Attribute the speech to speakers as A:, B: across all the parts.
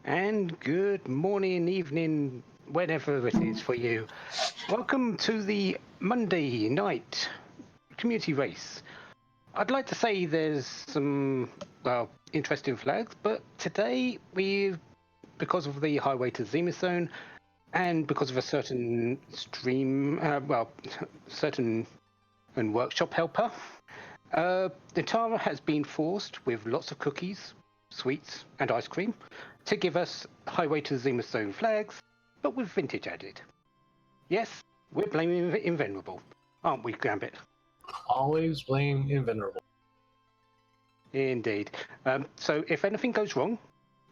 A: And good morning, evening, whenever it is for you. Welcome to the Monday night community race. I'd like to say there's some, interesting flags, but today because of the Highway to Zenith Zone and because of a certain certain and workshop helper, Natara has been forced with lots of cookies, sweets, and ice cream to give us Highway to Zenith Zone flags, but with vintage added. Yes, we're blaming Invenerable, aren't we, Gambit?
B: Always blame Invenerable.
A: Indeed. So if anything goes wrong,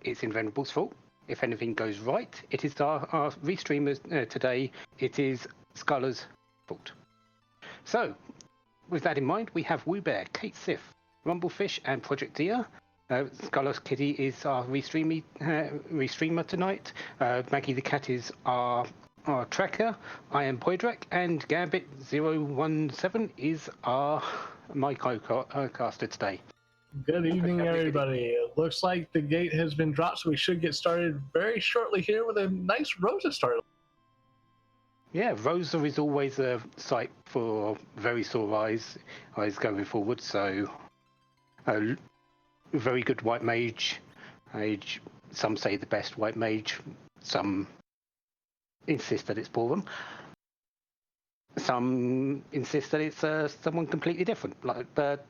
A: it's Invenerable's fault. If anything goes right, it is our restreamers today. It is Scarla's fault. So, with that in mind, we have Woobear, Kate Sif, Rumblefish, and Project Dia. Scarlet Kitty is our restreamer tonight. Maggie the Cat is our tracker. I am Poydrak, and Gambit 017 is my co-caster today.
B: Good evening, everybody. It looks like the gate has been dropped, so we should get started very shortly here with a nice Rosa start.
A: Yeah, Rosa is always a sight for very sore eyes going forward, so very good white mage. Some say the best white mage, some insist that it's Borum. Some insist that it's someone completely different. But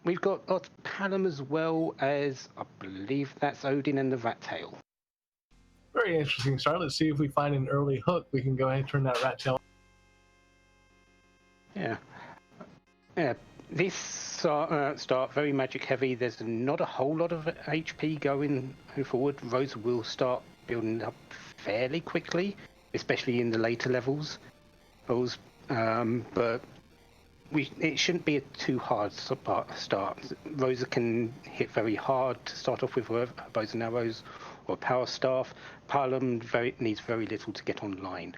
A: we've got Palom as well as, I believe that's Odin and the Rat Tail.
B: Very interesting start. Let's see if we find an early hook. We can go ahead and turn that Rat Tail.
A: Yeah. This start very magic heavy. There's not a whole lot of HP going forward. Rosa will start building up fairly quickly, especially in the later levels. But it shouldn't be a too hard start. Rosa can hit very hard to start off with her bows and arrows or power staff. Palom needs very little to get online.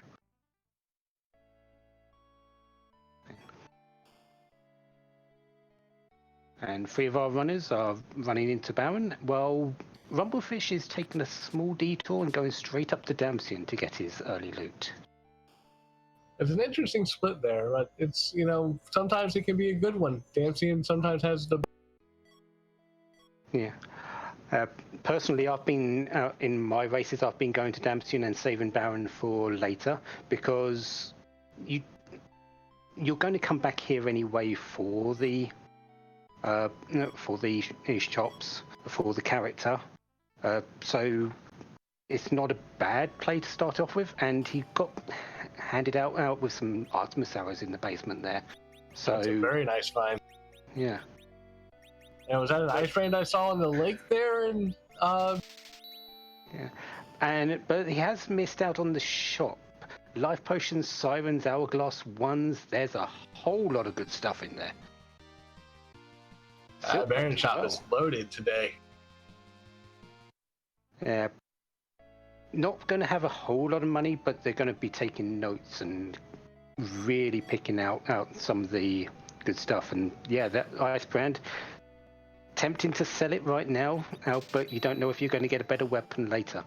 A: And three of our runners are running into Baron, while Rumblefish is taking a small detour and going straight up to Damsian to get his early loot.
B: It's an interesting split there, but it's, sometimes it can be a good one. Damsian sometimes has the...
A: Yeah. Personally, I've been, in my races, I've been going to Damsian and saving Baron for later, because you're going to come back here anyway for the chops for the character, so it's not a bad play to start off with. And he got handed out with some Artemis arrows in the basement there. So
B: that's a very nice find.
A: Yeah.
B: And was that an ice rain I saw in the lake there? And
A: yeah, but he has missed out on the shop. Life potions, sirens, hourglass ones. There's a whole lot of good stuff in there.
B: Baron shop is loaded today.
A: Yeah. Not going to have a whole lot of money, but they're going to be taking notes and really picking out some of the good stuff. And yeah, that ice brand, tempting to sell it right now, but you don't know if you're going to get a better weapon later.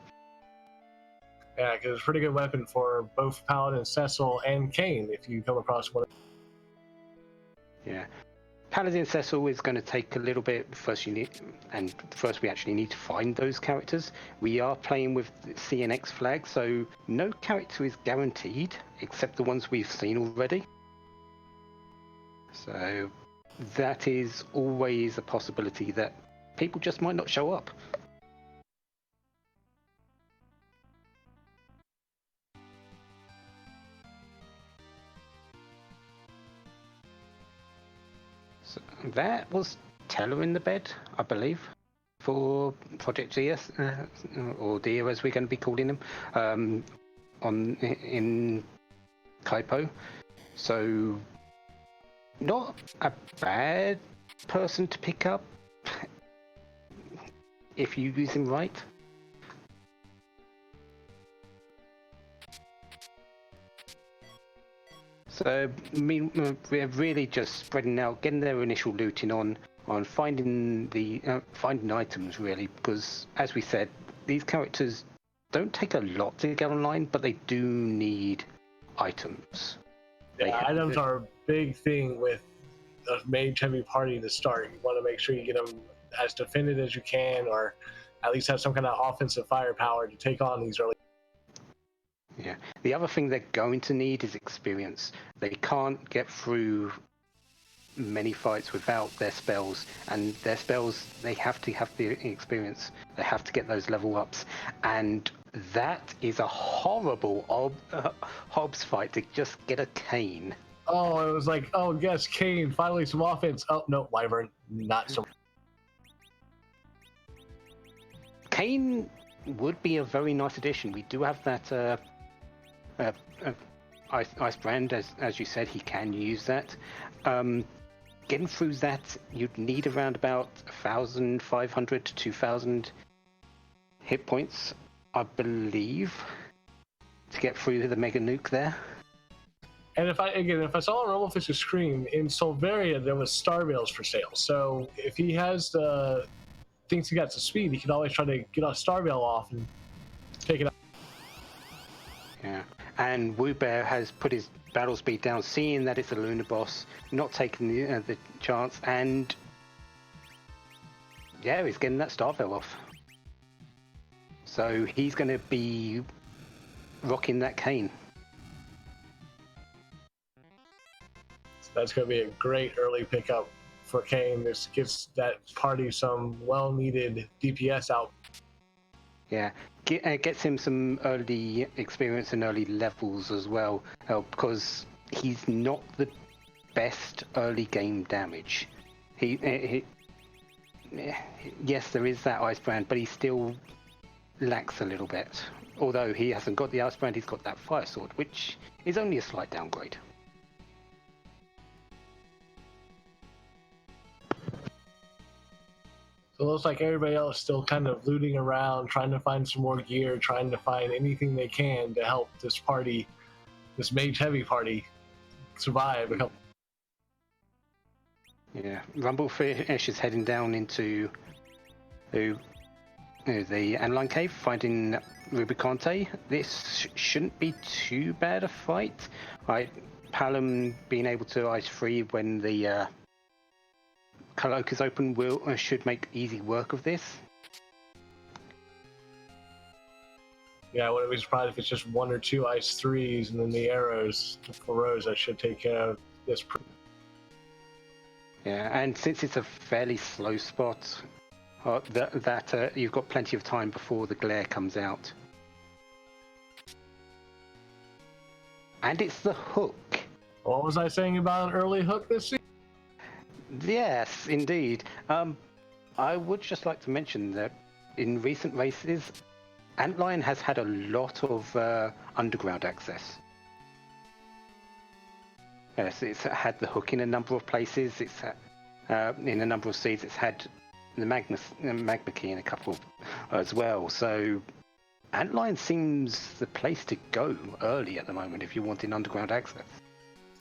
B: Yeah, because it's a pretty good weapon for both Paladin, Cecil, and Kayn if you come across one.
A: Yeah. Paladin Cecil is going to take a little bit. First we actually need to find those characters. We are playing with CNX flag, so no character is guaranteed except the ones we've seen already. So that is always a possibility that people just might not show up. So that was Teller in the bed, I believe, for Project GS, or Dia as we're going to be calling him, in Kaipo. So not a bad person to pick up if you use him right. So we're really just spreading out, getting their initial looting on on finding items, really, because as we said, these characters don't take a lot to get online, but they do need items.
B: Yeah, items are a big thing with a mage heavy party to start. You want to make sure you get them as defended as you can, or at least have some kind of offensive firepower to take on these early.
A: Yeah. The other thing they're going to need is experience. They can't get through many fights without their spells, and their spells, they have to have the experience. They have to get those level ups, and that is a horrible Hobbs fight to just get a cane.
B: Oh, it was like, oh, yes, Kane, finally some offense. Oh, no, Wyvern, not so.
A: Kane would be a very nice addition. We do have that Ice Brand, as you said, he can use that. Getting through that, you'd need around about 1,500 to 2,000 hit points, I believe, to get through the Mega Nuke there.
B: And if I saw on Rumblefish's screen, in Solvaria there was Star Veils for sale. So if he has the thinks he got some speed, he can always try to get a Star Veil off and take it out.
A: Yeah, and Woobear has put his battle speed down, seeing that it's a Lunar boss, not taking the chance, and yeah, he's getting that Star Veil off. So he's going to be rocking that cane.
B: That's going to be a great early pickup for Kane. This gives that party some well-needed DPS out.
A: Yeah, gets him some early experience and early levels as well, because he's not the best early game damage. He yes, there is that Ice Brand, but he still lacks a little bit. Although he hasn't got the Ice Brand, he's got that Fire Sword, which is only a slight downgrade.
B: So it looks like everybody else still kind of looting around, trying to find some more gear, trying to find anything they can to help this party, this mage heavy party, survive.
A: Yeah, Rumblefish is heading down into the Anline Cave, finding Rubicante. This shouldn't be too bad a fight. Palom being able to ice free when the Cloak is open should make easy work of this.
B: Yeah, I wouldn't be surprised if it's just 1 or 2 ice 3s, and then the arrows for Rose that should take care of this.
A: Yeah, and since it's a fairly slow spot, you've got plenty of time before the glare comes out. And it's the hook.
B: What was I saying about an early hook this season?
A: Yes, indeed. I would just like to mention that in recent races, Antlion has had a lot of underground access. Yes, it's had the hook in a number of places. It's in a number of seeds. It's had the magma key in a couple as well. So Antlion seems the place to go early at the moment if you want in underground access.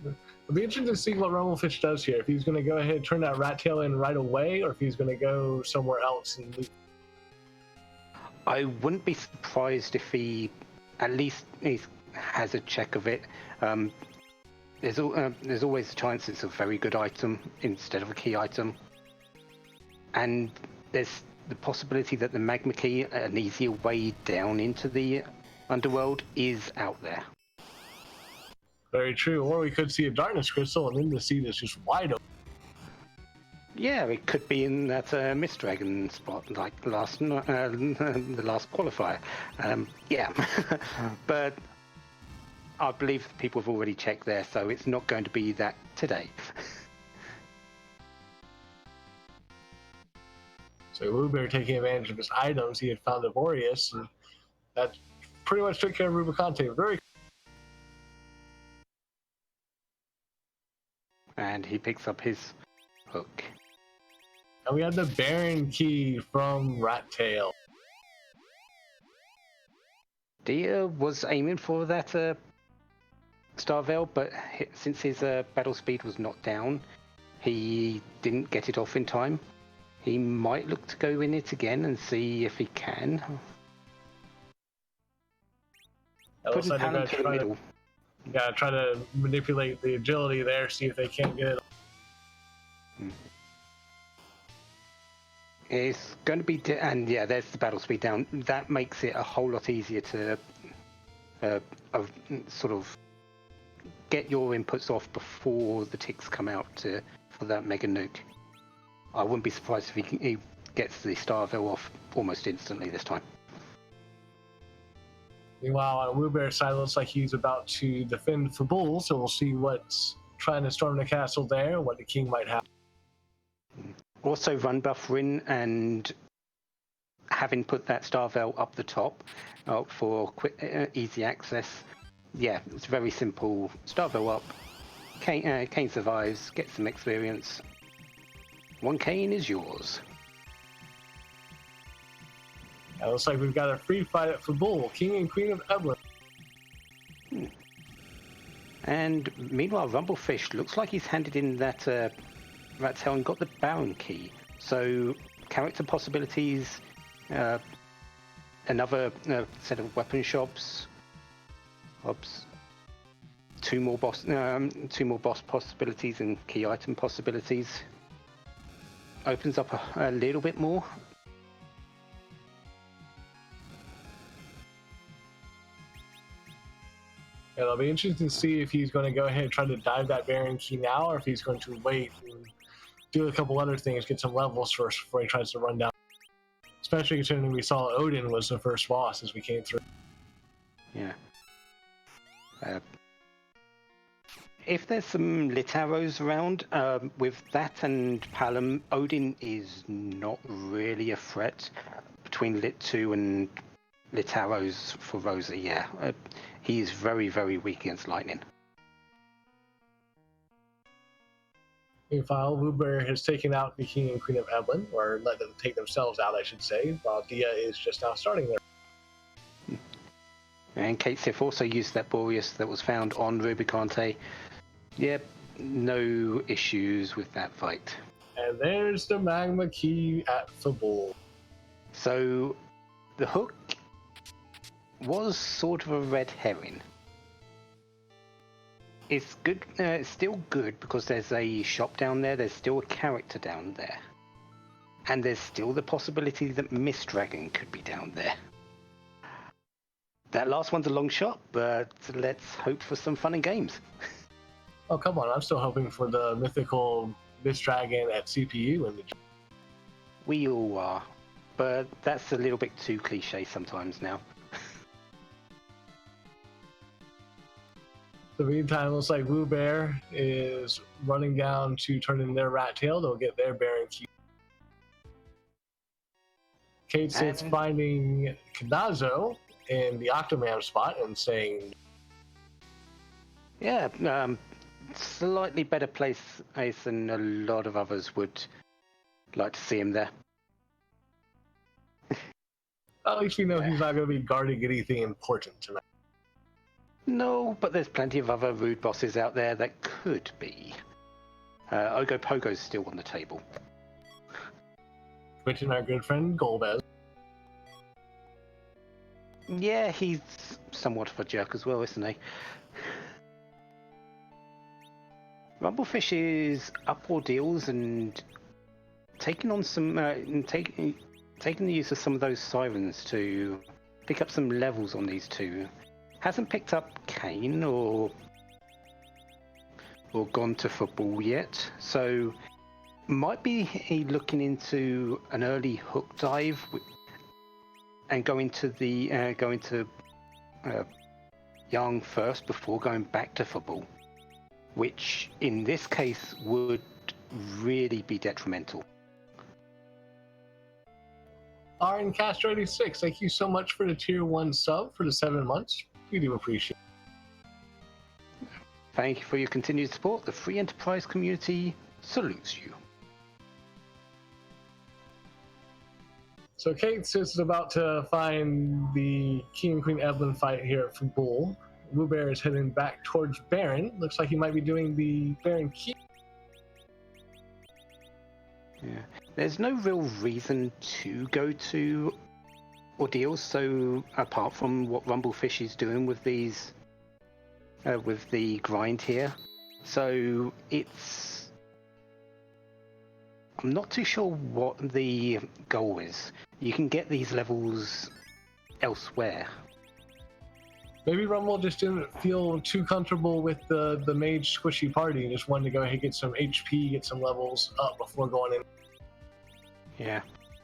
B: It'll be interesting to see what Rumblefish does here. If he's going to go ahead and turn that rat tail in right away, or if he's going to go somewhere else and leave.
A: I wouldn't be surprised if he at least has a check of it. There's always a chance it's a very good item instead of a key item. And there's the possibility that the magma key, an easier way down into the underworld, is out there.
B: Very true. Or we could see a darkness crystal and then the seed is just wide open.
A: Yeah, it could be in that Mist Dragon spot, like the last qualifier. Yeah, but I believe people have already checked there, so it's not going to be that today.
B: So Woobear taking advantage of his items, he had found Avorius, and that pretty much took care of Rubicante.
A: And he picks up his hook.
B: And we have the Baron key from Rat Tail.
A: Dia was aiming for that Star Veil, but since his battle speed was not down, He didn't get it off in time. He might look to go in it again and see if he can. Put his hand to the middle.
B: Yeah, try to manipulate the agility there, see if they can't get it.
A: It's going to be, and yeah, there's the battle speed down. That makes it a whole lot easier to sort of get your inputs off before the ticks come out for that mega nuke. I wouldn't be surprised if he gets the Starville off almost instantly this time.
B: Meanwhile, on Woobear's side, it looks like he's about to defend Fabul, so we'll see what's trying to storm the castle there, what the king might have.
A: Also, run Buffrin and having put that Starville up the top for quick, easy access. Yeah, it's very simple. Starville up. Kane survives, gets some experience. 1 Kane is yours.
B: It looks like we've got a free fight at Fabul, King and Queen of Eblan.
A: And meanwhile, Rumblefish looks like he's handed in that Rat's Hell and got the Baron key. So character possibilities, another set of weapon shops. Oops. Two more boss possibilities and key item possibilities. Opens up a little bit more.
B: Yeah, it'll be interesting to see if he's going to go ahead and try to dive that Baron key now, or if he's going to wait and do a couple other things, get some levels first before he tries to run down. Especially considering we saw Odin was the first boss as we came through.
A: Yeah. If there's some lit arrows around, with that and Palom, Odin is not really a threat. Between lit 2 and lit arrows for Rosa, yeah. He is very, very weak against lightning.
B: Meanwhile, Woobear has taken out the King and Queen of Eblan, or let them take themselves out, I should say, while Dia is just now starting there.
A: And Kate Sif also used that Boreas that was found on Rubicante. Yep, no issues with that fight.
B: And there's the Magma Key at Fabul.
A: So, the hook was sort of a red herring. It's good. It's still good because there's a shop down there. There's still a character down there, and there's still the possibility that Mist Dragon could be down there. That last one's a long shot, but let's hope for some fun and games.
B: Oh, come on. I'm still hoping for the mythical Mist Dragon at CPU.
A: We all are, but that's a little bit too cliche sometimes now.
B: In the meantime, it looks like Woobear is running down to turn in their rat tail. They'll get their Baron key. Kate sits finding Kanazo in the Octomam spot and saying,
A: yeah, slightly better place than a lot of others would like to see him there.
B: At least we know he's not going to be guarding anything important tonight.
A: No, but there's plenty of other rude bosses out there that could be. Ogopogo's still on the table.
B: Mention our good friend Golbez.
A: Yeah, he's somewhat of a jerk as well, isn't he? Rumblefish is up ordeals and taking on some, taking the use of some of those sirens to pick up some levels on these two. Hasn't picked up Kane or gone to football yet, so might be looking into an early hook dive and going to Yang first before going back to football, which in this case would really be detrimental.
B: Aaron Castro 86, thank you so much for the tier 1 sub for the 7 months. We do appreciate it.
A: Thank you for your continued support. The free enterprise community salutes you.
B: So Kate is about to find the King and Queen Eblan fight here at Fabul. Woobear is heading back towards Baron. Looks like he might be doing the Baron Key.
A: Yeah. There's no real reason to go to Ordeals, so apart from what Rumblefish is doing with these, with the grind here. So I'm not too sure what the goal is. You can get these levels elsewhere.
B: Maybe Rumble just didn't feel too comfortable with the mage squishy party and just wanted to go ahead and get some HP, get some levels up before going in.
A: Yeah.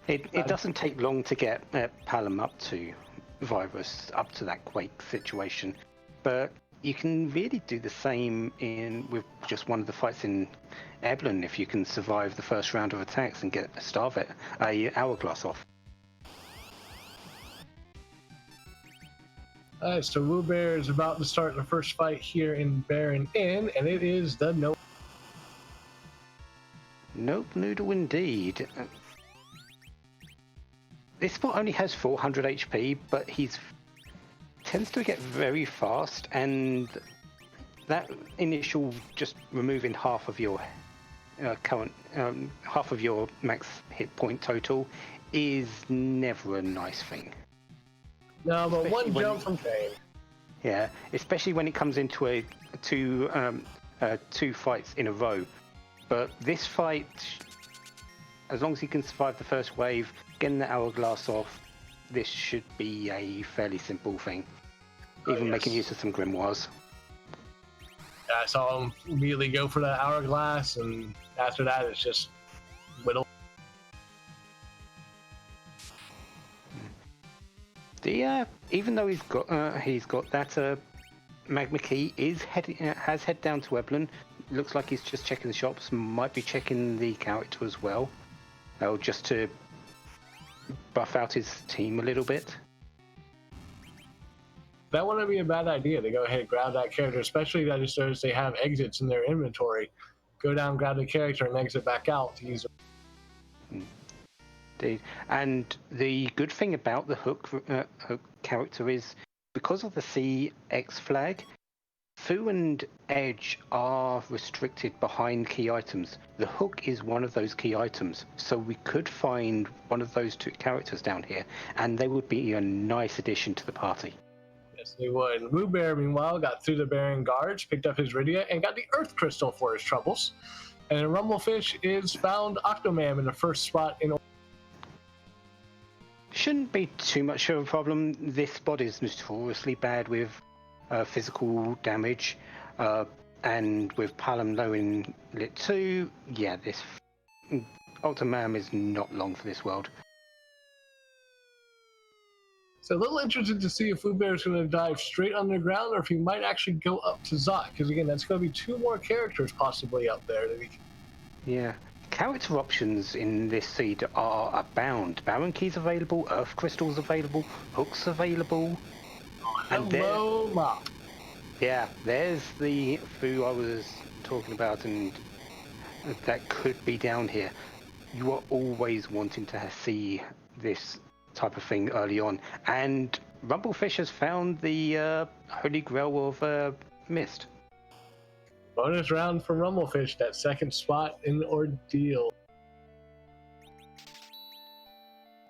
A: It doesn't take long to get Palom up to Virus, up to that Quake situation. But you can really do the same with just one of the fights in Eblan if you can survive the first round of attacks and get a Hourglass off.
B: Alright, so Woobear is about to start the first fight here in Baron Inn, and it is the Nope.
A: Nope Noodle indeed. This spot only has 400 HP, but tends to get very fast, and that initial just removing half of your half of your max hit point total is never a nice thing.
B: No, but especially one jump from Kane.
A: Yeah, especially when it comes into two fights in a row. But this fight, as long as he can survive the first wave, getting the Hourglass off, this should be a fairly simple thing. Even making use of some grimoires.
B: Yeah, I saw him immediately go for the Hourglass, and after that, it's just whittle.
A: Even though he's got that magma key, has head down to Eblan. Looks like he's just checking the shops. Might be checking the character as well, just to buff out his team a little bit.
B: That wouldn't be a bad idea to go ahead and grab that character, especially that just shows they have exits in their inventory. Go down, grab the character, and exit back out to use it.
A: Indeed. And the good thing about the Hook character is because of the CX flag, Fu and Edge are restricted behind key items. The Hook is one of those key items, so we could find one of those two characters down here, and they would be a nice addition to the party.
B: Yes, they would. Woobear, meanwhile, got through the Baron guards, picked up his Rydia, and got the Earth Crystal for his troubles. And Rumblefish is found Octomam in the first spot in.
A: Shouldn't be too much of a problem. This spot is notoriously bad with physical damage, and with Palom low in Lit 2, yeah, this Octomam is not long for this world.
B: So a little interested to see if Woobear is going to dive straight underground or if he might actually go up to Zot, because again, that's going to be two more characters possibly up there that he can.
A: Yeah. Character options in this seed are abound. Baron keys available, Earth crystals available, hooks available.
B: Hello, Mop.
A: Yeah, there's the Fu I was talking about, and that could be down here. You are always wanting to see this type of thing early on, and Rumblefish has found the Holy Grail of Mist.
B: Bonus round for Rumblefish, that second spot in the ordeal.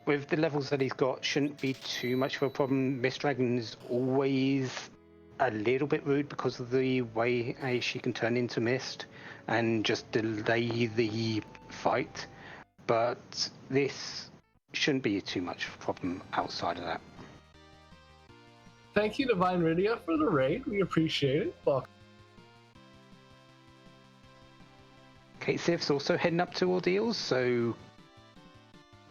A: With the levels that he's got, shouldn't be too much of a problem. Mist Dragon is always a little bit rude because of the way she can turn into mist and just delay the fight, but this shouldn't be too much of a problem outside of that.
B: Thank you, Divine Rydia, for the raid. We appreciate it. Welcome.
A: Kate Sif's also heading up to Ordeals, so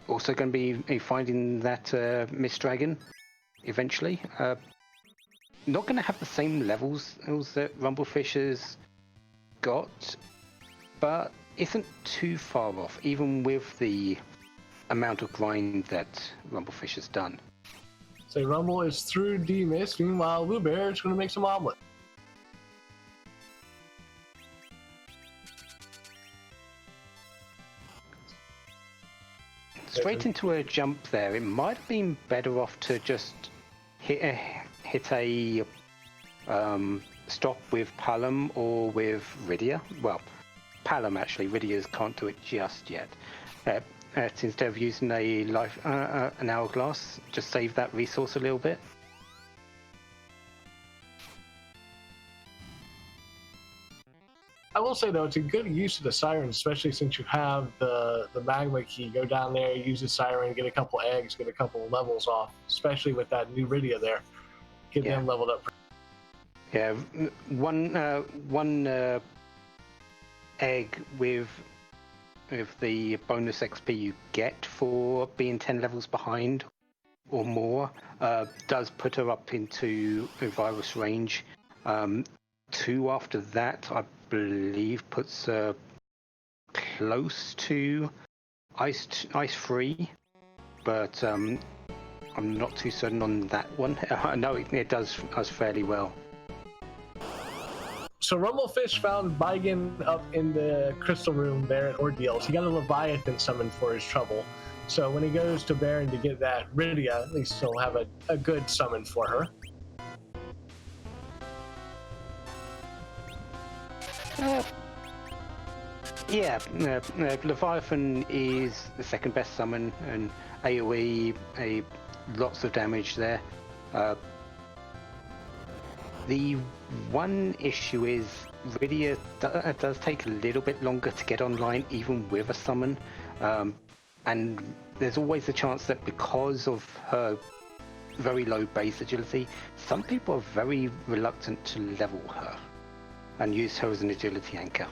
A: also going to be finding that Mist Dragon eventually. Not going to have the same levels that Rumblefish has got, but isn't too far off, even with the amount of grind that Rumblefish has done.
B: So Rumble is through D-Mist, meanwhile Woobear is going to make some omelet.
A: Straight into a jump there. It might have been better off to just hit a stop with Palom or with Rydia. Well, Palom actually. Rydia's can't do it just yet. Instead of using a an hourglass, just save that resource a little bit.
B: I will say though, it's a good use of the siren, especially since you have the magma key. Go down there, use the siren, get a couple eggs, get a couple levels off. Especially with that new Rydia there, get them leveled up.
A: Yeah, one egg with the bonus XP you get for being 10 levels behind or more does put her up into virus range. 2 after that, I believe, puts her close to ice free, but I'm not too certain on that one. I know it does fairly well.
B: So Rumblefish found Baigan up in the crystal room there at Ordeals. He got a Leviathan summoned for his trouble. So when he goes to Baron to get that Rydia, at least he'll have a good summon for her.
A: Leviathan is the second best summon, and AoE, lots of damage there. The one issue is Rydia does take a little bit longer to get online, even with a summon, and there's always a chance that because of her very low base agility, some people are very reluctant to level her and use her as an agility anchor.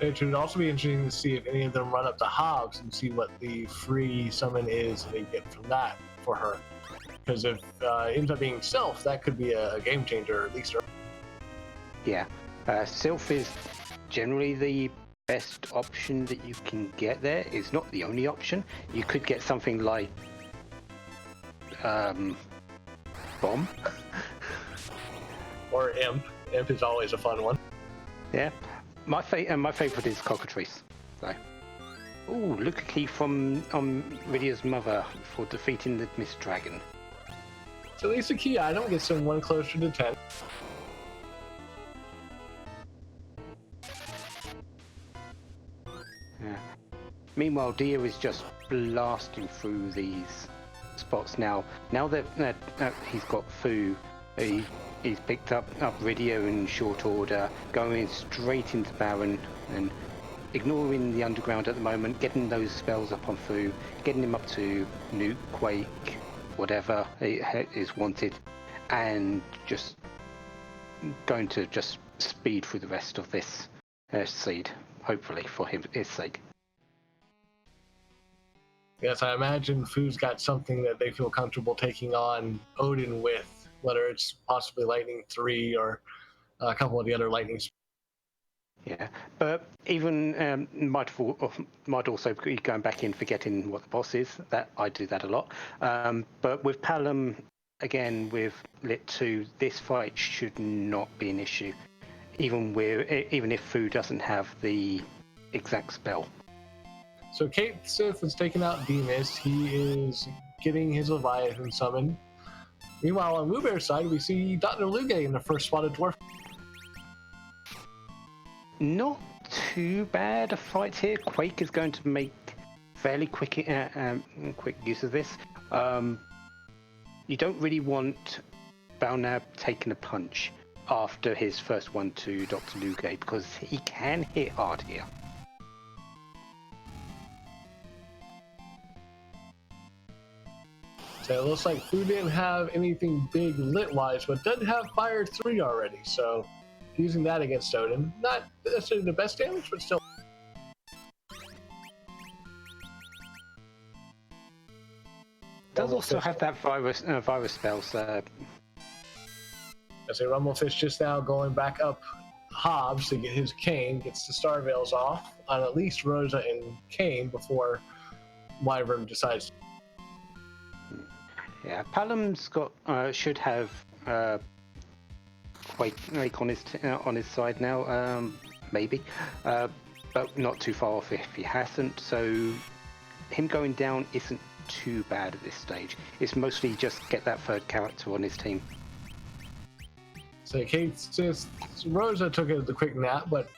B: It would also be interesting to see if any of them run up to Hobbs and see what the free summon is they get from that for her. Because if it ends up being Sylph, that could be a game changer, at least.
A: Yeah, Sylph is generally the best option that you can get there. It's not the only option. You could get something like Bomb.
B: Or Imp. Imp is always a fun one.
A: Yeah. My favorite is Cockatrice. So. Ooh, look a key from Rydia's mother for defeating the Mist Dragon.
B: So at least a key item gets him one closer to 10.
A: Yeah. Meanwhile, Dia is just blasting through these spots now. Now that he's got Fu, he's picked up Rydia in short order, going straight into Baron and ignoring the underground at the moment, getting those spells up on Fu, getting him up to Nuke, Quake, whatever is wanted, and just going to just speed through the rest of this seed, hopefully for his sake.
B: Yes, I imagine Fu's got something that they feel comfortable taking on Odin with, whether it's possibly Lightning 3 or a couple of the other Lightning.
A: Yeah, but even might also be going back in forgetting what the boss is. That I do that a lot. But with Palom, again with Lit 2, this fight should not be an issue, even if Fu doesn't have the exact spell.
B: So Kate Sith is taking out Demas. He is getting his Leviathan summoned. Meanwhile, on Woobear's side, we see Dr. Luge in the first spotted dwarf.
A: Not too bad a fight here. Quake is going to make fairly quick use of this. You don't really want Balnab taking a punch after his first one to Dr. Luge because he can hit hard here.
B: So it looks like Fu didn't have anything big lit-wise, but did have Fire 3 already, so using that against Odin, not necessarily the best damage, but still.
A: Does also have that virus spell, so.
B: I say Rumblefish just now going back up Hobbs to get his cane, gets the Star Veils off on at least Rosa and Kane before Wyvern decides.
A: Yeah, Palom's got should have Quake on his side now, maybe, but not too far off if he hasn't. So him going down isn't too bad at this stage. It's mostly just get that third character on his team.
B: So Kate, since Rosa took the quick nap, but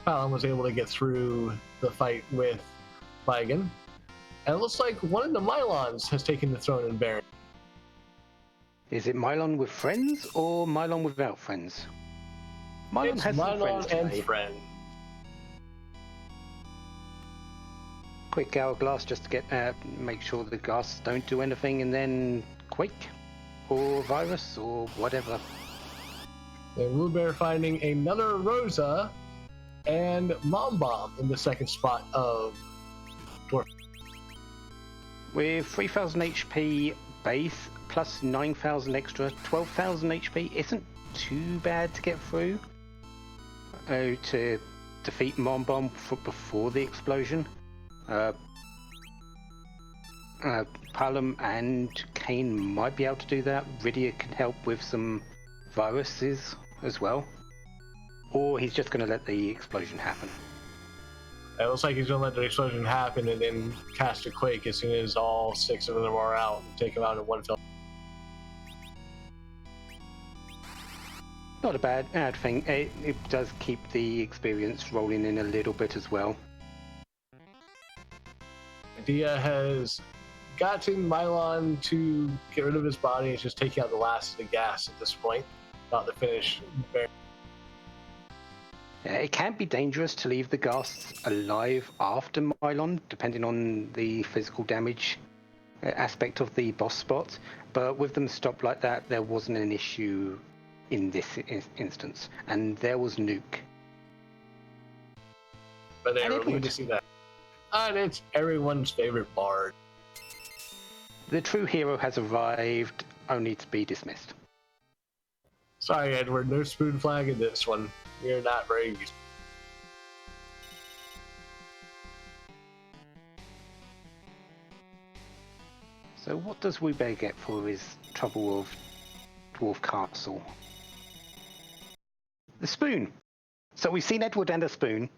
B: Palom was able to get through the fight with Vigan. And it looks like one of the Mylons has taken the throne in Baron.
A: Is it Mylon with friends or Mylon without friends? Mylon
B: It's
A: has some friends
B: Mylon and
A: today.
B: friend.
A: Quick hourglass just to get make sure the ghasts don't do anything, and then Quake or Virus or whatever.
B: And Bluebear finding another Rosa and Mom Bomb in the second spot of Dwarf.
A: With 3000 HP base plus 9000 extra, 12,000 HP isn't too bad to get through to defeat Mom Bomb before the explosion. Palom and Kane might be able to do that. Rydia can help with some viruses as well. Or he's just going to let the explosion happen.
B: It looks like he's going to let the explosion happen and then cast a Quake as soon as all 6 of them are out and take them out in one fell.
A: Not a bad thing. It does keep the experience rolling in a little bit as well.
B: Dia has gotten Mylon to get rid of his body. It's just taking out the last of the gas at this point. About to finish.
A: It can be dangerous to leave the ghasts alive after Mylon, depending on the physical damage aspect of the boss spot. But with them stopped like that, there wasn't an issue in this instance. And there was Nuke.
B: But they were to see that. And it's everyone's favorite bard.
A: The true hero has arrived, only to be dismissed.
B: Sorry, Edward, no spoon flag in this one. You're not very used.
A: So what does Wubei get for his trouble of Dwarf Castle? The spoon. So we've seen Edward and a spoon.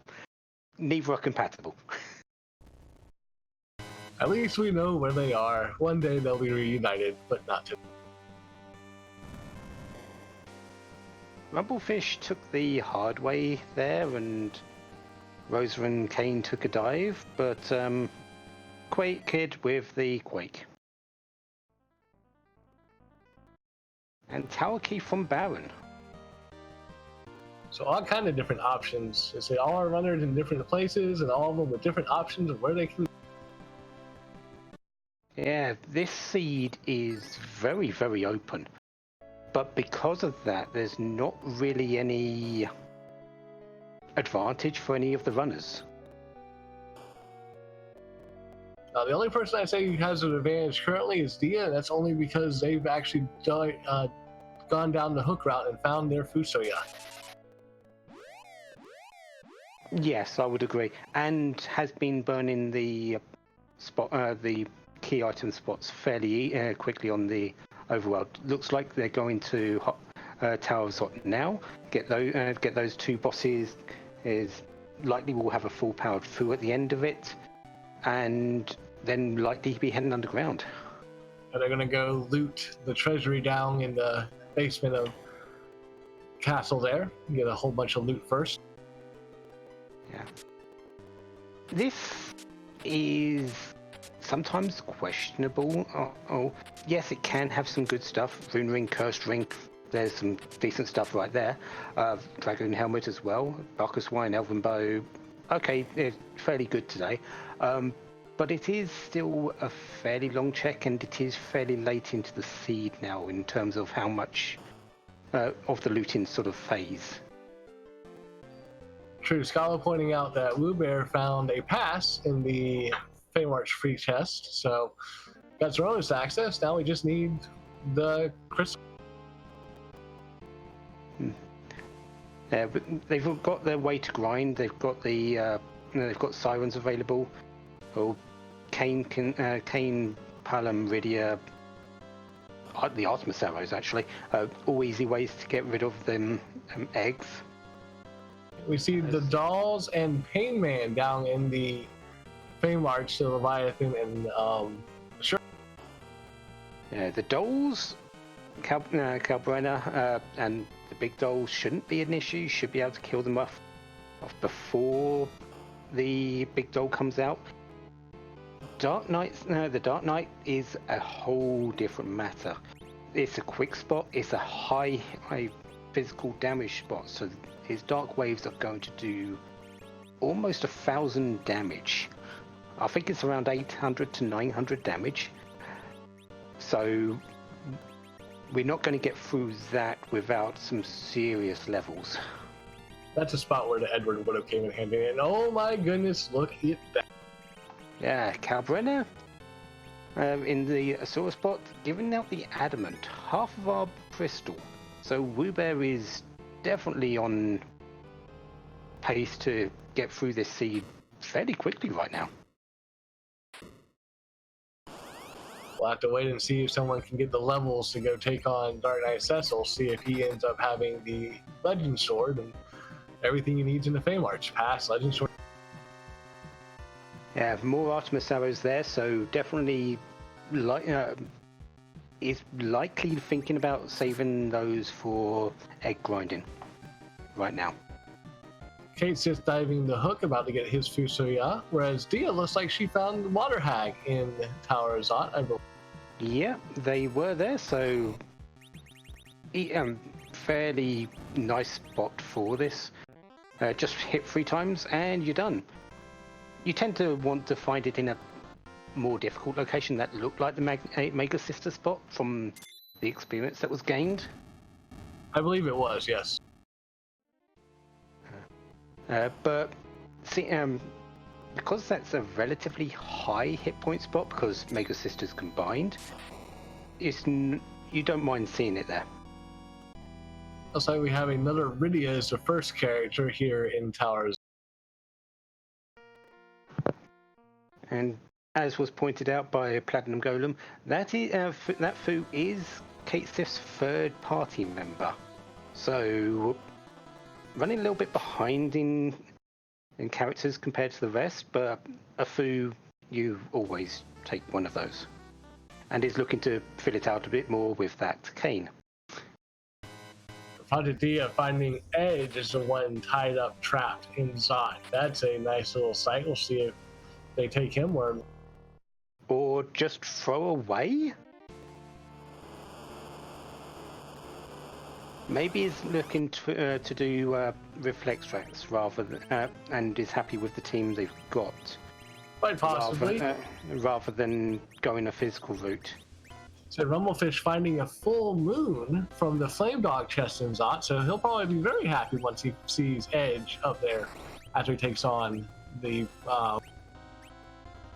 A: Neither are compatible.
B: At least we know where they are. One day they'll be reunited, but not today.
A: Rumblefish took the hard way there, and Rosa and Kane took a dive, but Quake Kid with the Quake. And Tower Key from Baron.
B: So all kind of different options. They all are runners in different places, and all of them with different options of where they can.
A: Yeah, this seed is very, very open. But because of that, there's not really any advantage for any of the runners.
B: The only person I say who has an advantage currently is Dia, and that's only because they've actually gone down the hook route and found their Fusoya.
A: Yes, I would agree. And has been burning the the key item spots fairly quickly on the overworld. Looks like they're going to Tower of Zot now. Get those 2 bosses. Is likely we'll have a full powered Fu at the end of it, and then likely be heading underground.
B: And they're gonna go loot the treasury down in the basement of castle there. Get a whole bunch of loot first.
A: Yeah. This is sometimes questionable. Oh, yes, it can have some good stuff. Rune Ring, Cursed Ring, there's some decent stuff right there. Dragoon Helmet as well. Barkus Wine, Elven Bow. Okay, it's fairly good today. But it is still a fairly long check, and it is fairly late into the seed now in terms of how much of the looting sort of phase.
B: True. Scholar pointing out that Bluebear found a pass in the Feymarch free chest, so got Zeronis access. Now we just need the crystal.
A: But they've got their way to grind. They've got the they've got sirens available. Oh, Kane, Palom, Rydia, the Artemis arrows actually. All easy ways to get rid of them eggs.
B: We see the dolls and Pain Man down in the Feymarch, the Leviathan, and sure.
A: Yeah, the dolls, Calbrena, and the big dolls shouldn't be an issue. Should be able to kill them off before the big doll comes out. The Dark Knight is a whole different matter. It's a quick spot. It's a high physical damage spot. So his Dark Waves are going to do almost 1,000 damage. I think it's around 800 to 900 damage. So we're not going to get through that without some serious levels.
B: That's a spot where the Edward would have came in handy. And oh my goodness, look at that.
A: Yeah, Calbrenna in the Asura spot, giving out the Adamant, half of our crystal. So Woobear is definitely on pace to get through this seed fairly quickly right now.
B: We'll have to wait and see if someone can get the levels to go take on Dark Knight Cecil, see if he ends up having the Legend Sword and everything he needs in the Feymarch. Pass, Legend Sword.
A: Yeah, more Artemis arrows there, so definitely is likely thinking about saving those for egg grinding right now.
B: Kate's just diving the hook, about to get his Fusoya, whereas Dia looks like she found Water Hag in Tower of Zot, I believe.
A: Yeah, they were there, so fairly nice spot for this. Just hit 3 times and you're done. You tend to want to find it in a more difficult location that looked like the Mega Sister spot from the experience that was gained.
B: I believe it was, yes.
A: But see, because that's a relatively high hit point spot, because Mega Sisters combined, you don't mind seeing it there.
B: Looks like we have another Rydia as the first character here in Towers.
A: And as was pointed out by Platinum Golem, that Fu is Kate Sif's third party member. So running a little bit behind in characters compared to the rest, but a Fu, you always take one of those. And is looking to fill it out a bit more with that Kain.
B: Dia finding Edge is the one tied up, trapped in Zot. That's a nice little sight. We'll see if they take him
A: or just throw away. Maybe he's looking to do reflex tracks rather than, and is happy with the team they've got.
B: Quite possibly.
A: Rather than going a physical route.
B: So Rumblefish finding a full moon from the Flame Dog chest in Zot, so he'll probably be very happy once he sees Edge up there after he takes on the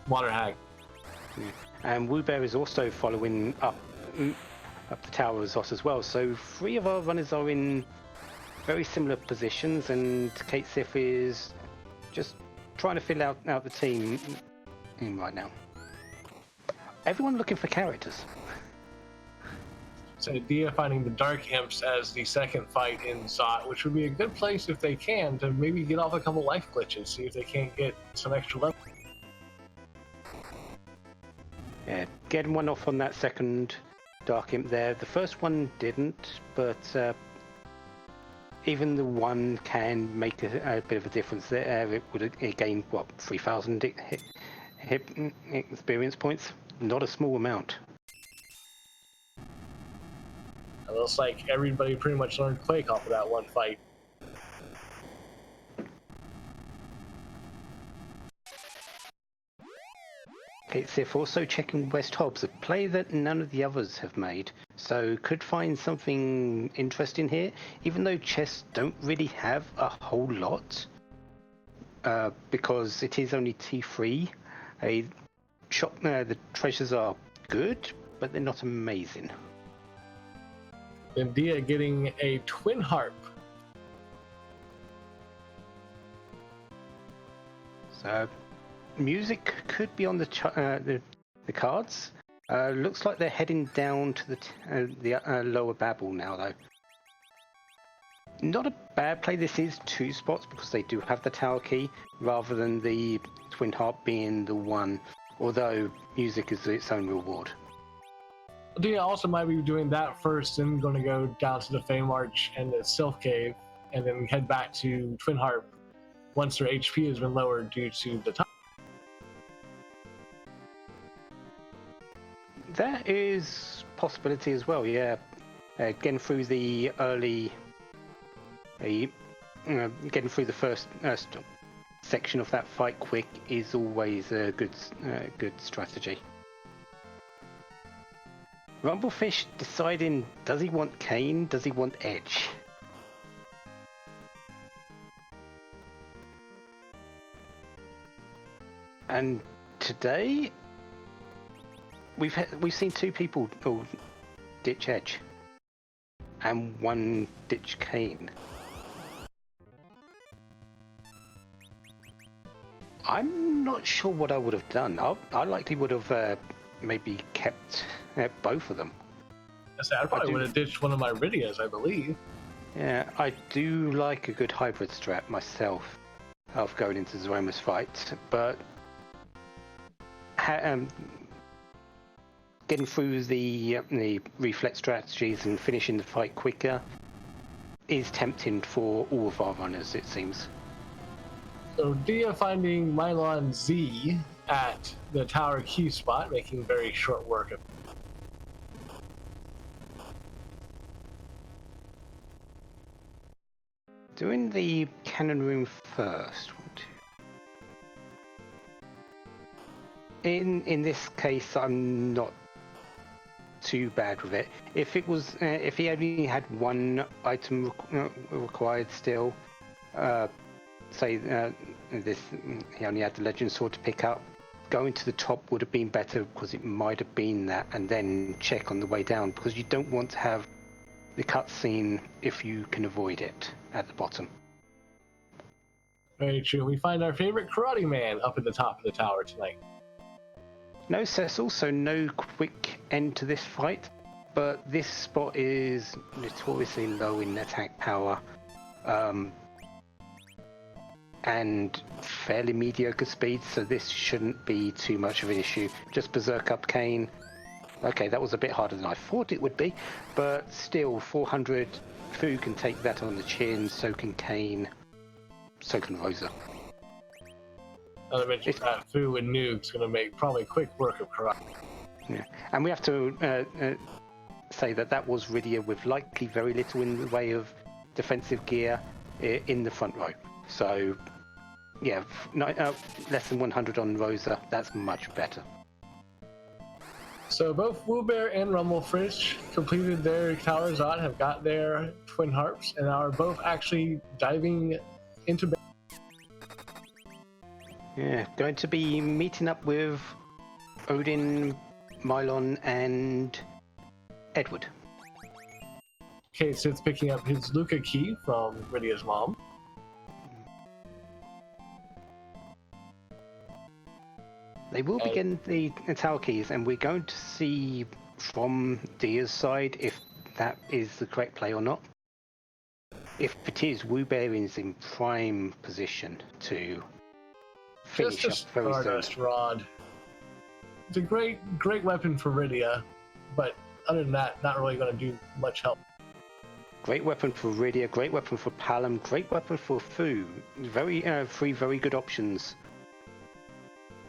B: Water Hag.
A: Yeah. And Woobear is also following up the Tower of Zot as well. So 3 of our runners are in very similar positions, and Kate Sif is just trying to fill out the team in right now. Everyone looking for characters.
B: So Dia finding the Dark Imps as the second fight in Zot, which would be a good place if they can to maybe get off a couple life glitches, see if they can't get some extra level.
A: Yeah, getting one off on that second Dark Imp there. The first one didn't, but even the one can make a bit of a difference there. It would gain, 3,000 hit experience points? Not a small amount.
B: It looks like everybody pretty much learned Quake off of that one fight.
A: Kate Sif also checking West Hobbs, a play that none of the others have made, so could find something interesting here, even though chests don't really have a whole lot, because it is only T3. The treasures are good, but they're not amazing.
B: Then Dia getting a Twin Harp.
A: So music could be on the cards. Looks like they're heading down to the lower Babel now, though. Not a bad play. This is 2 spots because they do have the tower key rather than the Twin Harp being the one. Although music is its own reward.
B: Dia also might be doing that first, and going to go down to the Feymarch and the Sylph Cave, and then head back to Twin Harp once their HP has been lowered due to the time.
A: That is possibility as well, yeah. Getting through the early, getting through the first section of that fight quick is always a good strategy. Rumblefish deciding, does he want Kain? Does he want Edge? And today, we've seen two people ditch Edge, and one ditch Kain. I'm not sure what I would have done. I likely would have maybe kept both of them.
B: I probably would have ditched one of my Rydias, I believe.
A: Yeah, I do like a good hybrid strat myself of going into Zroma's fight, but getting through the reflex strategies and finishing the fight quicker is tempting for all of our runners, it seems.
B: So Dia finding Mylon Z at the tower key spot, making very short work of it.
A: Doing the cannon room first. In this case, I'm not too bad with it. If it was, if he only had one item required still, say he only had the Legend Sword to pick up, going to the top would have been better because it might have been that, and then check on the way down, because you don't want to have the cutscene if you can avoid it at the bottom.
B: Very true. We find our favorite karate man up at the top of the tower tonight.
A: No Cecil, so no quick end to this fight, but this spot is notoriously low in attack power, and fairly mediocre speed, so this shouldn't be too much of an issue. Just berserk up Kain. Okay, that was a bit harder than I thought it would be, but still, 400, Fu can take that on the chin, so can Kain, so can Rosa.
B: Not to mention that Fu and Nuke's going to make probably quick work of karate.
A: Yeah, and we have to say that was Rydia with likely very little in the way of defensive gear in the front row. So, yeah, less than 100 on Rosa, that's much better.
B: So both Woobear and Rumblefish completed their Tower Zod, have got their Twin Harps, and are both actually diving into bed.
A: Yeah, going to be meeting up with Odin, Mylon, and Edward.
B: Okay, so it's picking up his Luca key from Rydia's mom.
A: They will begin the tower keys, and we're going to see from Dia's side if that is the correct play or not. If it is, Woobear is in prime position to finish up very soon.
B: Stardust Rod. It's a great weapon for Rydia, but other than that, not really going to do much help.
A: Great weapon for Rydia, great weapon for Palom, great weapon for Fu. Three very good options.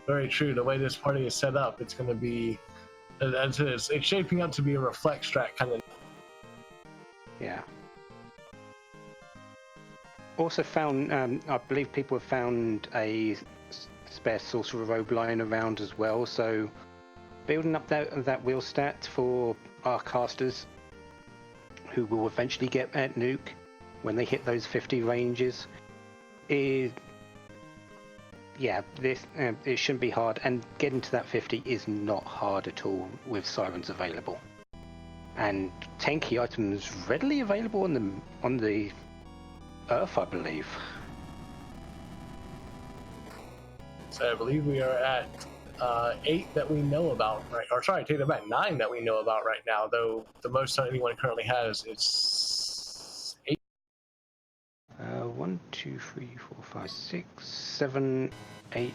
B: Very true. The way this party is set up, it's going to be, it's shaping up to be a reflect strat kind of.
A: Yeah. Also found, I believe people have found a spare Sorcerer Robe lying around as well, so building up that wheel stat for our casters, who will eventually get at Nuke when they hit those 50 ranges, is, yeah, this it shouldn't be hard, and getting to that 50 is not hard at all with Sirens available. And tanky items readily available on the Earth, I believe.
B: So I believe we are at 8 that we know about, right? Or sorry, take that back, 9 that we know about right now. Though the most anyone currently has is 8.
A: 1, 2, 3, 4, 5, 6, 7, 8.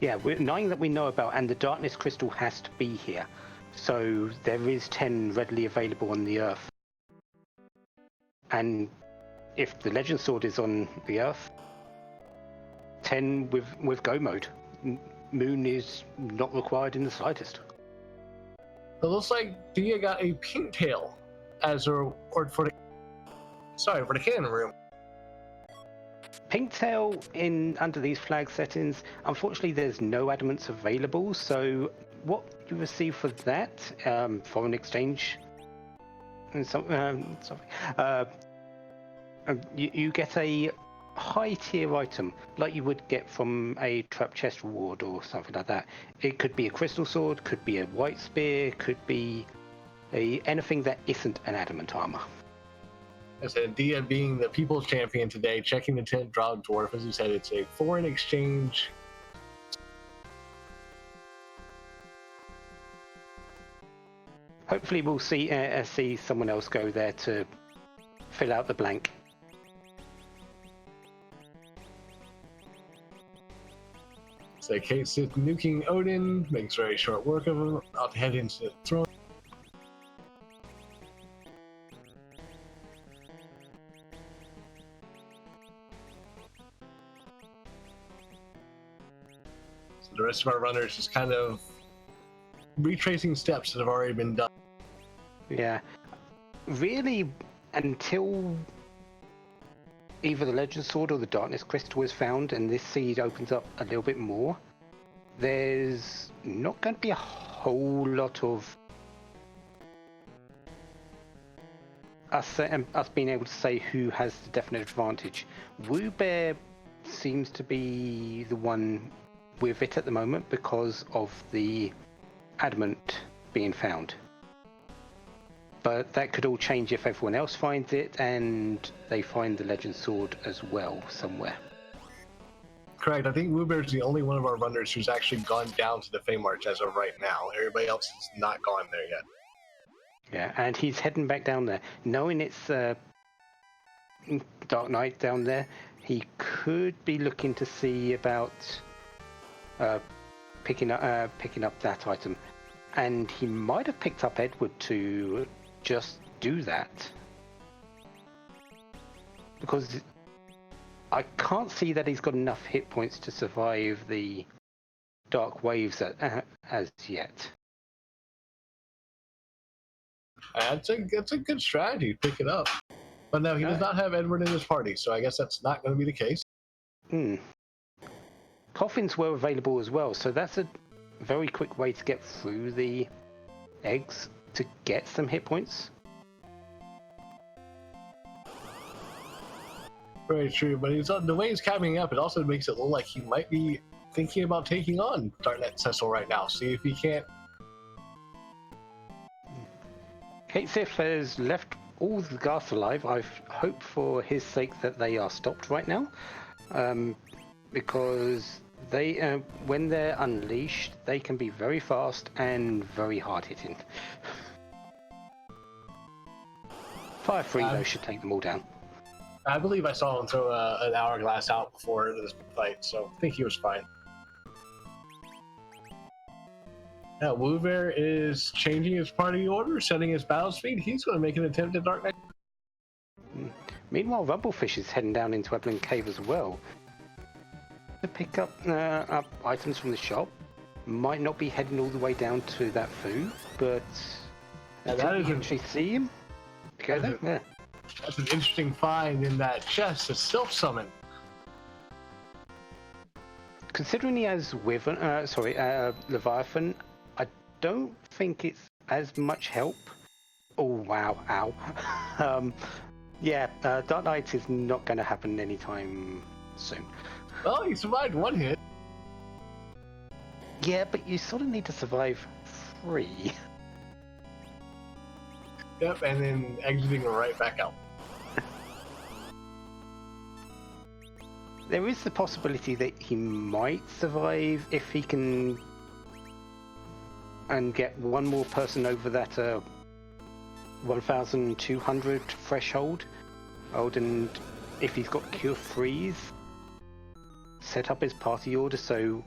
A: Yeah, 9 that we know about, and the Darkness Crystal has to be here. So there is 10 readily available on the Earth. And if the Legend Sword is on the Earth, 10 with go mode. Moon is not required in the slightest.
B: It looks like Dia got a pink tail as a reward for the cannon room.
A: Pinktail under these flag settings, unfortunately there's no adamants available, so what you receive for that, foreign exchange and you get a high tier item like you would get from a trap chest reward or something like that. It could be a crystal sword, could be a white spear, could be anything that isn't an adamant armor.
B: I said, Dia being the people's champion today, checking the 10th drop dwarf, as he said, it's a foreign exchange.
A: Hopefully we'll see someone else go there to fill out the blank.
B: So Kate Sith nuking Odin, makes very short work of him, out to head into the throne. The rest of our runners just kind of retracing steps that have already been done.
A: Yeah. Really, until either the Legend Sword or the Darkness Crystal is found and this seed opens up a little bit more, there's not going to be a whole lot of us being able to say who has the definite advantage. Wu Bear seems to be the one with it at the moment because of the adamant being found, but that could all change if everyone else finds it and they find the Legend Sword as well somewhere.
B: Correct. I think Woobear's the only one of our runners who's actually gone down to the Feymarch as of right now. Everybody else has not gone there yet.
A: Yeah, and he's heading back down there knowing it's Dark Knight down there. He could be looking to see about picking up that item, and he might have picked up Edward to just do that, because I can't see that he's got enough hit points to survive the dark waves as yet.
B: That's a good strategy. Pick it up, but no, he does not have Edward in his party, so I guess that's not going to be the case.
A: Coffins were available as well, so that's a very quick way to get through the eggs to get some hit points.
B: Very true, but the way he's capping up, it also makes it look like he might be thinking about taking on Darknet Cecil right now. See if he can't.
A: Kate Sith has left all the Garths alive. I hope for his sake that they are stopped right now, because they, when they're unleashed, they can be very fast and very hard hitting. Fire 3 though should take them all down.
B: I believe I saw him throw an hourglass out before this fight, so I think he was fine. Now, Woover is changing his party order, setting his battle speed. He's going to make an attempt at Dark Knight.
A: Meanwhile, Rumblefish is heading down into Evelyn Cave as well to pick up items from the shop. Might not be heading all the way down to that food, but until you actually see him, go there. Yeah.
B: That's an interesting find in that chest, a Sylph Summon.
A: Considering he has Leviathan, I don't think it's as much help. Oh wow, ow. Yeah, Dark Knight is not going to happen anytime soon.
B: Well, he survived one hit.
A: Yeah, but you sort of need to survive 3.
B: Yep, and then exiting right back out.
A: There is the possibility that he might survive if he can and get one more person over that 1,200 threshold. And if he's got cure 3s, set up his party order so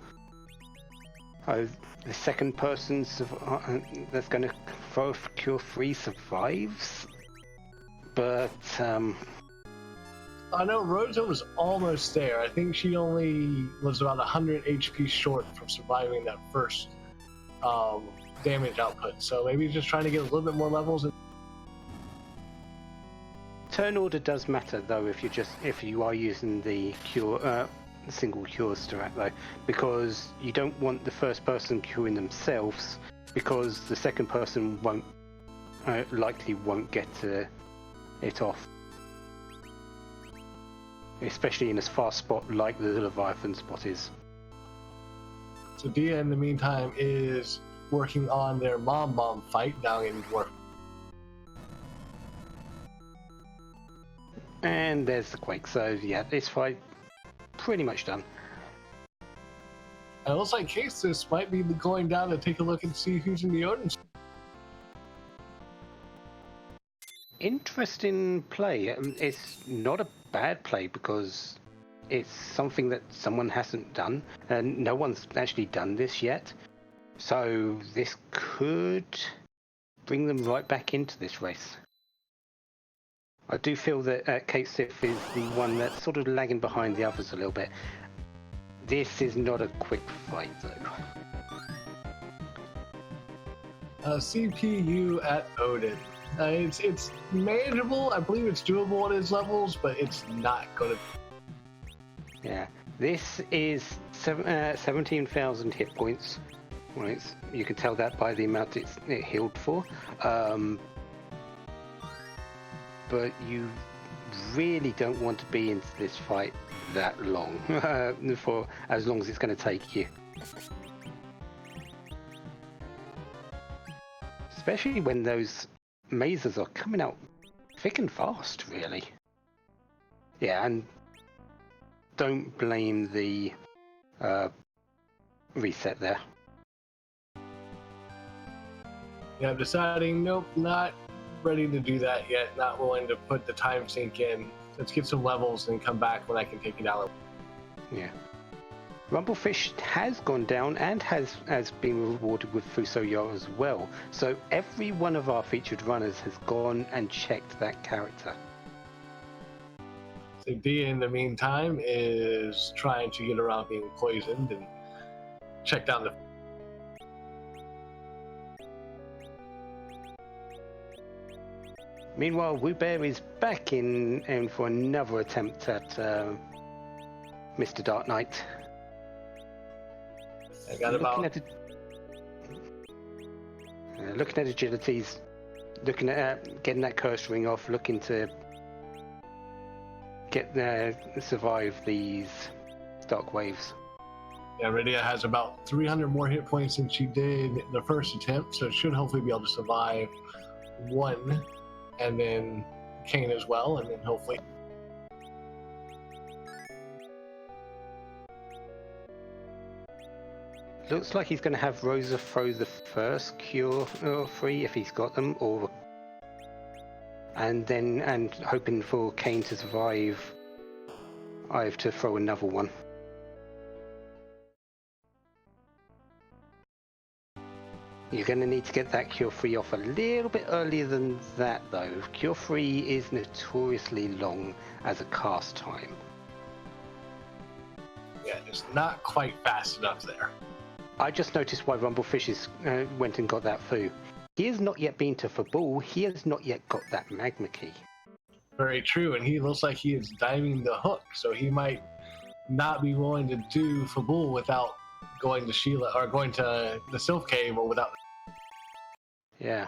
A: the second person that's going to throw cure 3 survives. But
B: I know Rosa was almost there. I think she only was about 100 HP short from surviving that first damage output. So maybe just trying to get a little bit more levels.
A: Turn order does matter though if you are using the cure single cure strat though, because you don't want the first person curing themselves, because the second person likely won't get it off. Especially in a fast spot like the Leviathan spot is.
B: So Dia, in the meantime, is working on their mom fight down in Dwarf.
A: And there's the Quake. So yeah, this fight pretty much done.
B: And it looks like Casus might be going down to take a look and see who's in the Odin.
A: Interesting play. It's not a bad play because it's something that someone hasn't done, and no one's actually done this yet. So this could bring them right back into this race. I do feel that Kate Sif is the one that's sort of lagging behind the others a little bit. This is not a quick fight though.
B: CPU at Odin. It's manageable. I believe it's doable at his levels, but it's not going to.
A: Yeah, this is 17,000 hit points. Well, you can tell that by the amount it healed for. But you really don't want to be into this fight that long, for as long as it's going to take you. Especially when those mazes are coming out thick and fast, really. Yeah, and don't blame the reset there.
B: Yeah, I'm deciding, nope, not ready to do that yet. Not willing to put the time sink in. Let's get some levels and come back when I can take it out.
A: Yeah. Rumblefish has gone down and has been rewarded with Fusoya as well. So every one of our featured runners has gone and checked that character.
B: So Dia, in the meantime, is trying to get around being poisoned and check down the.
A: Meanwhile, Wubear is back in for another attempt at Mr. Dark Knight.
B: I got about.
A: Looking at agilities, looking at getting that curse ring off, looking to survive these dark waves.
B: Yeah, Rydia has about 300 more hit points than she did the first attempt, so should hopefully be able to survive one, and then Kane as well, and then hopefully.
A: Looks like he's going to have Rosa throw the first cure free if he's got them, and hoping for Kane to survive. I have to throw another one. You're going to need to get that cure free off a little bit earlier than that, though. Cure free is notoriously long as a cast time.
B: Yeah, it's not quite fast enough there.
A: I just noticed why Rumblefish went and got that foo. He has not yet been to Fabul. He has not yet got that magma key.
B: Very true, and he looks like he is diving the hook, so he might not be willing to do Fabul without going to Sheila or going to the Sylph Cave or without.
A: Yeah.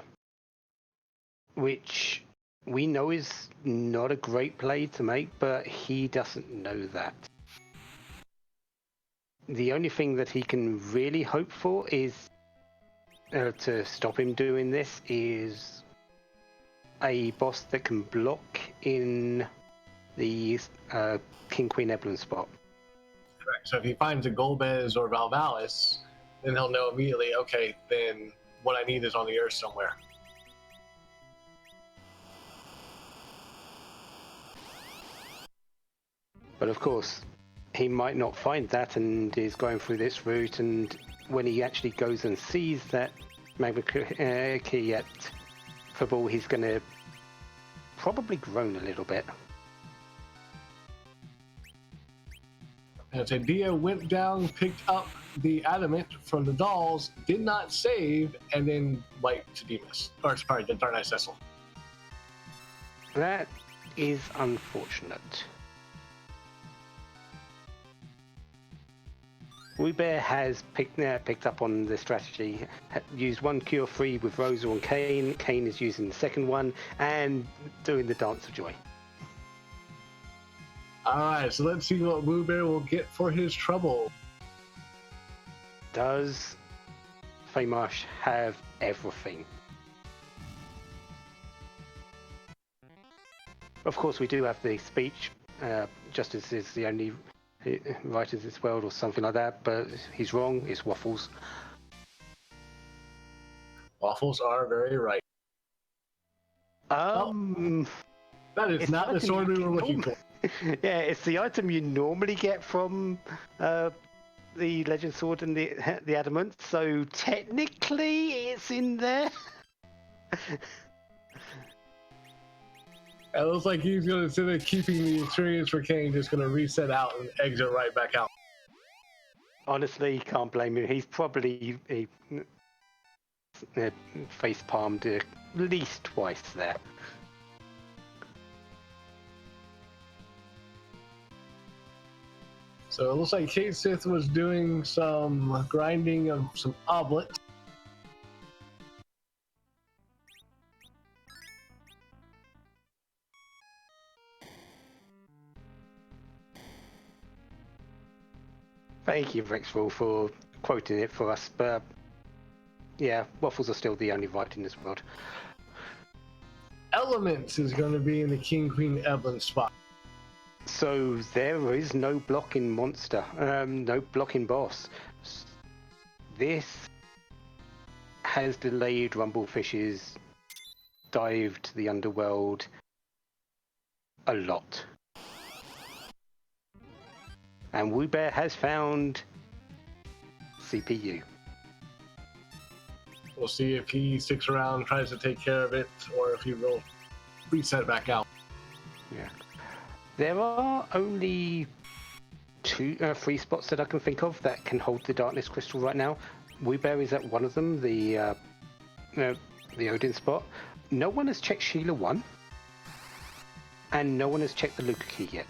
A: Which we know is not a great play to make, but he doesn't know that. The only thing that he can really hope for is to stop him doing this is a boss that can block in the King Queen Eblin spot.
B: Correct. So if he finds a Golbez or Valvalis, then he'll know immediately, okay, then what I need is on the earth somewhere.
A: But of course, he might not find that and is going through this route, and when he actually goes and sees that magma key at Fabul, he's going to probably groan a little bit.
B: As Dia went down, picked up the adamant from the dolls, did not save, and then wiped to Demas. Or sorry, the Dark Knight Cecil.
A: That is unfortunate. Webear has picked up on the strategy, used one cure free with Rosa on Kane. Kane is using the second one and doing the Dance of Joy.
B: Alright, so let's see what Webear will get for his trouble.
A: Does Faymarsh have everything? Of course, we do have the speech. Justice is the only right in this world, or something like that, but he's wrong. It's Waffles.
B: Waffles are very right. That is not the sword we were looking for.
A: Yeah, it's the item you normally get from the Legend Sword and the Adamant, so technically it's in there.
B: It looks like he's going to, instead of keeping the experience for Kane, just going to reset out and exit right back out.
A: Honestly, can't blame him. He's probably face palmed at least twice there.
B: So it looks like Kate Sith was doing some grinding of some oblets.
A: Thank you, Rexfall, for quoting it for us, but yeah, Waffles are still the only right in this world.
B: Elements is going to be in the King Queen Evelyn spot.
A: So there is no blocking monster, no blocking boss. This has delayed Rumblefish's dive to the underworld a lot. And Webear has found CPU.
B: We'll see if he sticks around, tries to take care of it, or if he will reset back out.
A: Yeah. There are only three spots that I can think of that can hold the Darkness Crystal right now. Webear is at one of them, the Odin spot. No one has checked Sheila 1, and no one has checked the Luca key yet.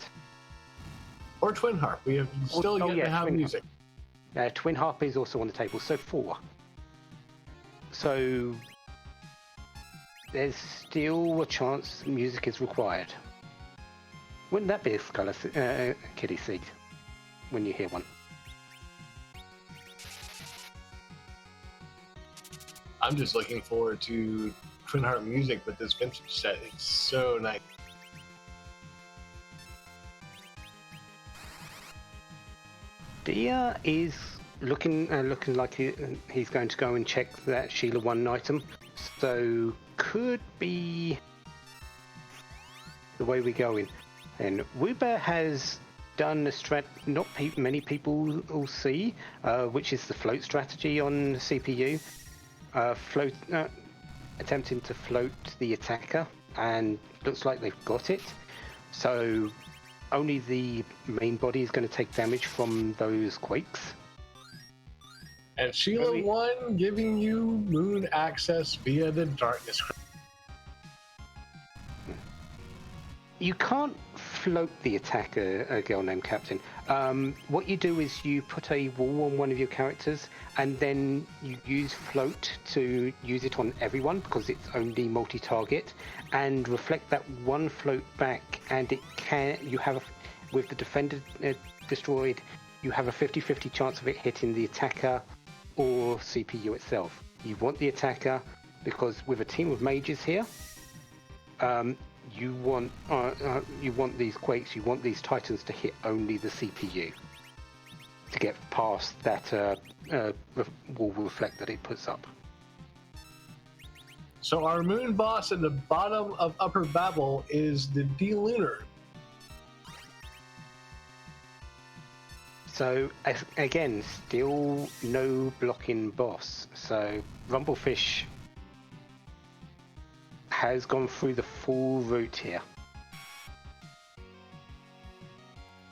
B: Or Twin Harp. We have still yet to have
A: Twin
B: music.
A: Twin Harp is also on the table, so 4. So there's still a chance music is required. Wouldn't that be a Skull Kitty Seed when you hear one?
B: I'm just looking forward to Twin Harp music with this vintage set. It's so nice.
A: Dia is looking like he's going to go and check that Sheila 1 item, so could be the way we're going. And Webear has done a strat not many people will see, which is the float strategy on CPU. Attempting to float the attacker, and looks like they've got it. So only the main body is going to take damage from those quakes.
B: And Sheila 1 giving you moon access via the Darkness.
A: You can't float the attacker, a girl named Captain. What you do is you put a wall on one of your characters, and then you use float to use it on everyone because it's only multi-target, and reflect that one float back, and with the defender destroyed, you have a 50-50 chance of it hitting the attacker or CPU itself. You want the attacker because with a team of mages here, you want these quakes, you want these titans to hit only the CPU to get past that wall reflect that it puts up.
B: So our moon boss at the bottom of Upper Babel is the D-Lunar.
A: So again, still no blocking boss. So Rumblefish has gone through the full route here.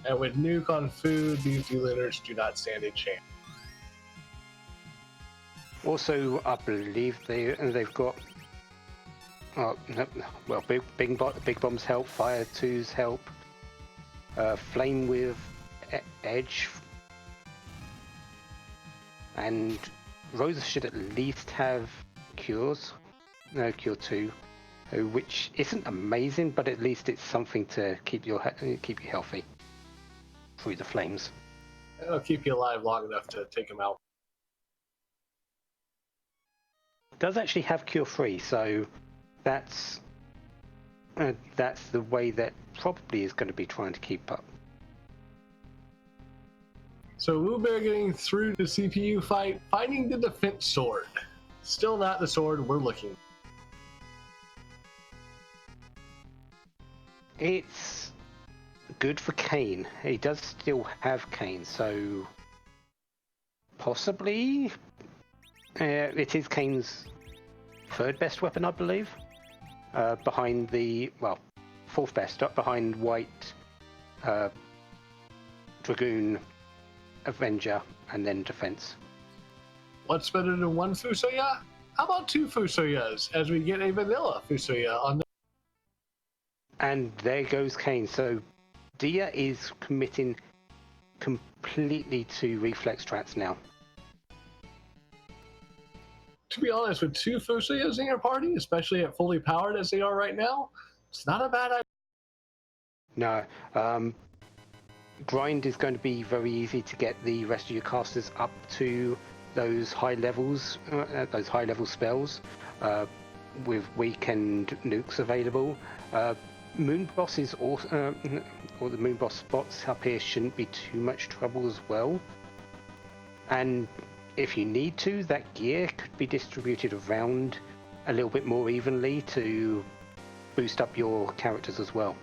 B: And with Nuke on food, these D-Lunars do not stand a chance.
A: Also, I believe they've got. Well, big bombs help, fire 2s help, flame with edge, and Rosa should at least have cures, cure 2, which isn't amazing, but at least it's something to keep you healthy through the flames.
B: It'll keep you alive long enough to take them out.
A: It does actually have cure 3, so that's the way that probably is going to be trying to keep up.
B: So Woobear getting through the CPU fight, finding the defense sword. Still not the sword we're looking.
A: It's good for Kain. He does still have Kain, so possibly it is Kain's third best weapon, I believe. Behind the, well, fourth best, up behind White, Dragoon, Avenger, and then Defense.
B: What's better than one Fusoya? How about 2 Fusoyas as we get a vanilla Fusoya on the...
A: And there goes Kain. So Dia is committing completely to reflex strats now.
B: To be honest, with 2 Fusoyas in your party, especially at fully powered as they are right now, it's not a bad idea.
A: No. Grind is going to be very easy to get the rest of your casters up to those high levels, those high level spells, with weekend nukes available. Moon Boss is also, or the Moon Boss spots up here shouldn't be too much trouble as well. And if you need to, that gear could be distributed around a little bit more evenly to boost up your characters as well.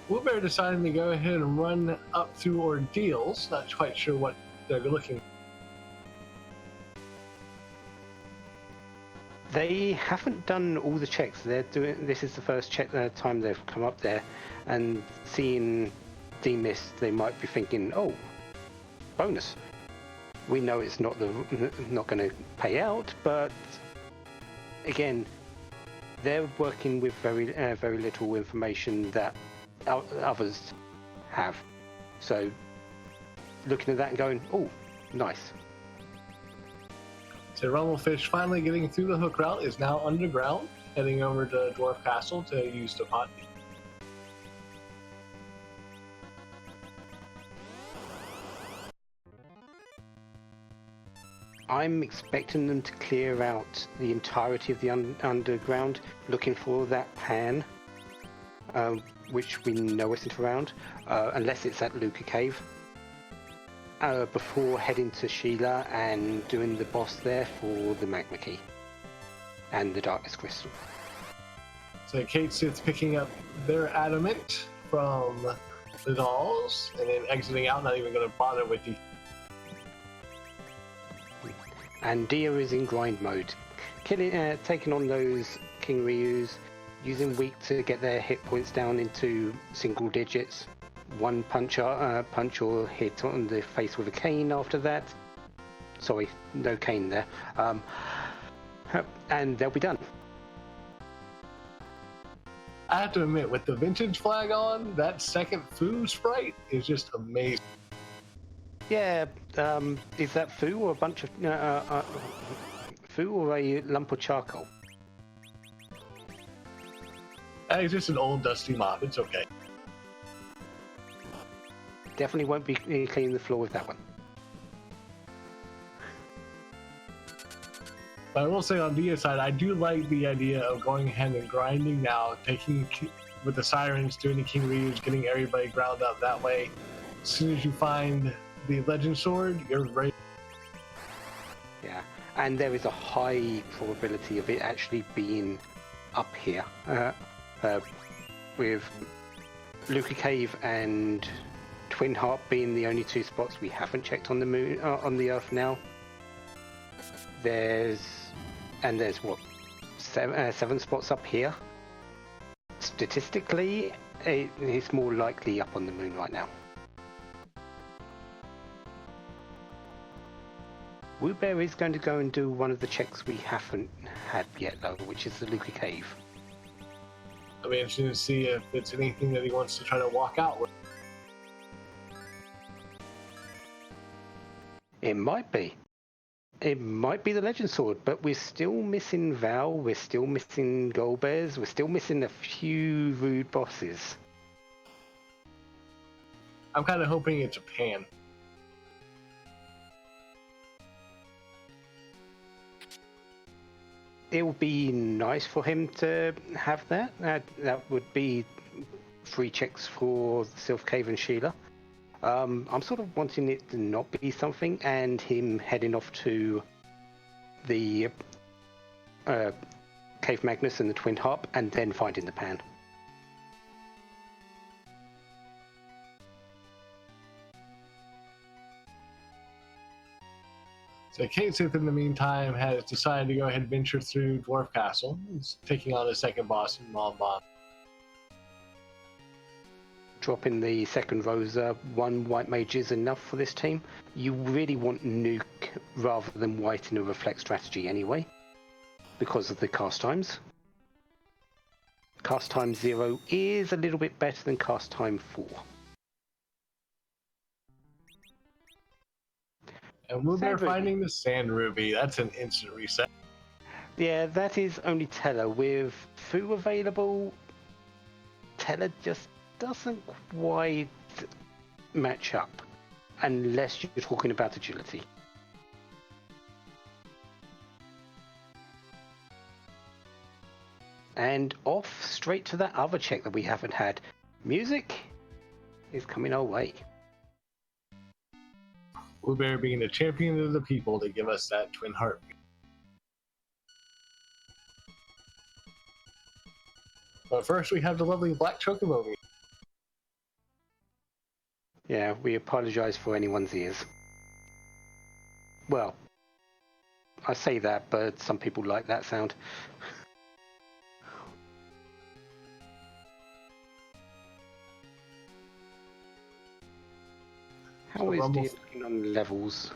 B: Woobear deciding to go ahead and run up through ordeals. Not quite sure what they're looking for.
A: They haven't done all the checks. They're doing. This is the first time they've come up there, and seeing demist, they might be thinking, "Oh, bonus." We know it's not going to pay out, but again, they're working with very little information that others have. So looking at that and going, "Oh, nice."
B: So Rumblefish finally getting through the hook route is now underground, heading over to Dwarf Castle to use the pot.
A: I'm expecting them to clear out the entirety of the underground, looking for that pan, which we know isn't around, unless it's at Luca Cave, before heading to Sheila and doing the boss there for the Magma Key and the Darkness Crystal.
B: So Kate Sith picking up their adamant from the dolls and then exiting out, not even going to bother with the...
A: And Dia is in grind mode, taking on those King Ryus, using weak to get their hit points down into single digits. One punch or hit on the face with a cane after that. Sorry, no cane there. And they'll be done.
B: I have to admit, with the vintage flag on, that second Fu sprite is just amazing.
A: Yeah, is that Fu or a bunch of Fu or a lump of charcoal?
B: It's just an old dusty mop. It's okay.
A: Definitely won't be cleaning the floor with that one.
B: But I will say on Dia's side, I do like the idea of going ahead and grinding now, taking with the Sirens, doing the King Ryu's, getting everybody ground up that way. As soon as you find the Legend Sword, you're ready.
A: Yeah, and there is a high probability of it actually being up here, with Luca Cave and Twin Heart being the only 2 spots we haven't checked on the moon, on the Earth now. There's what, 7 spots up here. Statistically, It's more likely up on the moon right now. Woobear is going to go and do one of the checks we haven't had yet, though, which is the Luca Cave.
B: I'll be interested to see if it's anything that he wants to try to walk out with.
A: It might be. It might be the Legend Sword, but we're still missing Val, we're still missing Goldbears, we're still missing a few rude bosses.
B: I'm kind of hoping it's Japan.
A: It would be nice for him to have that. That would be 3 checks for Sylph Cave and Sheila. I'm sort of wanting it to not be something, and him heading off to the Cave Magnus and the Twin Harp, and then finding the pan.
B: So Kate Sith, in the meantime, has decided to go ahead and venture through Dwarf Castle. He's taking on the second boss in Mon Bon.
A: Dropping the second Rosa, 1 white mage is enough for this team. You really want nuke rather than white in a reflect strategy anyway, because of the cast times. Cast time 0 is a little bit better than cast time 4.
B: And Woobear finding the Sand Ruby. That's an instant reset.
A: Yeah, that is only Teller. With Fu available, Teller just doesn't quite match up, unless you're talking about agility. And off straight to that other check that we haven't had. Music is coming our way.
B: Woobear being the champion of the people to give us that twin heartbeat. But first we have the lovely Black Chocobo.
A: Yeah, we apologize for anyone's ears. Well, I say that, but some people like that sound. How is he looking on levels?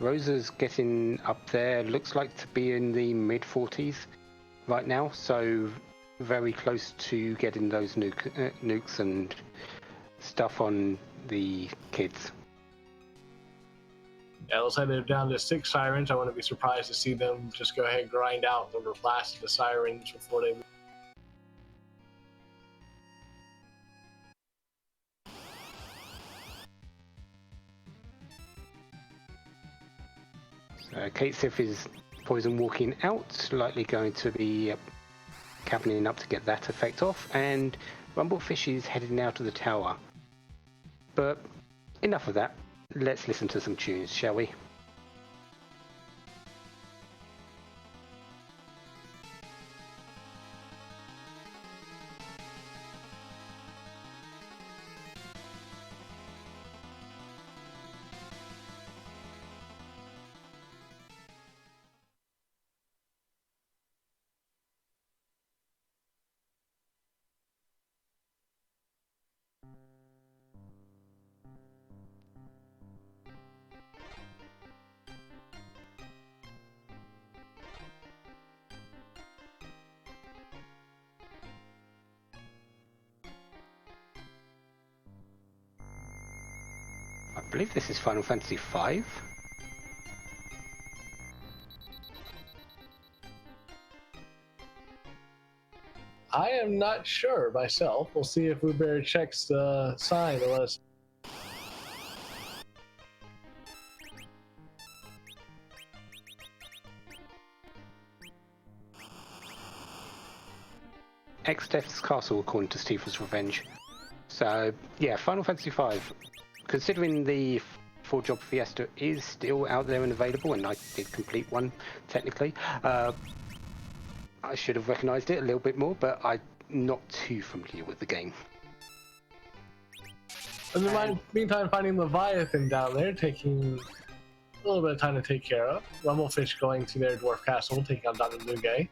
A: Rosa's getting up there, looks like to be in the mid-40s right now, so very close to getting those nukes and stuff on the kids.
B: Yeah, it looks like they're down to 6 sirens. I wouldn't be surprised to see them just go ahead and grind out the last of the sirens before they move.
A: Kate Sith is poison walking out, likely going to be cabining up to get that effect off, and Rumblefish is heading out of the tower. But enough of that, let's listen to some tunes, shall we? I believe this is Final Fantasy V.
B: I am not sure myself. We'll see if Woobear checks the sign to let us.
A: X-Death's Castle, according to Tifa's Revenge. So, yeah, Final Fantasy V. Considering the 4-job Fiesta is still out there and available, and I did complete one, technically, I should have recognised it a little bit more, but I'm not too familiar with the game.
B: In the meantime, finding Leviathan down there, taking a little bit of time to take care of. Rumblefish going to their Dwarf Castle, taking on Donna Nuge.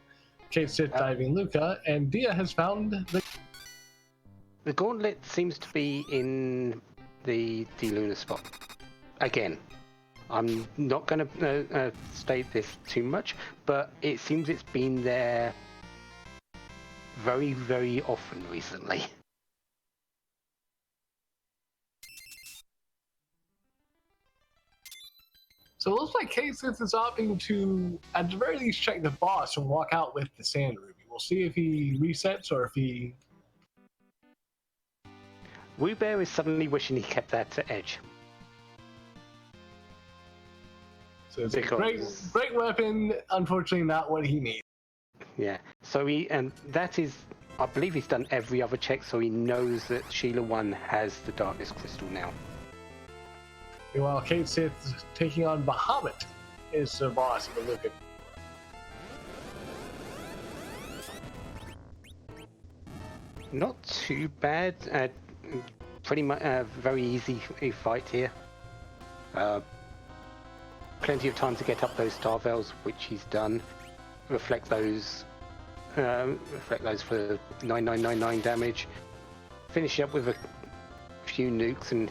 B: Kate Sith diving Luca, and Dia has found
A: the gauntlet seems to be in the Luna spot. Again, I'm not going to state this too much, but it seems it's been there very, very often recently.
B: So it looks like Kate Sith is opting to, at the very least, check the boss and walk out with the Sand Ruby. We'll see if he resets or if he...
A: Woobear is suddenly wishing he kept that to Edge.
B: So it's a great weapon, unfortunately not what he needs.
A: Yeah, so and that is, I believe he's done every other check, so he knows that Sheila 1 has the Darkness Crystal now.
B: Meanwhile, Kate Sith taking on Bahamut is the boss of the Lucan.
A: Not too bad. Pretty much very easy fight here. Plenty of time to get up those Star Veils, which he's done. Reflect those for 9999 damage. Finish up with a few nukes and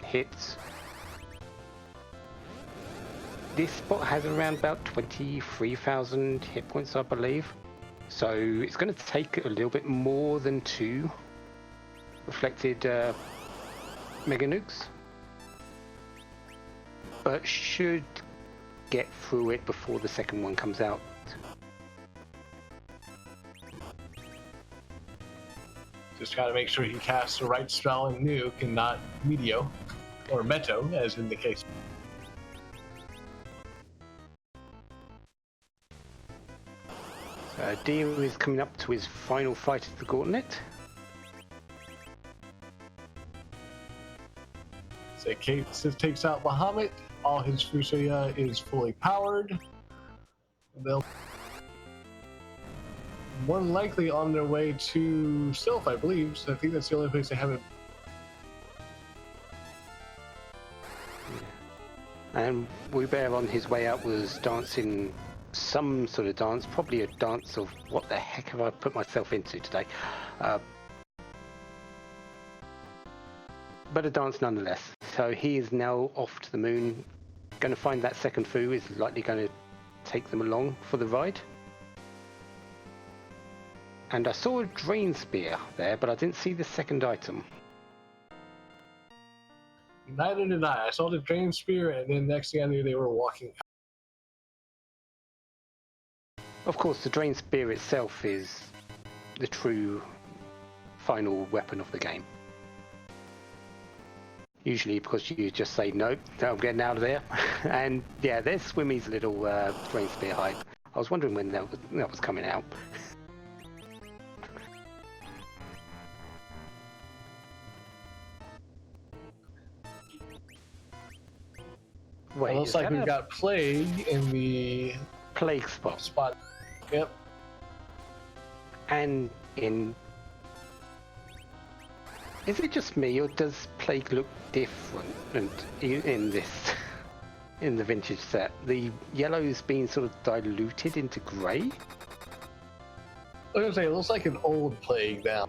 A: hits. This spot has around about 23,000 hit points, I believe. So it's going to take a little bit more than 2 reflected mega nukes, but should get through it before the second one comes out.
B: Just gotta make sure he casts the right spell in nuke and not Meteo or Meto, as in the case.
A: Dio is coming up to his final fight of the Gauntlet.
B: So Kate Sith takes out Bahamut. All his Fusoya is fully powered. They'll more than likely on their way to Sylph, I believe. So I think that's the only place they haven't.
A: And Woobear on his way out was dancing some sort of dance, probably a dance of what the heck have I put myself into today. But a dance nonetheless. So he is now off to the moon, going to find that second Fu, is likely going to take them along for the ride. And I saw a Drain Spear there, but I didn't see the second item.
B: Neither did I. I saw the Drain Spear, and then next thing I knew, they were walking.
A: Of course, the Drain Spear itself is the true final weapon of the game. Usually because you just say, nope, I'm getting out of there. And yeah, there's Swimmy's little Drain Spear hype. I was wondering when that was coming out.
B: Wait, it looks like we've got Plague in the
A: Plague spot.
B: Yep.
A: And is it just me, or does Plague look different in the vintage set? The yellow's been sort of diluted into grey.
B: I was gonna say it looks like an old Plague now.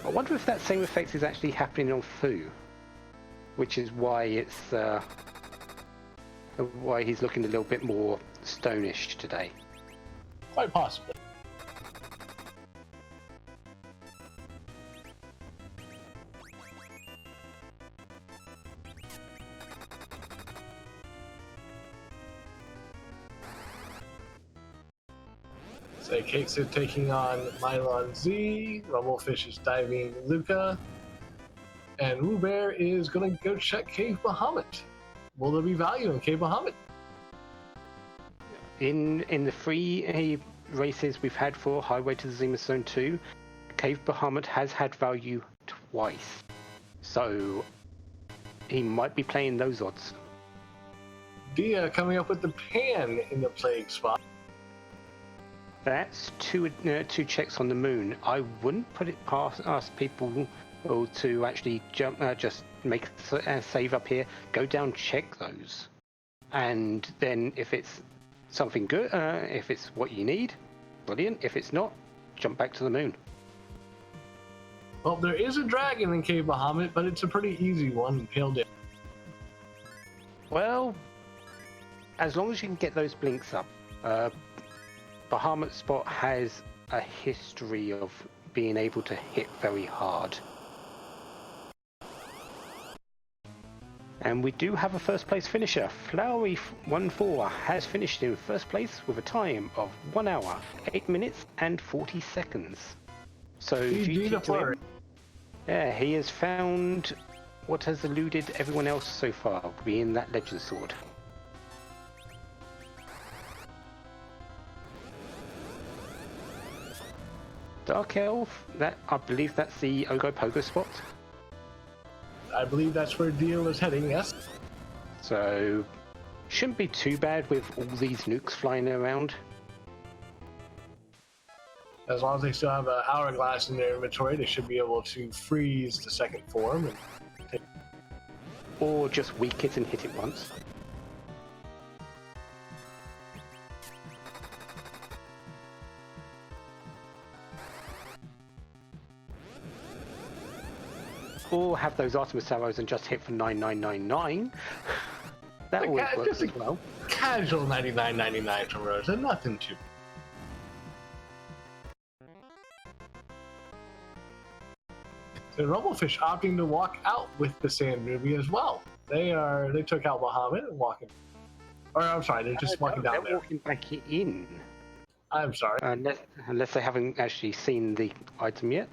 A: I wonder if that same effect is actually happening on Fu, which is why it's why he's looking a little bit more stonish today.
B: Quite possibly. So Kate Sith taking on Mylon Z, Rumblefish is diving Luca, and Woobear is going to go check Cave Bahamut. Will there be value in Cave Bahamut?
A: In the free races we've had for Highway to the Zenith Zone 2, Cave Bahamut has had value twice. So he might be playing those odds.
B: Dia coming up with the Pan in the Plague spot.
A: That's two checks on the moon. I wouldn't put it past people to actually just make a save up here. Go down, check those. And then if it's something good, if it's what you need, brilliant. If it's not, jump back to the moon.
B: Well, there is a dragon in Cave Bahamut, but it's a pretty easy one. Hailed it.
A: Well, as long as you can get those blinks up. Bahamut Spot has a history of being able to hit very hard. And we do have a first place finisher. Flowery 14 has finished in first place with a time of 1 hour, 8 minutes and 40 seconds. So GG to him. Yeah, he has found what has eluded everyone else so far, being that Legend Sword. Dark Elf, that I believe that's the Ogopogo spot.
B: I believe that's where Dio is heading, yes.
A: So, shouldn't be too bad with all these nukes flying around.
B: As long as they still have an hourglass in their inventory, they should be able to freeze the second form. And take...
A: Or just weak it and hit it once. Or have those Artemis arrows and just hit for 9999. That always works as well.
B: Casual 99.99 from Rosa, nothing too. The Rumblefish opting to walk out with the Sand Ruby as well. They took out Bahamut and walking. Or I'm sorry, they're just walking down there.
A: They're walking back in.
B: I'm sorry.
A: Unless they haven't actually seen the item yet.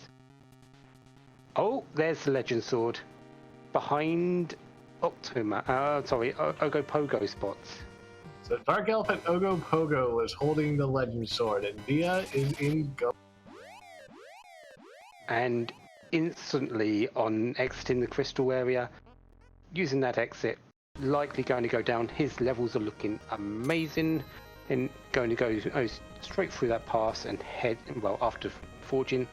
A: Oh, there's the Legend Sword. Behind Ogopogo spots.
B: So Dark Elf and Ogopogo is holding the Legend Sword, and Dia is in go.
A: And instantly on exiting the crystal area, using that exit, likely going to go down. His levels are looking amazing, and going to go straight through that pass and head, well, after forging,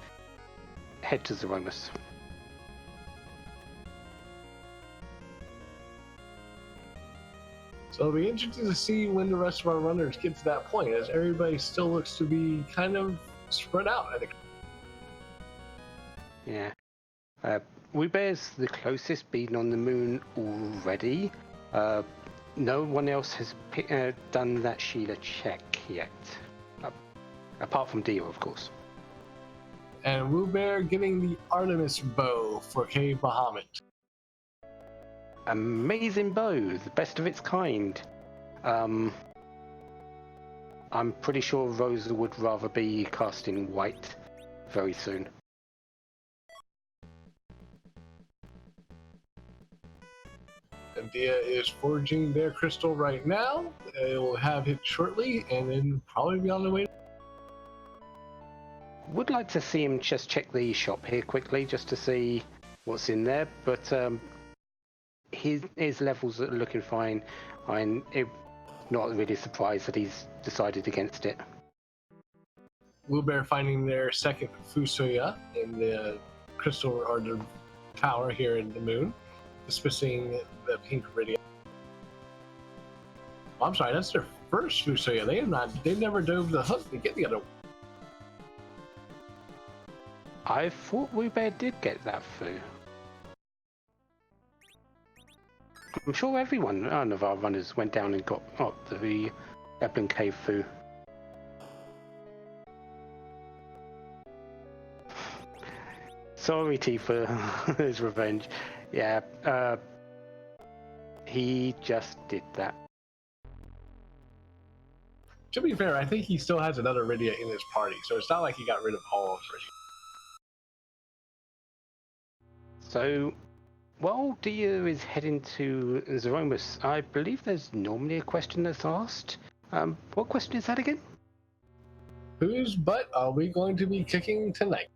A: head to Zeromus.
B: So it'll be interesting to see when the rest of our runners get to that point, as everybody still looks to be kind of spread out, I think.
A: Yeah. Weebear's the closest, being on the moon already. No one else has done that Sheila check yet. Apart from Dio, of course.
B: And Woobear getting the Artemis bow for Cave Bahamut.
A: Amazing bow, the best of its kind. I'm pretty sure Rosa would rather be casting white very soon.
B: And Dia is forging their crystal right now. It will have it shortly, and then probably be on the way.
A: Would like to see him just check the shop here quickly, just to see what's in there, but his levels are looking fine. I'm not really surprised that he's decided against it.
B: Woobear finding their second Fusoya in the crystal or the tower here in the moon, dismissing the pink iridium. I'm sorry, that's their first Fusoya. They've never dove the hook to get the other one.
A: I thought Woobear did get that Fu. I'm sure none of our runners went down and got the Eblin Cave Fu. Sorry, T, for his revenge. Yeah, he just did that.
B: To be fair, I think he still has another Iridia in his party, so it's not like he got rid of all of Iridia.
A: So, while Dia is heading to Zeromus, I believe there's normally a question that's asked. What question is that again?
B: Whose butt are we going to be kicking tonight?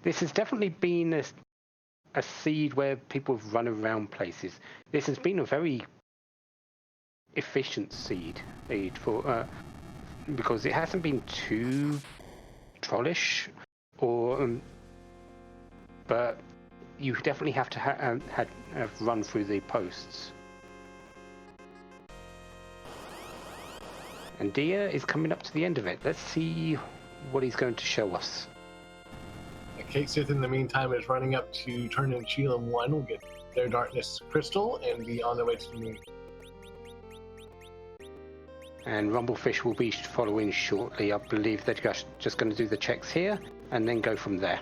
A: This has definitely been a seed where people have run around places. This has been a very efficient seed for because it hasn't been too trollish, or but you definitely have to have run through the posts. And Dia is coming up to the end of it. Let's see what he's going to show us.
B: Kate Sith, in the meantime, is running up to turn in Sheila 1. We'll get their Darkness Crystal and be on their way to the moon.
A: And Rumblefish will be following shortly. I believe they're just going to do the checks here and then go from there.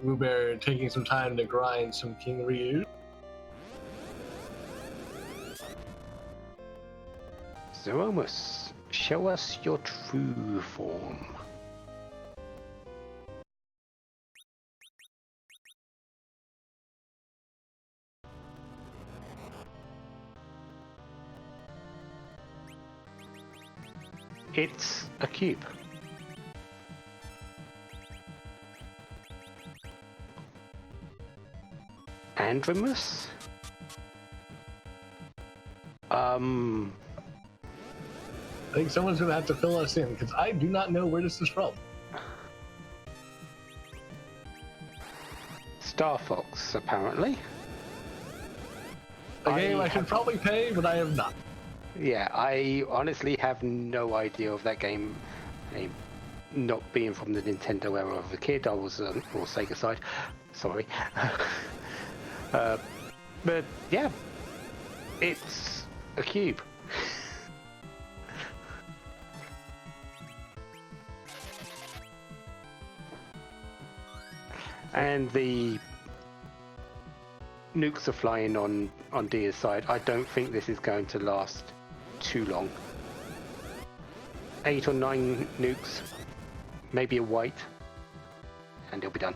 B: Woobear taking some time to grind some King Ryu.
A: Zeromus, show us your true form. It's a cube. Andromus?
B: I think someone's going to have to fill us in, because I do not know where this is from.
A: Star Fox, apparently.
B: A game I should probably pay, but I have not.
A: Yeah, I honestly have no idea of that game. Not being from the Nintendo era of a kid, I was or Sega side. Sorry. But yeah, it's a cube. And the nukes are flying on Dia's side. I don't think this is going to last too long. 8 or 9 nukes, maybe a white, and it'll be done.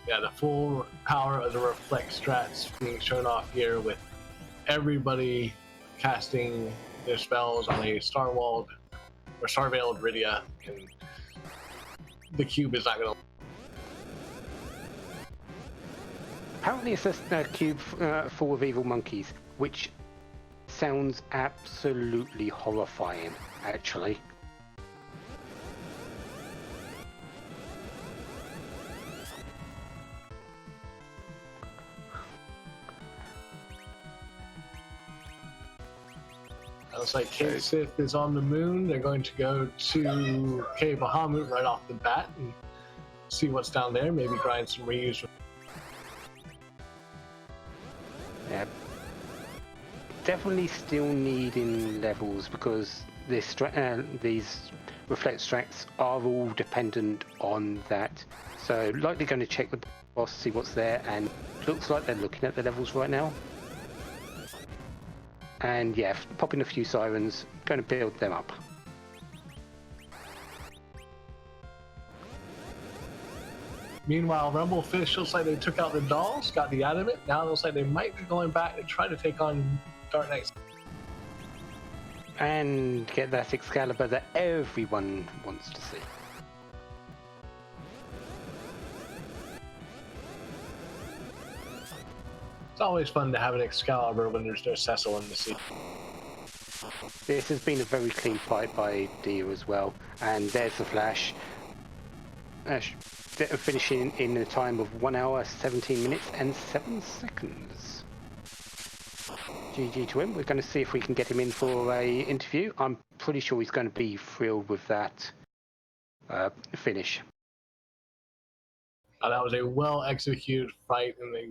B: Yeah, the full power of the Reflect strats being shown off here, with everybody casting their spells on a Star-Walled or Star-Veiled Rydia, and the cube is not going to.
A: Apparently it's a cube full of evil monkeys, which sounds absolutely horrifying, actually.
B: Looks like Kate Sith is on the moon. They're going to go to Cave Bahamut right off the bat and see what's down there. Maybe grind some reuse.
A: Yeah. Definitely still needing levels, because these reflect strats are all dependent on that. So likely going to check with the boss, see what's there, and looks like they're looking at the levels right now. And yeah, popping a few sirens, going to build them up.
B: Meanwhile, Rumblefish looks like they took out the dolls, got the adamant. Now it looks like they might be going back to try to take on Dark Knight.
A: And get that Excalibur that everyone wants to see.
B: It's always fun to have an Excalibur when there's no Cecil in the sea.
A: This has been a very clean fight by Dia as well. And there's the flash. Finishing in a time of 1 hour, 17 minutes and 7 seconds. GG to him. We're going to see if we can get him in for a interview. I'm pretty sure he's going to be thrilled with that finish.
B: That was a well-executed fight and a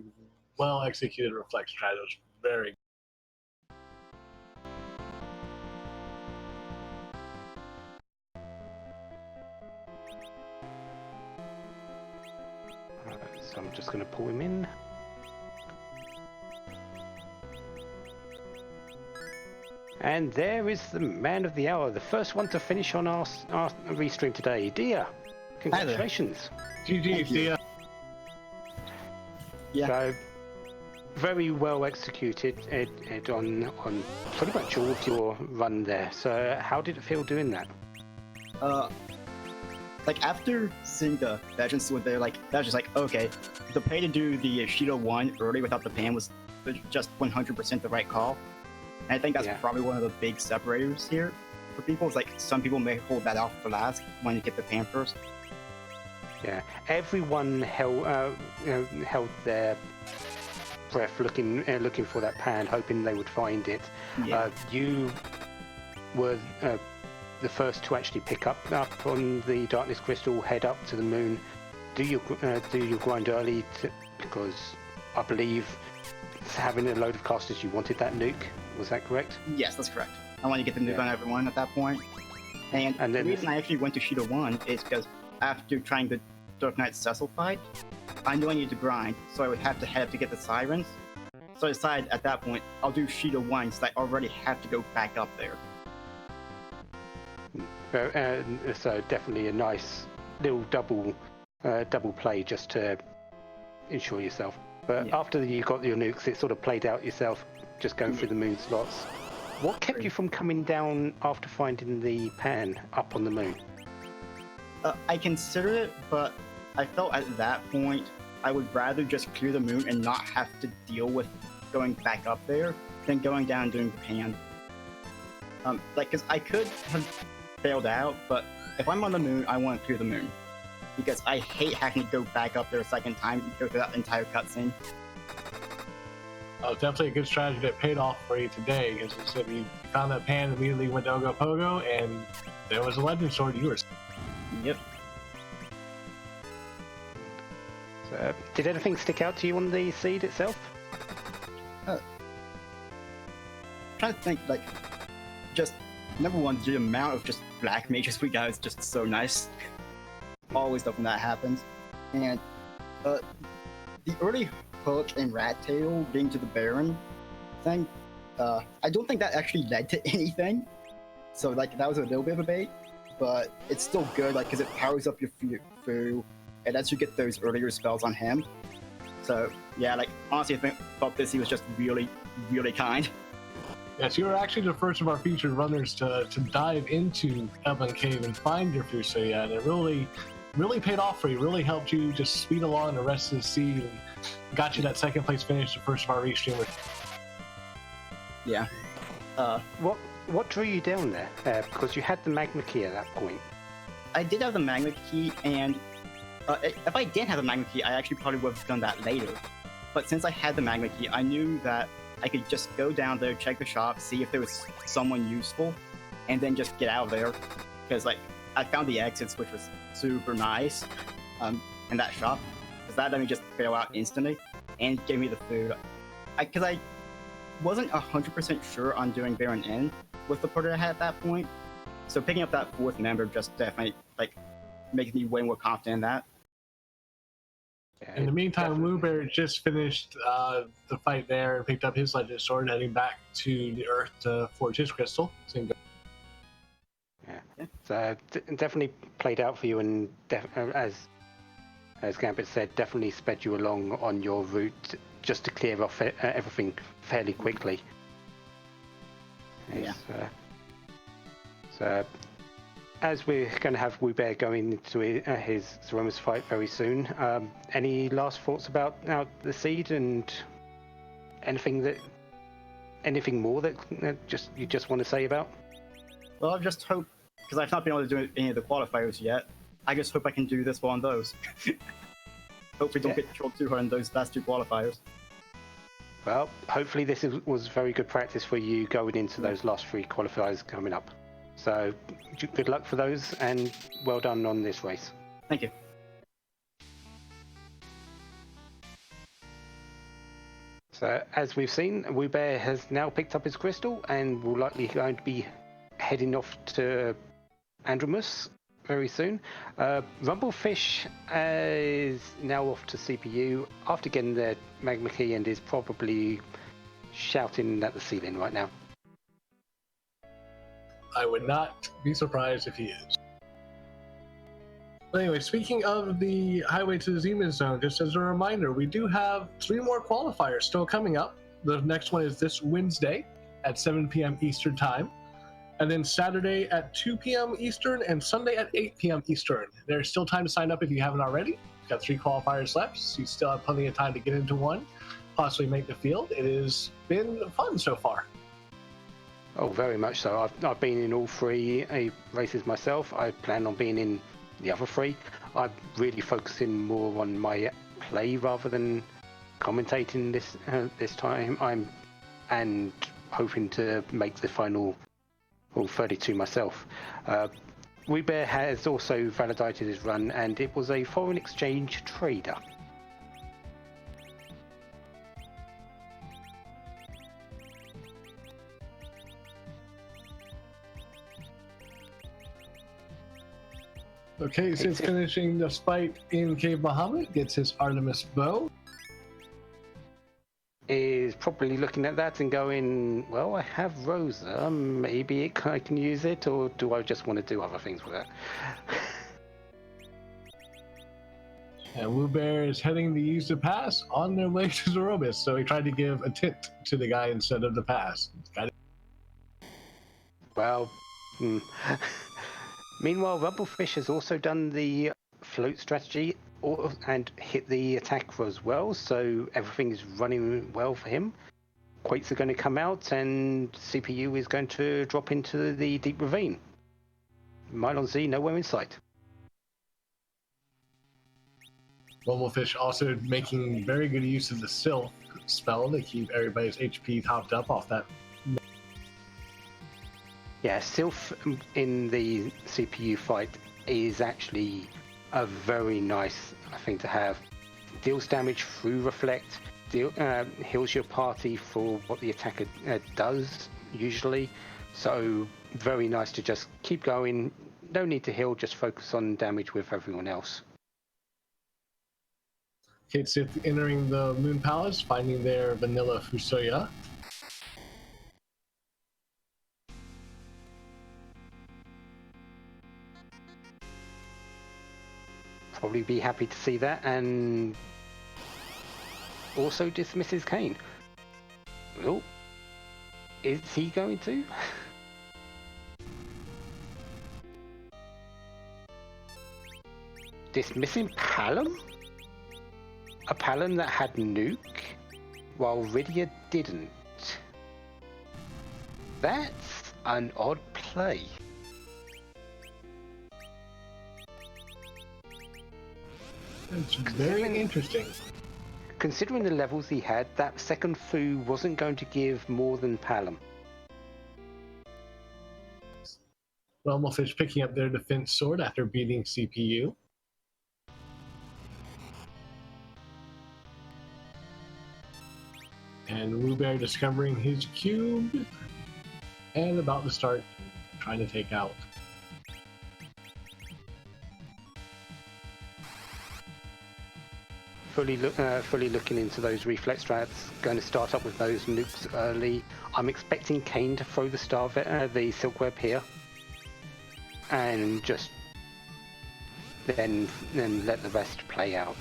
B: well-executed reflex strat. It was very.
A: So I'm just going to pull him in. And there is the man of the hour, the first one to finish on our restream today. Dia, congratulations.
B: GG, Dia.
C: Yeah.
A: So, very well executed on pretty much all of your run there. So how did it feel doing that?
C: Like after seeing the Legends with there, like that was just like, okay, the pay to do the Shido 1 early without the pan was just 100% the right call. And I think that's
A: Yeah.
C: probably one of the big separators here for people. It's like some people may hold that off for last when you get the pan first.
A: Yeah, everyone held their breath, looking for that pan, hoping they would find it.
C: Yeah.
A: You were the first to actually pick up on the darkness crystal, head up to the moon. Do your grind early because I believe having a load of casters, you wanted that nuke. Was that correct?
C: Yes, that's correct. I want to get the nuke on everyone at that point. And
A: And
C: the
A: then-
C: reason I actually went to Sheeta 1 is because after trying the Dark Knight Cecil fight, I knew I needed to grind, so I would have to head up to get the Sirens. So I decided at that point, I'll do Sheeta 1 so I already have to go back up there.
A: So definitely a nice little double play just to ensure yourself. But
C: Yeah.
A: after you got your nukes, it sort of played out yourself, just going through the moon slots. What kept you from coming down after finding the pan up on the moon?
C: I considered it, but I felt at that point I would rather just clear the moon and not have to deal with going back up there than going down and doing the pan. Because I could have failed out, but if I'm on the moon, I want to clear the moon. Because I hate having to go back up there a second time and go through that entire cutscene.
B: Definitely a good strategy that paid off for you today, because instead you found that pan, immediately went to Ogopogo, and there was a legend sword you were.
C: Yep.
A: So, did anything stick out to you on the seed itself?
C: Trying to think, like, just number one, the amount of just black mages we got is just so nice. Always love when that happens. And the early Hook and Rat Tail being to the Baron thing, I don't think that actually led to anything. So like that was a little bit of a bait, but it's still good, like because it powers up your Fu and lets you get those earlier spells on him. So yeah, like honestly, I thought this he was just really, really kind.
B: Yes, you were actually the first of our featured runners to dive into Ebon Cave and find your Fusoya, and it really paid off for you. Really helped you just speed along the rest of the seed and got you that second place finish, the first of our restreamers.
C: Yeah.
A: What drew you down there? Because you had the magma key at that point.
C: I did have the magma key, and if I didn't have the magma key, I actually probably would have done that later. But since I had the magma key, I knew that I could just go down there, check the shop, see if there was someone useful, and then just get out of there. Because like I found the exits, which was super nice, in that shop. Because that let me just bail out instantly, and gave me the food. Because I wasn't 100% sure on doing Baron Inn with the porter I had at that point. So picking up that fourth member just definitely like makes me way more confident in that.
A: Yeah,
B: In the meantime,
A: definitely.
B: Bluebear just finished the fight there and picked up his legend sword, heading back to the Earth to forge his crystal. So
A: Yeah. So definitely played out for you, and as Gambit said, definitely sped you along on your route just to clear off everything fairly quickly.
C: Yeah.
A: So as we're going to have Wubear going into his Zeromus fight very soon, any last thoughts about the seed and anything more that you just want to say about?
C: Well, I just hope, because I've not been able to do any of the qualifiers yet, I just hope I can do this one on those. Hopefully don't get killed too hard in those last two qualifiers.
A: Well, hopefully this was very good practice for you going into those last three qualifiers coming up. So good luck for those, and well done on this race.
C: Thank you.
A: So as we've seen, Wubear has now picked up his crystal and will likely going to be heading off to Andromus very soon. Rumblefish is now off to CPU after getting the magma key and is probably shouting at the ceiling right now.
B: I would not be surprised if he is. But anyway, speaking of the Highway to the Zenith Zone, just as a reminder, we do have 3 more qualifiers still coming up. The next one is this Wednesday at 7 p.m. Eastern Time, and then Saturday at 2 p.m. Eastern and Sunday at 8 p.m. Eastern. There's still time to sign up if you haven't already. We've got 3 qualifiers left, so you still have plenty of time to get into one, possibly make the field. It has been fun so far.
A: Oh, very much so. I've been in all three races myself. I plan on being in the other three. I'm really focusing more on my play rather than commentating this time. And hoping to make the final 32 myself. WeBear has also validated his run, and it was a foreign exchange trader.
B: Okay, since finishing the fight in Cave Bahamut, gets his Artemis bow.
A: Is probably looking at that and going, well, I have Rosa, maybe I can use it, or do I just want to do other things with it?
B: And WooBear is heading to use the pass on their way to Zerobis, so he tried to give a tint to the guy instead of the pass.
A: Well, meanwhile, Rumblefish has also done the float strategy and hit the attack as well, so everything is running well for him. Quakes are going to come out, and CPU is going to drop into the deep ravine. Mylon Z nowhere in sight.
B: Rumblefish also making very good use of the Sylph spell to keep everybody's HP topped up off that.
A: Yeah, Sylph in the CPU fight is actually a very nice thing to have. Deals damage through Reflect, heals your party for what the attacker does usually. So very nice to just keep going. No need to heal, just focus on damage with everyone else.
B: Kate Sith entering the Moon Palace, finding their vanilla Fusoya.
A: Probably be happy to see that, and also dismisses Kane. Oh, is he going to? Dismissing Palom? A Palom that had Nuke, while Rydia didn't. That's an odd play.
B: It's very interesting.
A: Considering the levels he had, that second Fu wasn't going to give more than Palom.
B: Rumblefish picking up their defense sword after beating CPU. And WooBear discovering his cube and about to start trying to take out.
A: Fully looking into those reflex strats, going to start up with those nukes early. I'm expecting Kane to throw the Silk Web here, and just then let the rest play out.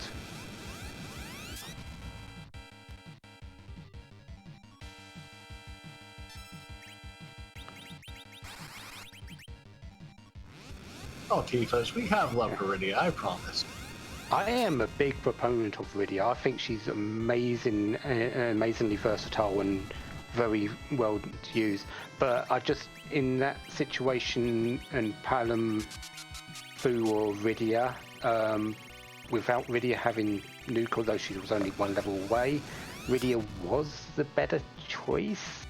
B: Oh, Tifos, we have love for Rydia, I promise.
A: I am a big proponent of Rydia. I think she's amazingly versatile and very well to use. But I just, in that situation, and Palom, Fu or Rydia, without Rydia having Nuke, although she was only one level away, Rydia was the better choice.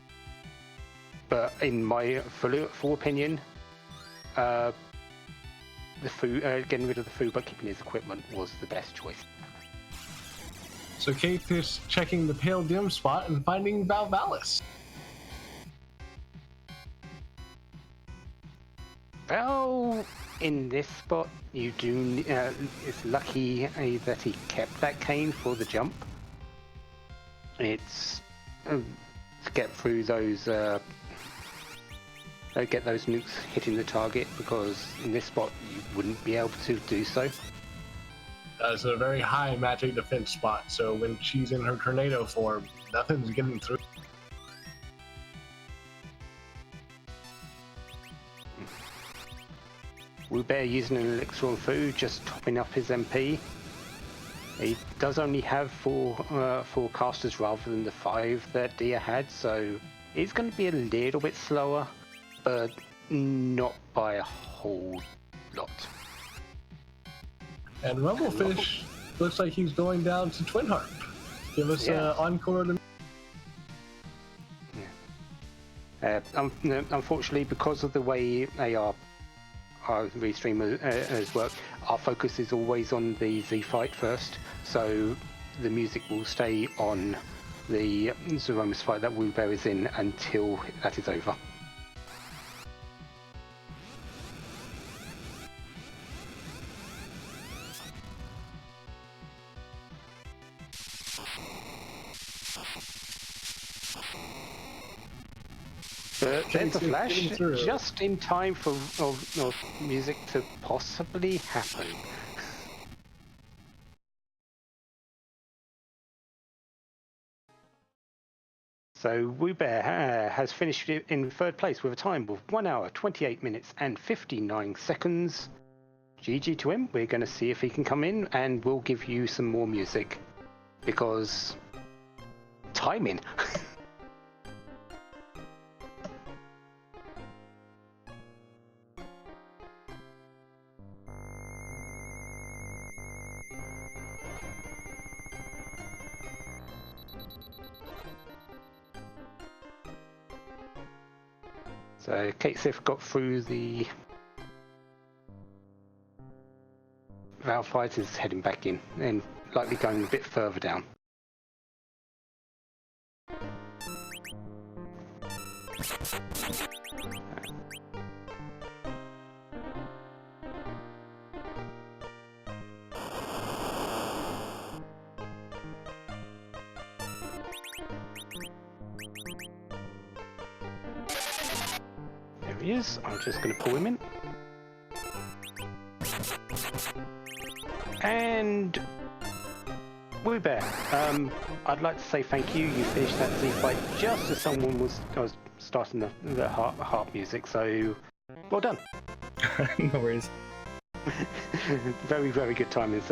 A: But in my full opinion, the Fu, getting rid of the Fu but keeping his equipment was the best choice.
B: So Kate is checking the pale dim spot and finding Valvalis.
A: Well, in this spot, you do. It's lucky that he kept that cane for the jump. It's to get through those. Get those nukes hitting the target, because in this spot you wouldn't be able to do so.
B: It's a very high magic defense spot, so when she's in her tornado form, nothing's getting through.
A: WooBear using an elixir on Fu, just topping up his MP. He does only have four casters rather than the 5 that Dia had, so It's going to be a little bit slower, but not by a whole lot.
B: And Rumblefish looks like he's going down to Twin Harp. Give us an encore.
A: Unfortunately, because of the way our restreamers work, our focus is always on the Z fight first. So the music will stay on the Zeromus fight that Woobear is in until that is over. But there's a flash just in time for of music to possibly happen. So Woobear has finished in third place with a time of 1 hour, 28 minutes and 59 seconds. GG to him. We're going to see if he can come in and we'll give you some more music. Because timing. So Kate Sif got through the Valve Fight is heading back in and likely going a bit further down. There he is. I'm just going to pull him in. And Woobear, I'd like to say thank you. You finished that Z fight just as someone was starting the harp music, so well done.
D: No worries.
A: Very, very good timing.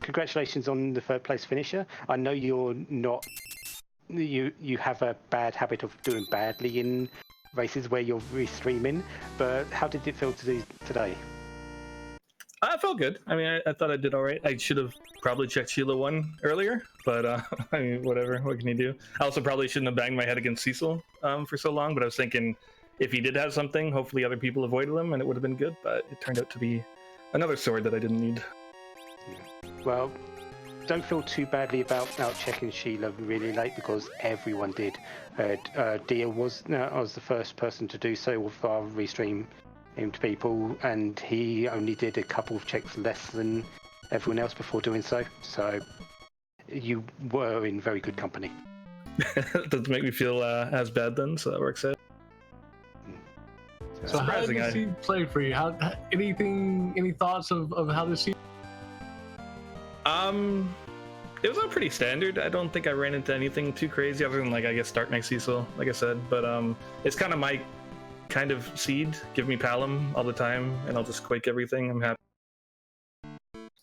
A: Congratulations on the third place finisher. I know you're not. You have a bad habit of doing badly in races where you're restreaming, but how did it feel to do today?
D: I felt good. I mean, I thought I did all right. I should have probably checked Sheila 1 earlier, but I mean, whatever. What can you do? I also probably shouldn't have banged my head against Cecil for so long, but I was thinking if he did have something, hopefully other people avoided him and it would have been good, but it turned out to be another sword that I didn't need.
A: Well, don't feel too badly about checking Sheila really late because everyone did. Dia was the first person to do so with our restream to people, and he only did a couple of checks less than everyone else before doing so. So you were in very good company.
D: Doesn't make me feel as bad then, so that works out.
B: So how did this scene play for you? Any thoughts of how this scene?
D: It was all pretty standard. I don't think I ran into anything too crazy other than, like, I guess Dark Knight Cecil, like I said. But it's kind of my kind of seed. Give me Palom all the time and I'll just quake everything. I'm happy.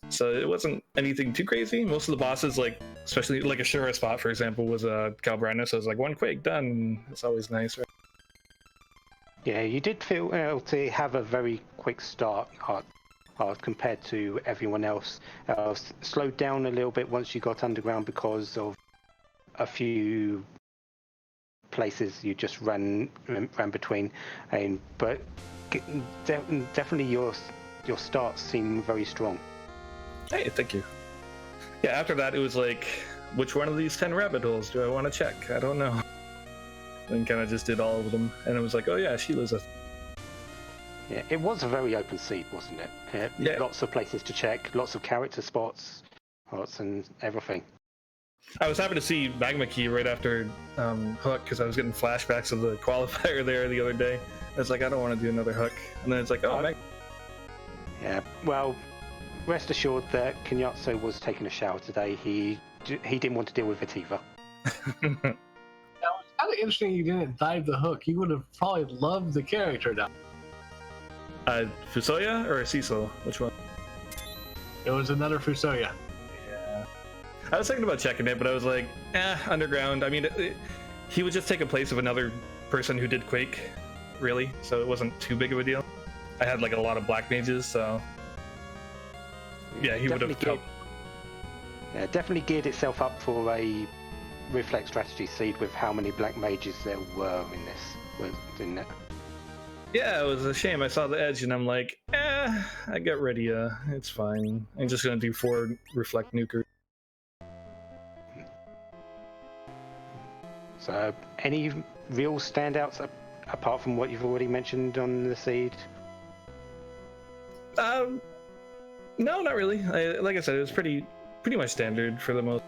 D: So it wasn't anything too crazy. Most of the bosses, like, especially like a Shura spot, for example, was Calbrandus. So it was like one quake, done. It's always nice, right?
A: Yeah, you did feel to have a very quick start compared to everyone else. Slowed down a little bit once you got underground because of a few places you just ran between, but definitely your starts seem very strong.
D: Hey, thank you. Yeah, after that it was like, which one of these 10 rabbit holes do I want to check? I don't know. And kind of just did all of them, and it was like, oh yeah, Sheila's a...
A: Yeah, it was a very open seat, wasn't it? Yeah. Lots of places to check, lots of character spots, and everything.
D: I was happy to see Magma Key right after Hook, because I was getting flashbacks of the qualifier there the other day. I was like, I don't want to do another Hook. And then it's like, oh,
A: yeah, well, rest assured that Kenyatso was taking a shower today. He didn't want to deal with it either.
B: Now, it's kind of interesting you didn't dive the Hook. You would have probably loved the character now.
D: Fusoya or Cecil? Which one?
B: It was another Fusoya.
D: I was thinking about checking it, but I was like, underground. I mean, he would just take a place of another person who did Quake, really. So it wasn't too big of a deal. I had like a lot of black mages, so yeah, he would have helped.
A: Yeah, definitely geared itself up for a reflex strategy seed with how many black mages there were in this, didn't it?
D: Yeah, it was a shame. I saw the edge and I'm like, I got Rydia. It's fine. I'm just gonna do 4 reflect nuker.
A: So, any real standouts apart from what you've already mentioned on the seed?
D: No, not really. Like I said, it was pretty much standard for the most.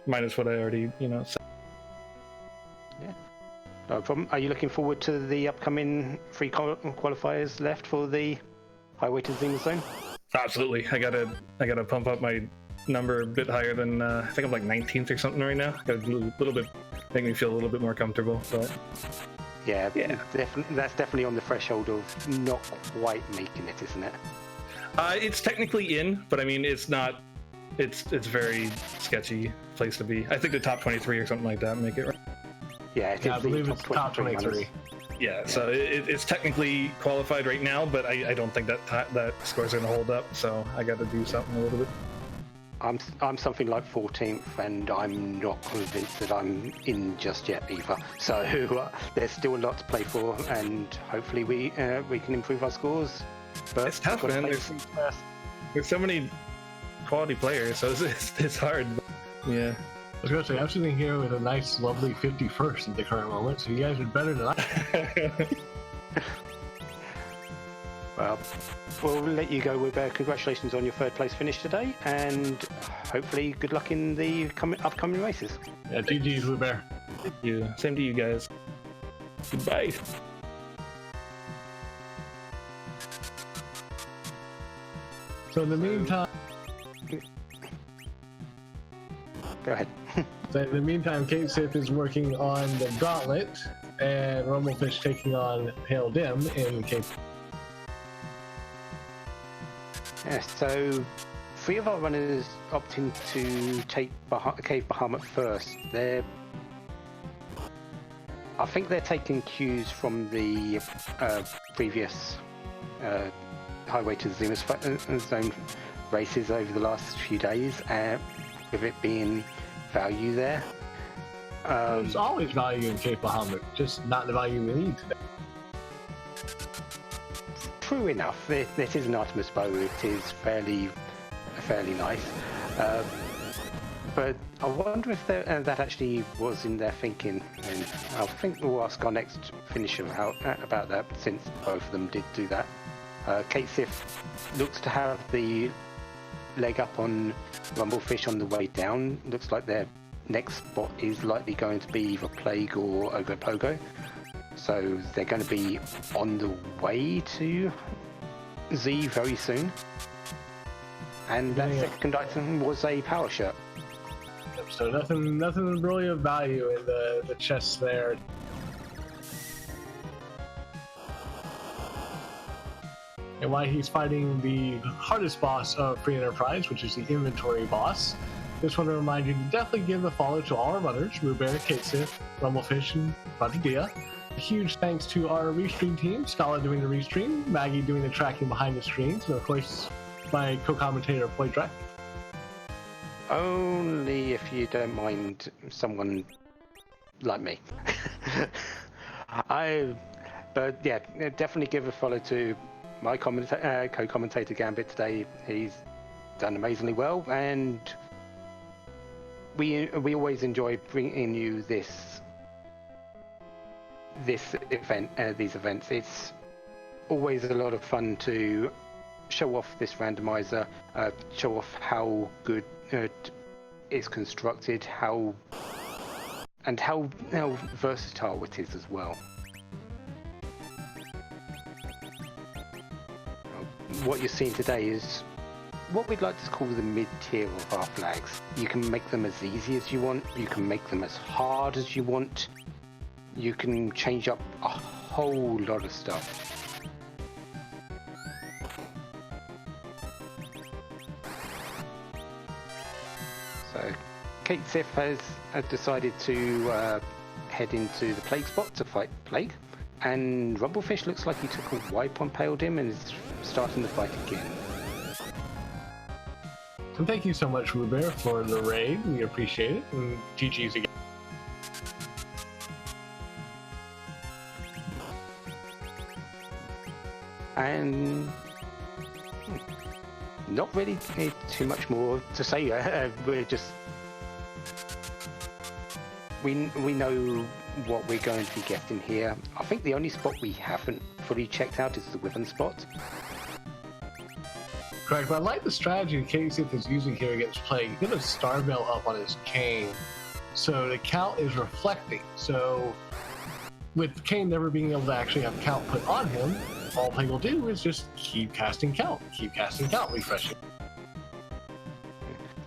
D: Minus what I already, said.
A: Yeah, no problem. Are you looking forward to the upcoming 3 qualifiers left for the Highway to Zima Zone?
D: Absolutely. I gotta pump up my number a bit higher than I think I'm like 19th or something right now. Got a little bit, make me feel a little bit more comfortable. But
A: yeah. That's definitely on the threshold of not quite making it, isn't it?
D: It's technically in, but I mean it's not. It's very sketchy place to be. I think the top 23 or something like that make it right.
A: Yeah,
B: I believe it's top 23.
D: Yeah, so it's technically qualified right now, but I don't think that score's going to hold up. So I got to do something a little bit.
A: I'm something like 14th, and I'm not convinced that I'm in just yet either. So there's still a lot to play for, and hopefully we can improve our scores. But
D: it's tough, man. There's so many quality players, so it's hard. Yeah.
B: I was going to say, I'm sitting here with a nice, lovely 51st at the current moment, so you guys are better than I am.
A: Well, we'll let you go with congratulations on your 3rd place finish today, and hopefully good luck in the upcoming races.
B: Yeah, GG's, Blue Bear.
D: Thank you. Same to you guys. Goodbye.
B: So in the meantime...
A: Go ahead.
B: So in the meantime, Kate Sith is working on the Gauntlet, and Rumblefish taking on Hail Dim in Cape.
A: Yeah, so 3 of our runners opting to take Cave Bahamut first. I think they're taking cues from the previous Highway to the Zima Zone races over the last few days, with it being value there.
B: There's always value in Cape Bahamut, just not the value we need today.
A: True enough, this is an Artemis bow. It is fairly nice, but I wonder if that actually was in their thinking. And I think we'll ask our next finisher about that, since both of them did do that. Kate Sith looks to have the leg up on Rumblefish on the way down. Looks like their next spot is likely going to be either Plague or Ogopogo. So they're going to be on the way to Z very soon. And that second item was a power shirt.
B: Yep, so nothing really of value in the chest there. And while he's fighting the hardest boss of Free Enterprise, which is the inventory boss, just want to remind you to definitely give a follow to all our runners, Rubear, Kate Sith, Rumblefish, and Ravidia. A huge thanks to our restream team, Scala doing the restream, Maggie doing the tracking behind the screens, and of course my co-commentator Poydrak.
A: Only if you don't mind someone like me. But yeah, definitely give a follow to my co-commentator Gambit today. He's done amazingly well, and we always enjoy bringing you this event, these events. It's always a lot of fun to show off this randomizer, show off how good it's constructed, how versatile it is as well. What you're seeing today is what we'd like to call the mid-tier of our flags. You can make them as easy as you want, you can make them as hard as you want, you can change up a whole lot of stuff. So Kate Sif has decided to head into the Plague spot to fight Plague, and Rumblefish looks like he took a wipe on Pale Dim and is starting the fight again.
B: And thank you so much, Rubear, for the raid. We appreciate it. And GG's again.
A: And not really too much more to say. We're just we know what we're going to be getting here. I think the only spot we haven't fully checked out is the Wyvern spot.
B: Correct, but I like the strategy Kate Sith is using here against Plague. He's going to Starveil up on his Cane, so the count is reflecting. So, with Cane never being able to actually have count put on him, all Plague will do is just keep casting count, refreshing.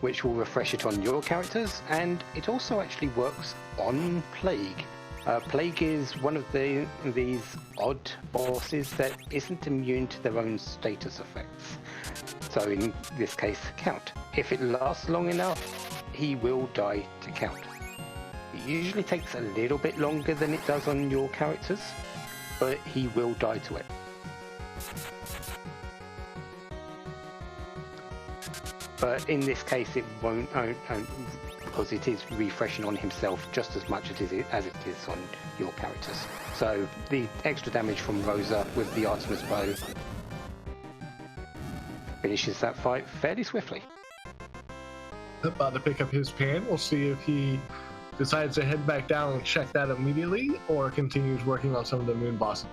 A: Which will refresh it on your characters, and it also actually works on Plague. Plague is one of these odd bosses that isn't immune to their own status effects. So in this case, count. If it lasts long enough, he will die to count. It usually takes a little bit longer than it does on your characters, but he will die to it. But in this case, it won't, because it is refreshing on himself just as much as it is on your characters. So the extra damage from Rosa with the Artemis bow finishes that fight fairly swiftly.
B: About to pick up his pan. We'll see if he decides to head back down and check that immediately, or continues working on some of the moon bosses.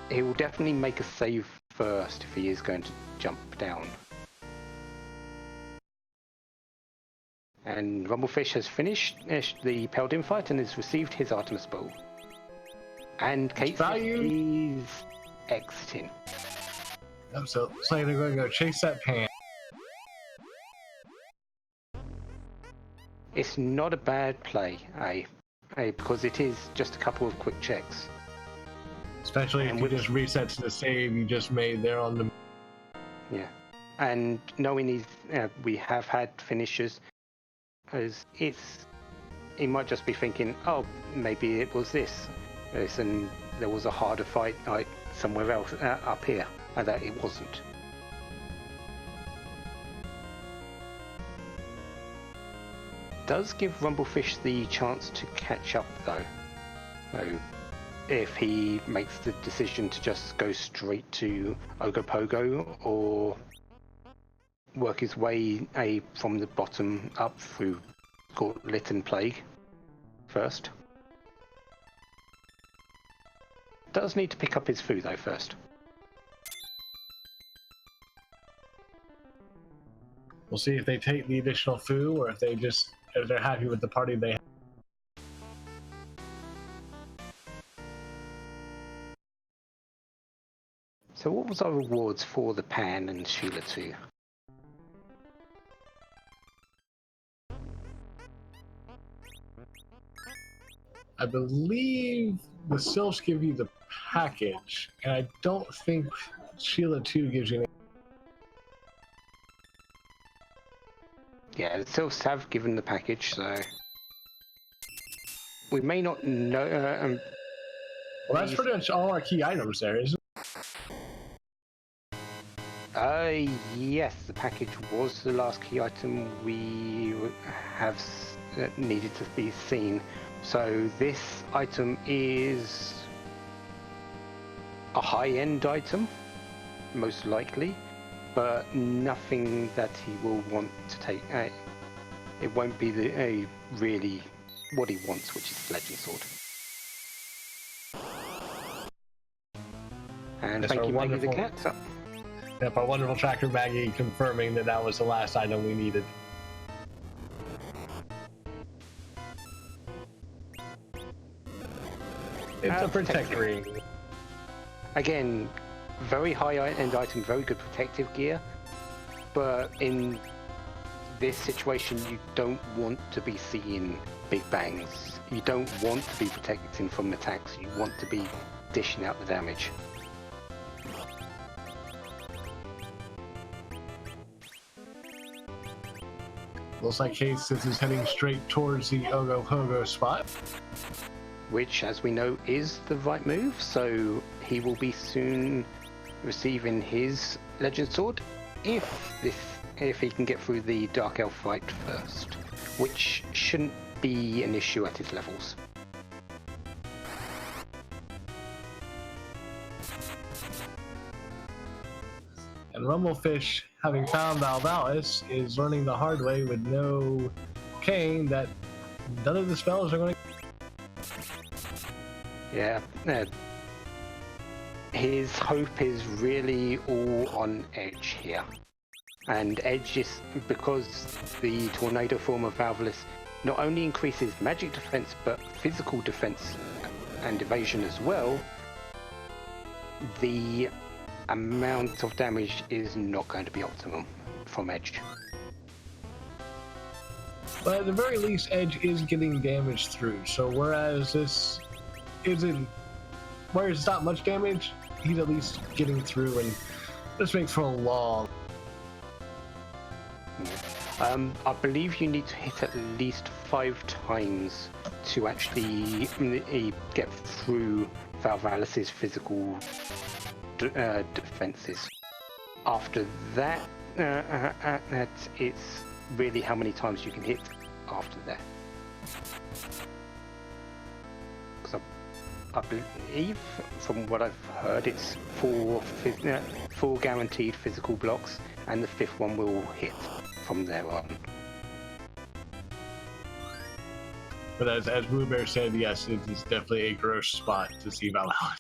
A: He will definitely make a save first if he is going to jump down. And Rumblefish has finished the Pale Dim fight and has received his Artemis bow. And Kate is exiting.
B: So they're going to go chase that pan.
A: It's not a bad play, because it is just a couple of quick checks.
B: Especially if you just reset to the save you just made there on the...
A: Yeah. And knowing we have had finishers, as he might just be thinking, oh, maybe it was this, and there was a harder fight somewhere else up here, and that it wasn't. Does give Rumblefish the chance to catch up though. So if he makes the decision to just go straight to Ogopogo or work his way from the bottom up through Gauntlet and Plague first. Does need to pick up his food though first.
B: We'll see if they take the additional food or if they're happy with the party they have.
A: So what was our rewards for the Pan and Sheila 2?
B: I believe the Sylphs give you the package, and I don't think Sheila 2 gives you any.
A: Yeah, the Sylphs have given the package, so we may not know.
B: Well, that's pretty much all our key items there, isn't it?
A: Yes, the package was the last key item we have needed to be seen. So this item is a high-end item, most likely, but nothing that he will want to take. It won't be really what he wants, which is Fledgling Sword. And
B: That's
A: thank you, Maggie the
B: wonderful...
A: Cat.
B: Yep, our wonderful tracker Maggie confirming that was the last item we needed. It's a protect ring.
A: Again, very high-end item, very good protective gear, but in this situation you don't want to be seeing big bangs. You don't want to be protecting from attacks, you want to be dishing out the damage.
B: Looks like K6 is heading straight towards the Ogopogo spot.
A: Which, as we know, is the right move, so he will be soon receiving his Legend Sword if he can get through the Dark Elf fight first, which shouldn't be an issue at his levels.
B: And Rumblefish, having found Valvalis, is learning the hard way with no Kane that none of the spells are going to...
A: Yeah, his hope is really all on Edge here. And Edge is because the Tornado form of Valvalis not only increases magic defense, but physical defense and evasion as well. The amount of damage is not going to be optimum from Edge.
B: But at the very least, Edge is getting damage through. So whereas this isn't, whereas it's not much damage, he's at least getting through, and this makes for a long.
A: I believe you need to hit at least 5 times to actually get through Valvalis' physical defenses. After that, it's really how many times you can hit after that. Because I believe, from what I've heard, it's 4 guaranteed physical blocks, and the 5th one will hit from there on.
B: But as Blue Bear said, yes, it is definitely a gross spot to see Valvalis.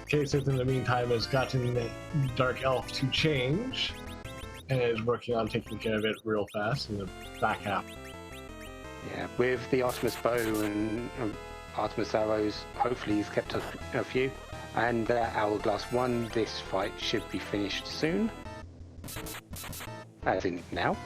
B: K6 in the meantime has gotten Dark Elf to change and is working on taking care of it real fast in the back half.
A: Yeah, with the Artemis bow and Artemis arrows, hopefully he's kept a few. And Hourglass 1, this fight should be finished soon. As in now.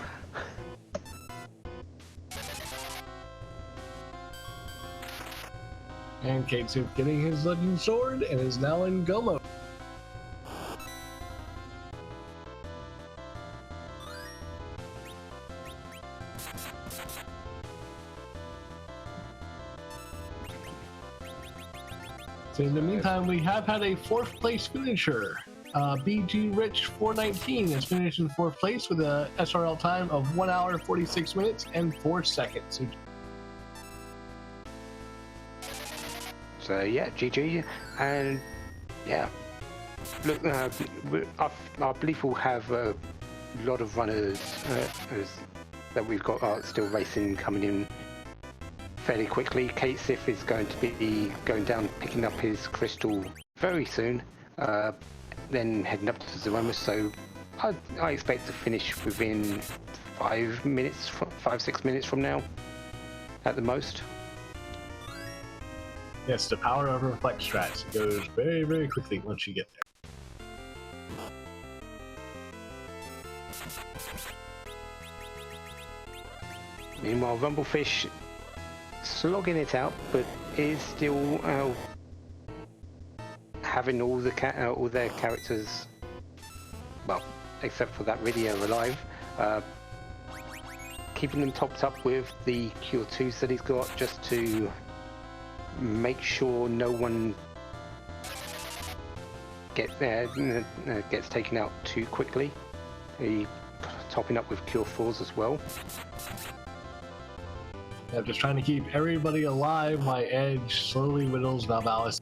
B: And K6 getting his Legend Sword and is now in go mode. So in the meantime, we have had a 4th place finisher. BG Rich 419 is finished in 4th place with a SRL time of 1 hour 46 minutes and 4 seconds.
A: So yeah, GG, and yeah, look, I believe we'll have a lot of runners that we've got still racing coming in fairly quickly. Kate Sif is going to be going down, picking up his crystal very soon, then heading up to Zeromus, so I expect to finish within 5 minutes, 5-6 minutes from now, at the most.
B: Yes, the power of Reflect strats. It goes very, very quickly once you get there.
A: Meanwhile, Rumblefish slogging it out, but is still having all their characters, well, except for that video, alive, keeping them topped up with the Cure 2s that he's got, just to make sure no one gets taken out too quickly. He topping up with Cure 4s as well.
B: I'm just trying to keep everybody alive. My Edge slowly whittles Valvalis.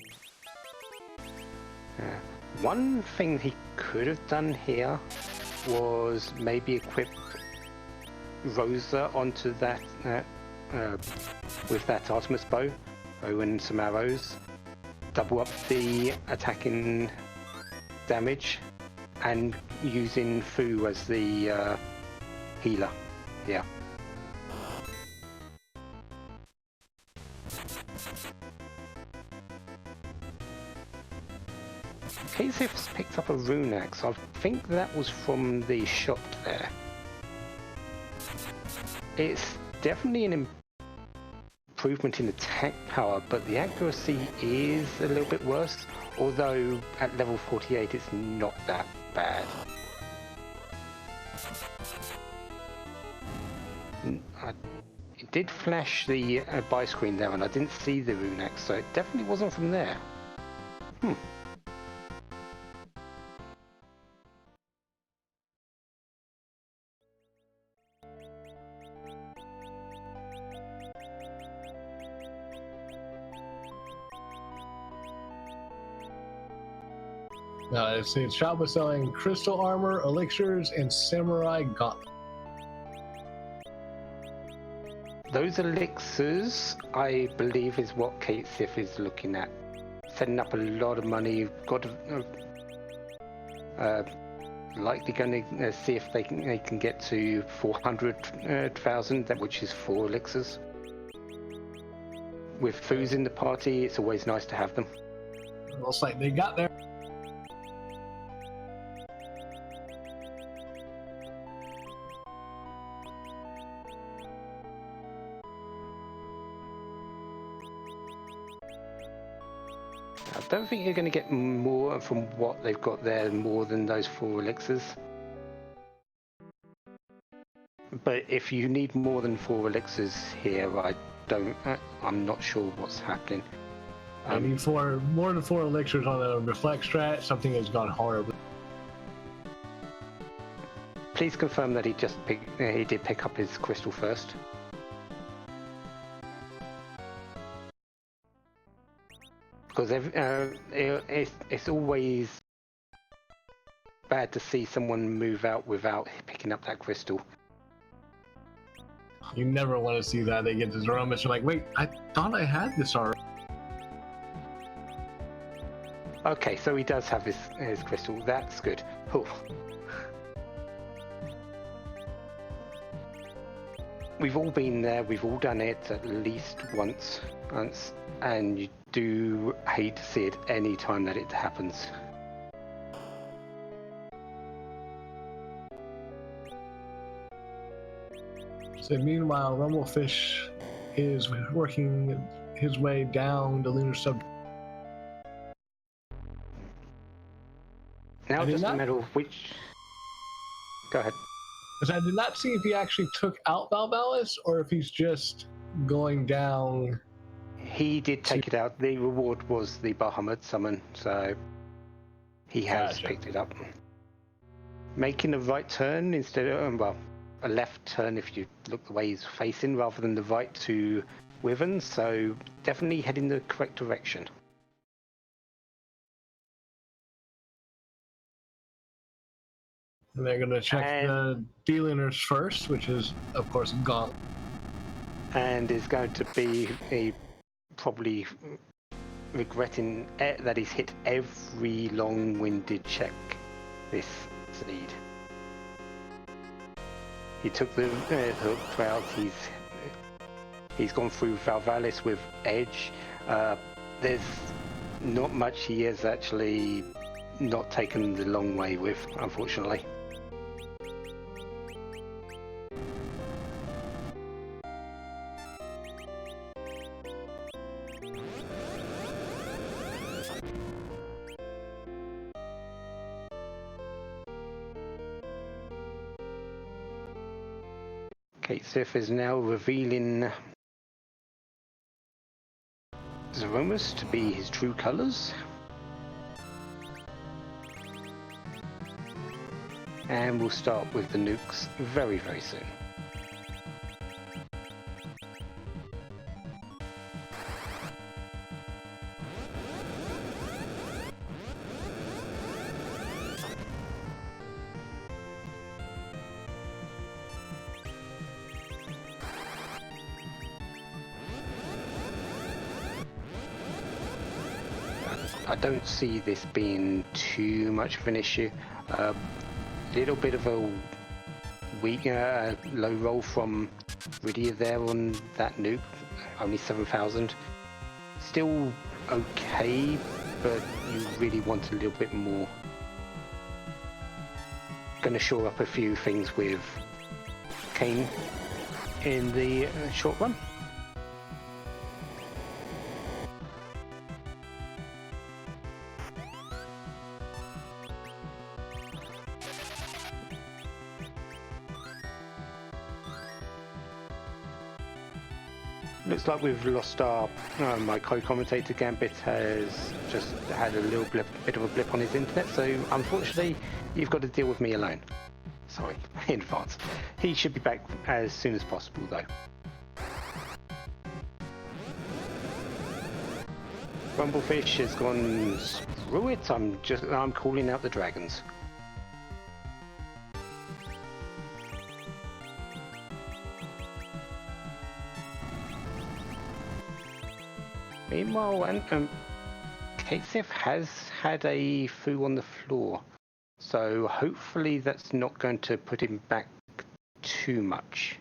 A: One thing he could have done here was maybe equip Rosa onto that with that Artemis bow and some arrows, double up the attacking damage, and using Fu as the healer. Yeah. Kazif's picked up a rune axe. I think that was from the shop there. It's definitely an improvement in attack power, but the accuracy is a little bit worse. Although at level 48, it's not that bad. It did flash the buy screen there, and I didn't see the rune axe, so it definitely wasn't from there.
B: It's the shop was selling crystal armor, elixirs, and samurai gauntlet.
A: Those elixirs, I believe, is what Kate Sif is looking at. Setting up a lot of money. Got likely going to see if they can get to 400,000, which is 4 elixirs. With Foos in the party, it's always nice to have them.
B: Looks like they got there.
A: I don't think you're going to get more from what they've got there, more than those 4 elixirs. But if you need more than 4 elixirs here, I'm not sure what's happening.
B: I need more than 4 elixirs on a reflect strat. Something has gone horribly.
A: Please confirm that he did pick up his crystal first. Because it's always bad to see someone move out without picking up that crystal.
B: You never want to see that. They get this aroma. You're like, wait, I thought I had this already.
A: Okay, so he does have his crystal. That's good. Ooh. We've all been there. We've all done it at least once, and you do hate to see it any time that it happens.
B: So meanwhile, Rumblefish is working his way down the lunar sub.
A: Now just a matter of which. Go ahead.
B: Because I did not see if he actually took out Valvalis or if he's just going down.
A: He did take it out. The reward was the Bahamut summon, so he has picked it up. Making a right turn instead of, a left turn if you look the way he's facing, rather than the right to Wyvern, so definitely heading the correct direction.
B: And they're going to check the D-liners first, which is, of course, Gauntlet.
A: And is going to be probably regretting that he's hit every long-winded check this seed. He took the hook route. He's gone through Valvalis with Edge. There's not much he has actually not taken the long way with, unfortunately. Kate Sif is now revealing Zeromus to be his true colours. And we'll start with the nukes very, very soon. I don't see this being too much of an issue. Little bit of a weak low roll from Rydia there on that nuke, only 7,000. Still okay, but you really want a little bit more. Gonna shore up a few things with Kayn in the short run. Looks like we've lost our... my co-commentator Gambit has just had a little bit of a blip on his internet, so unfortunately you've got to deal with me alone. Sorry, in advance. He should be back as soon as possible though. Rumblefish has gone through it. I'm calling out the dragons. Meanwhile, Katesif has had a foo on the floor, so hopefully that's not going to put him back too much.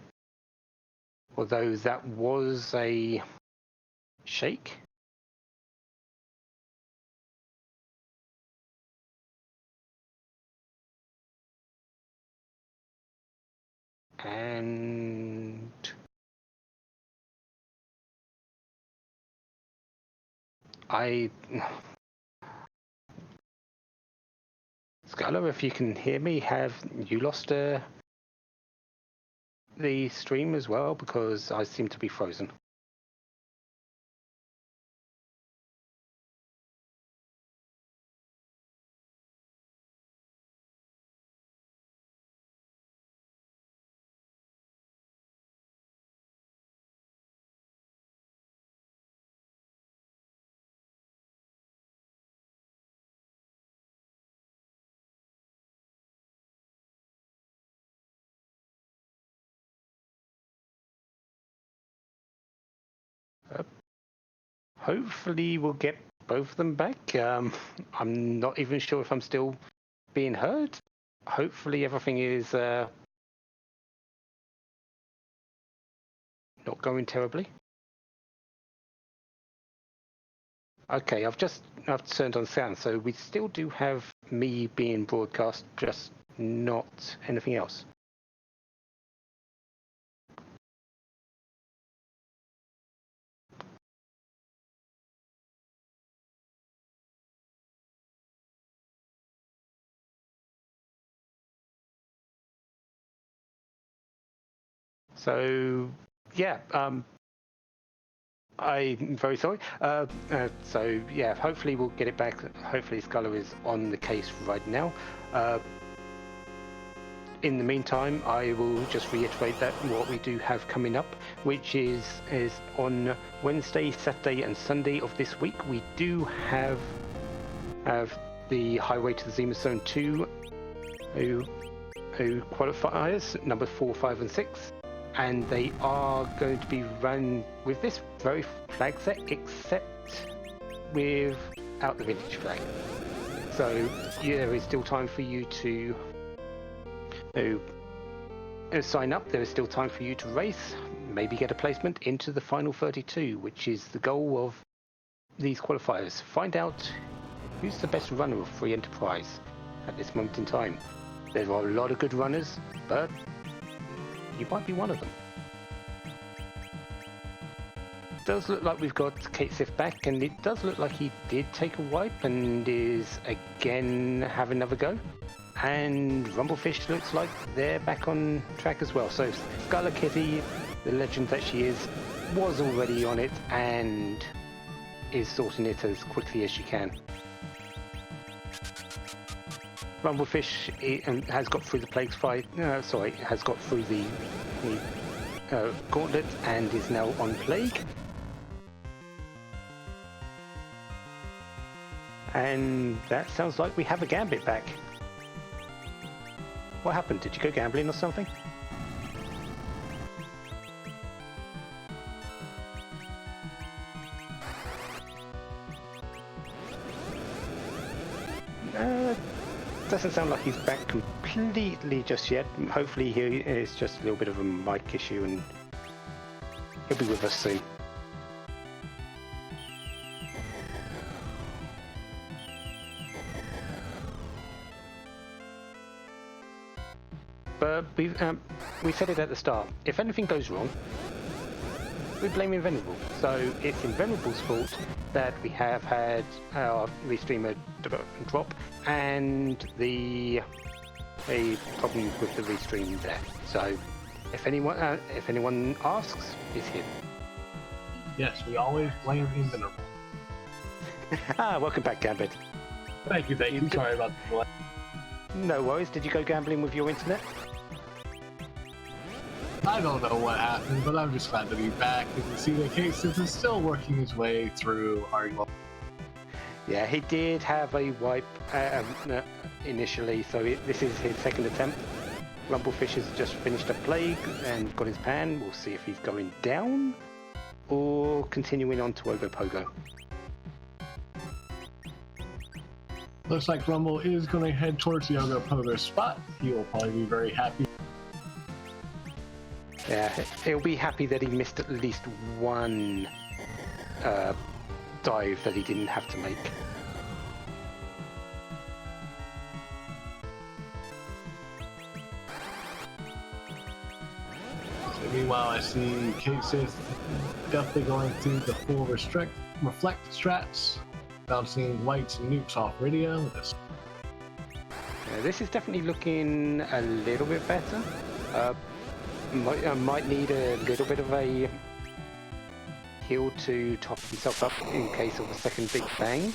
A: Although that was a shake. And Skylar, if you can hear me, have you lost the stream as well? Because I seem to be frozen. Hopefully we'll get both of them back. I'm not even sure if I'm still being heard. Hopefully everything is not going terribly. Okay, I've turned on sound, so we still do have me being broadcast, just not anything else. So, yeah, I'm very sorry. So, yeah, hopefully we'll get it back. Hopefully Skylar is on the case right now. In the meantime, I will just reiterate that what we do have coming up, which is on Wednesday, Saturday and Sunday of this week, we do have the Highway to the Zenith Zone 2 who qualifiers, number 4, 5 and 6. And they are going to be run with this very flag set, except without the vintage flag. So yeah, there is still time for you to sign up. There is still time for you to race, maybe get a placement into the final 32, which is the goal of these qualifiers. Find out who's the best runner of Free Enterprise at this moment in time. There are a lot of good runners, but you might be one of them. It does look like we've got Katesif back, and it does look like he did take a wipe and is again having another go. And Rumblefish looks like they're back on track as well. So Skylar Kitty, the legend that she is, was already on it and is sorting it as quickly as she can. Rumblefish has got through the Plagues fight. Has got through the Gauntlet and is now on Plague. And that sounds like we have a Gambit back. What happened? Did you go gambling or something? Doesn't sound like he's back completely just yet. Hopefully he is just a little bit of a mic issue and he'll be with us soon. But we said it at the start. If anything goes wrong, we blame Invenerable. So it's Invenerable's fault that we have had our restreamer drop and a problem with the restream there. So if anyone asks, it's him.
B: Yes, we always blame Invenerable.
A: Welcome back, Gambit.
B: Thank you. Sorry about the delay.
A: No worries. Did you go gambling with your internet?
B: I don't know what happened, but I'm just glad to be back. You can see the Cases is still working his way through our.
A: Yeah, he did have a wipe initially, so this is his second attempt. Rumblefish has just finished a plague and got his pan. We'll see if he's going down or continuing on to Ogopogo.
B: Looks like Rumble is going to head towards the Ogopogo spot. He will probably be very happy.
A: Yeah, he'll be happy that he missed at least one dive that he didn't have to make.
B: So meanwhile, I see Cases definitely going through the full reflect strats, bouncing whites and nukes off radio.
A: This is definitely looking a little bit better. Might need a little bit of a heal to top himself up in case of a second big bang.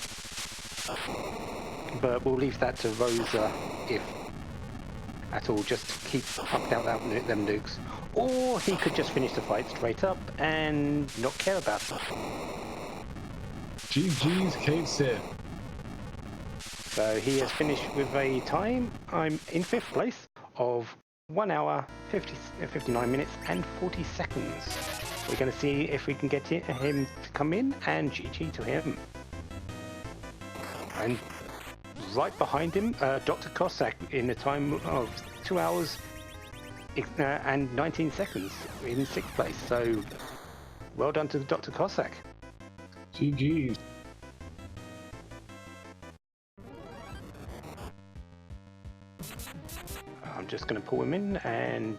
A: But we'll leave that to Rosa if at all, just to keep pumping out them nukes. Or he could just finish the fight straight up and not care about it.
B: GG's Cases.
A: So he has finished with a time, I'm in 5th place, of 1 hour, 59 minutes and 40 seconds. We're going to see if we can get him to come in, and GG to him. And right behind him, Dr. Cossack in a time of 2 hours and 19 seconds in 6th place. So well done to Dr. Cossack.
B: GG's.
A: I'm just going to pull him in, and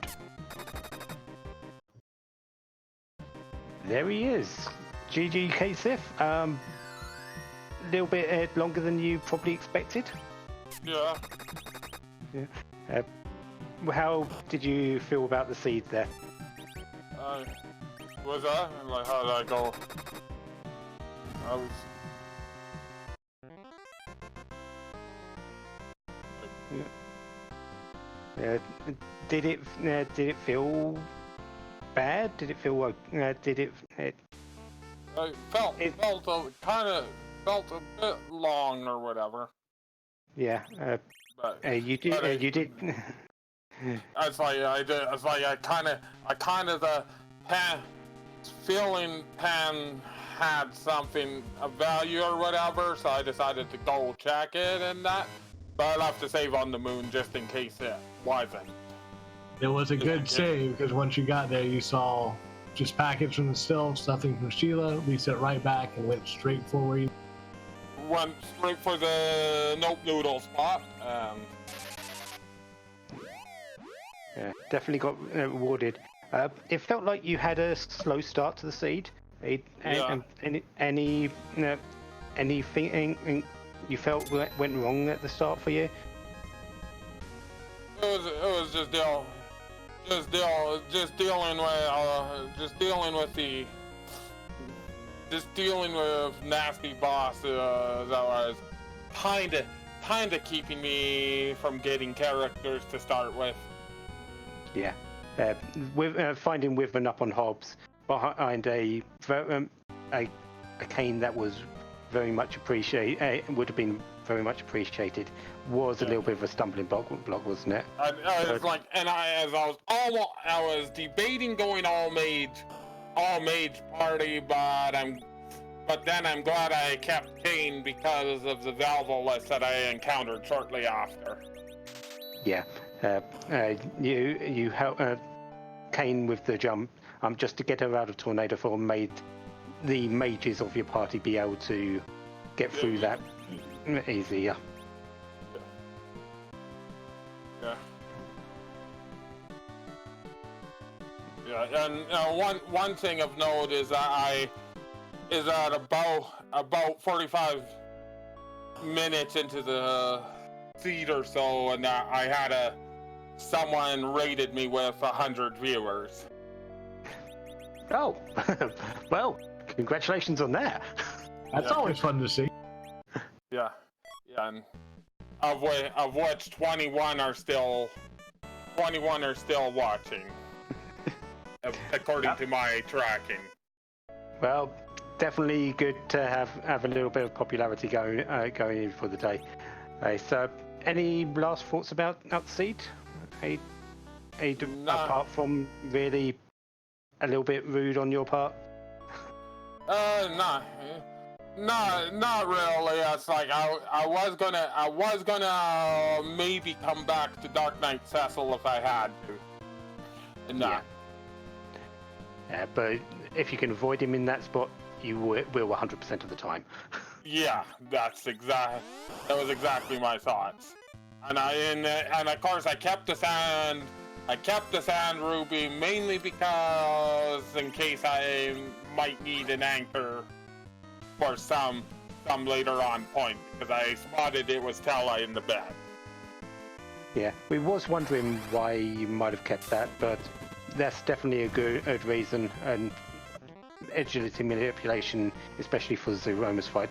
A: there he is. GG Kasif. A little bit longer than you probably expected.
E: Yeah.
A: How did you feel about the seed there?
E: Was that? Like, how did I go? I was...
A: Did it feel bad? Did it feel did it?
E: I felt a bit long or whatever.
A: Yeah.
E: But
A: You did. You did.
E: It's like I kind of the feeling Pan had something of value or whatever, so I decided to go check it and that. But I'll have to save on the moon just in case it wasn't.
B: It was a good save, because once you got there, you saw just packets from the stills, nothing from Sheila, reset right back and went straight forward.
E: Went straight for the Nope Noodle spot.
A: Yeah, definitely got rewarded. It felt like you had a slow start to the seed. Anything you felt went wrong at the start for you?
E: It was just dealing with nasty bosses that was kinda keeping me from getting characters to start with.
A: Yeah, with finding Wyvern up on Hobbs behind a cane that was very much would have been very much appreciated, was a little bit of a stumbling block, wasn't it?
E: I was debating going all mage party, but then I'm glad I kept Kane because of the Valvolus that I encountered shortly after.
A: Yeah, you helped Kane with the jump, just to get her out of Tornado Form, made the mages of your party be able to get through that easier.
E: Yeah, and one thing of note is that about 45 minutes into the seed or so, and I had someone rated me with 100 viewers.
A: Oh, well, Congratulations on that.
B: That's
E: Yeah.
B: always fun to see.
E: Yeah, and of which 21 are still watching, according to my tracking.
A: Well, definitely good to have a little bit of popularity going in for the day. So, any last thoughts about Outseed?
E: No.
A: Apart from really a little bit rude on your part.
E: Not really. It's like I was gonna maybe come back to Dark Knight Cecil if I had to. No.
A: Yeah, but if you can avoid him in that spot, you will 100% of the time.
E: Yeah, that was exactly my thoughts. And of course I kept the sand ruby mainly because in case I might need an anchor for some later on point, because I spotted it was Tella in the bed.
A: Yeah, we was wondering why you might have kept that, but that's definitely a good reason. And agility manipulation, especially for the Zeromus fight,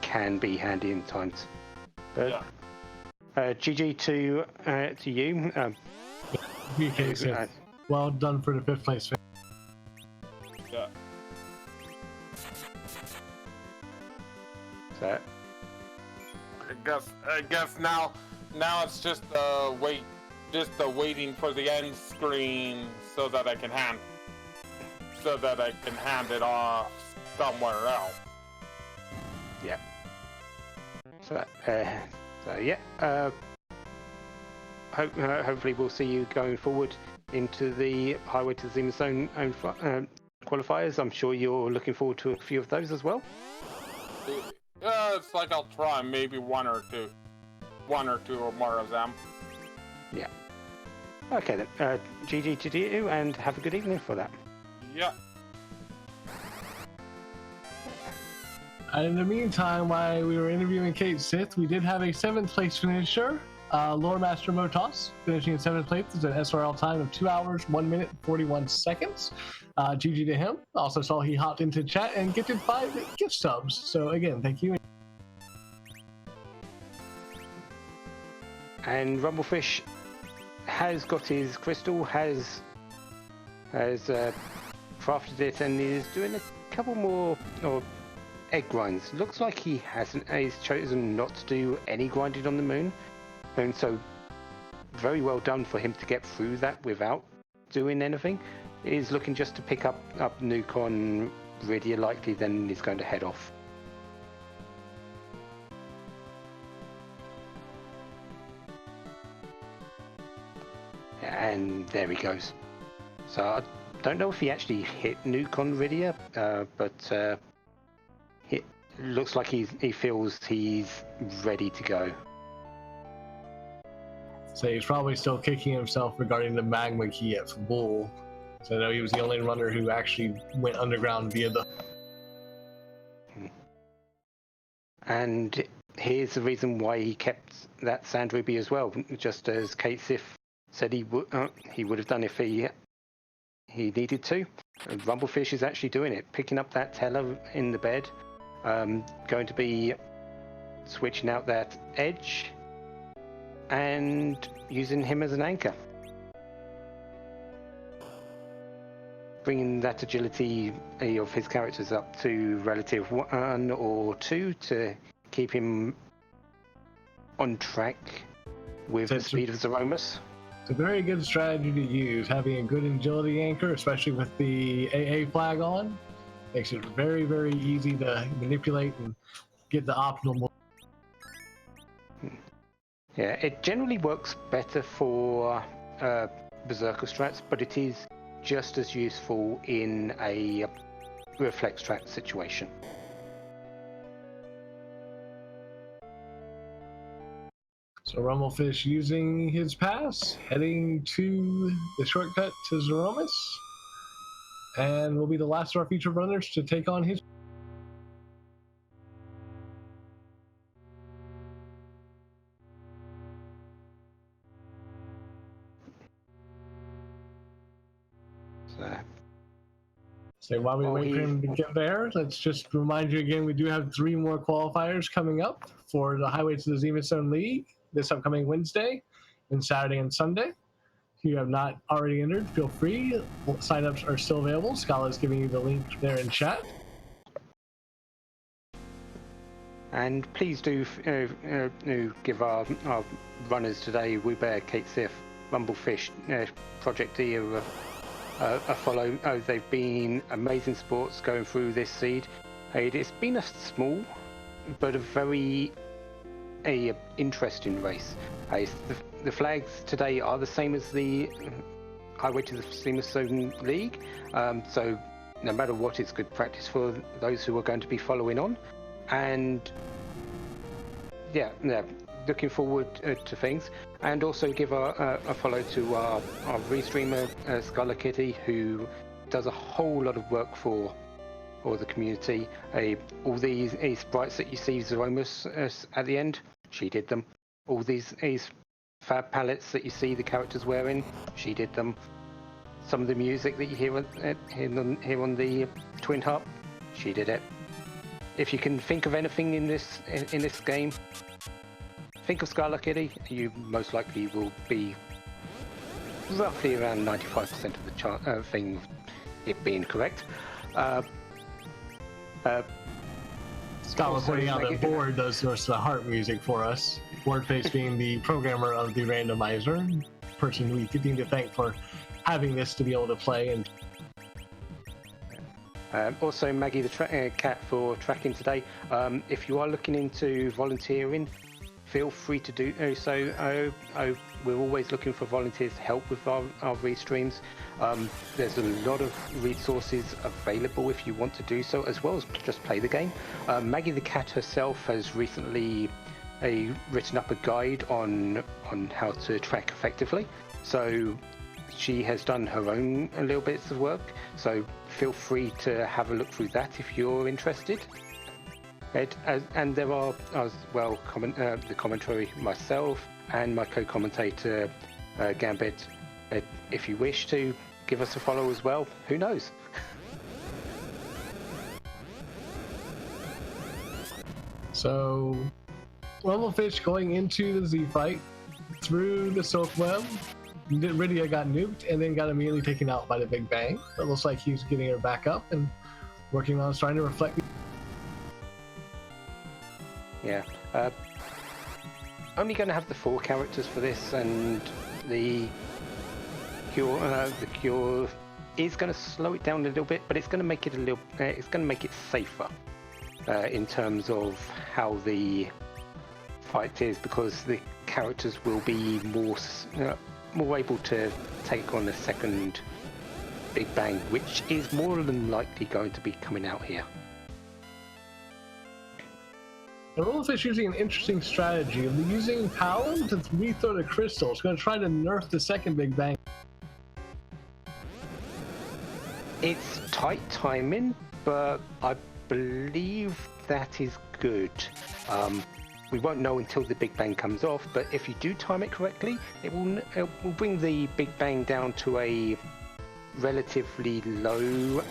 A: can be handy in times. But
E: Yeah.
A: GG to you.
B: BK Sith. Well done for the 5th place.
E: Yeah.
A: So,
E: I guess now it's just waiting for the end screen so that I can hand it off somewhere else.
A: yeah. So hopefully we'll see you going forward into the Highway to Zima Zone qualifiers. I'm sure you're looking forward to a few of those as well.
E: Yeah, it's like I'll try maybe one or two or more of them.
A: Yeah. Okay then. GG to you, and have a good evening for that.
E: Yeah.
B: And in the meantime, while we were interviewing Kate Sith, we did have a 7th place finisher, Lore Master Motos, finishing in 7th place with an SRL time of 2 hours, 1 minute, 41 seconds. GG to him. Also saw he hopped into chat and gifted 5 gift subs. So again, thank you.
A: And Rumblefish has got his crystal, has crafted it, and is doing a couple more egg grinds. Looks like he's chosen not to do any grinding on the moon, and so very well done for him to get through that without doing anything. He's looking just to pick up Nukon really likely, then he's going to head off. And there he goes. So I don't know if he actually hit Nukon Rydia, but it looks like he feels he's ready to go.
B: So he's probably still kicking himself regarding the magma key at Bull. So I know he was the only runner who actually went underground via the...
A: And here's the reason why he kept that Sand Ruby as well, just as Kate Sith said he would have done if he needed to. Rumblefish is actually doing it, picking up that Teller in the bed, going to be switching out that edge and using him as an anchor, bringing that agility of his characters up to relative 1 or 2 to keep him on track with the speed of Zeromus.
B: It's a very good strategy to use, having a good agility anchor, especially with the AA flag on. Makes it very, very easy to manipulate and get the optimal.
A: Yeah, it generally works better for Berserker strats, but it is just as useful in a reflex strat situation.
B: So Rumblefish using his pass, heading to the shortcut to Zeromus, and will be the last of our featured runners to take on his. So while we
A: Oh,
B: wait for
A: he-
B: him to get there, let's just remind you again, we do have 3 more qualifiers coming up for the Highway to the Zenith Zone League this upcoming Wednesday and Saturday and Sunday. If you have not already entered, feel free. Sign-ups are still available. Scala is giving you the link there in chat.
A: And please do give our runners today, Woobear, Kate Sif, Rumblefish, Project D, a follow. Oh, they've been amazing sports going through this seed. It's been a small but a very interesting race. The flags today are the same as the Highway to the Zenith Zone League, so no matter what, it's good practice for those who are going to be following on. And yeah, looking forward to things, and also give a follow to our restreamer Scarlet Kitty, who does a whole lot of work for the community. All these sprites that you see, Zeromus at the end, she did them. All these fab palettes that you see the characters wearing, she did them. Some of the music that you hear on the Twin Harp, she did it. If you can think of anything in this game, think of Scarlet Kitty. You most likely will be roughly around 95% of the thing it being correct.
B: Scala pointing out that Board does most of the harp music for us. Boardface being the programmer of the randomizer, person we need to thank for having this to be able to play. And
A: also Maggie the cat for tracking today. If you are looking into volunteering, feel free to do so. We're always looking for volunteers to help with our restreams. There's a lot of resources available if you want to do so, as well as just play the game. Maggie the cat herself has recently written up a guide on how to track effectively. So she has done her own little bits of work. So feel free to have a look through that if you're interested. And there are as well the commentary myself and my co-commentator Gambit. If you wish to give us a follow as well, who knows?
B: so, Rumblefish going into the Z fight through the Silk Web. Rydia got nuked and then got immediately taken out by the Big Bang. It looks like he's getting her back up and working on trying to reflect.
A: Yeah. Only going to have the 4 characters for this, and the cure is going to slow it down a little bit, but it's going to make it it's going to make it safer in terms of how the fight is, because the characters will be more able to take on a second Big Bang, which is more than likely going to be coming out here.
B: The Rumblefish using an interesting strategy of using Palom to rethrow the crystal. It's going to try to nerf the second Big Bang.
A: It's tight timing, but I believe that is good. We won't know until the Big Bang comes off, but if you do time it correctly, it will bring the Big Bang down to a relatively low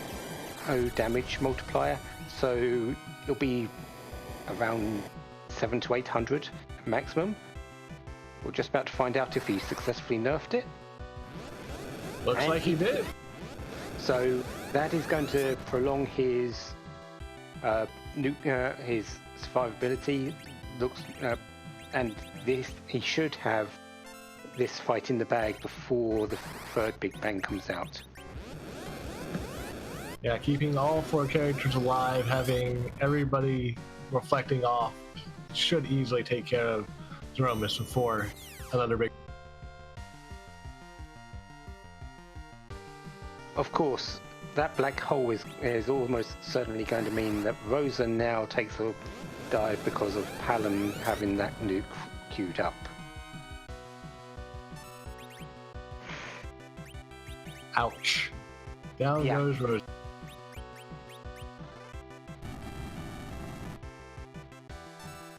A: damage multiplier. So it'll be around 700 to 800 maximum. We're just about to find out if he successfully nerfed it.
B: Looks like he did.
A: So that is going to prolong his his survivability. And he should have this fight in the bag before the third Big Bang comes out.
B: Yeah, keeping all 4 characters alive, having everybody reflecting off, should easily take care of Zeromus before another big.
A: Of course, that black hole is almost certainly going to mean that Rosa now takes a dive because of Palom having that nuke queued up.
B: Ouch. Down goes Rosa.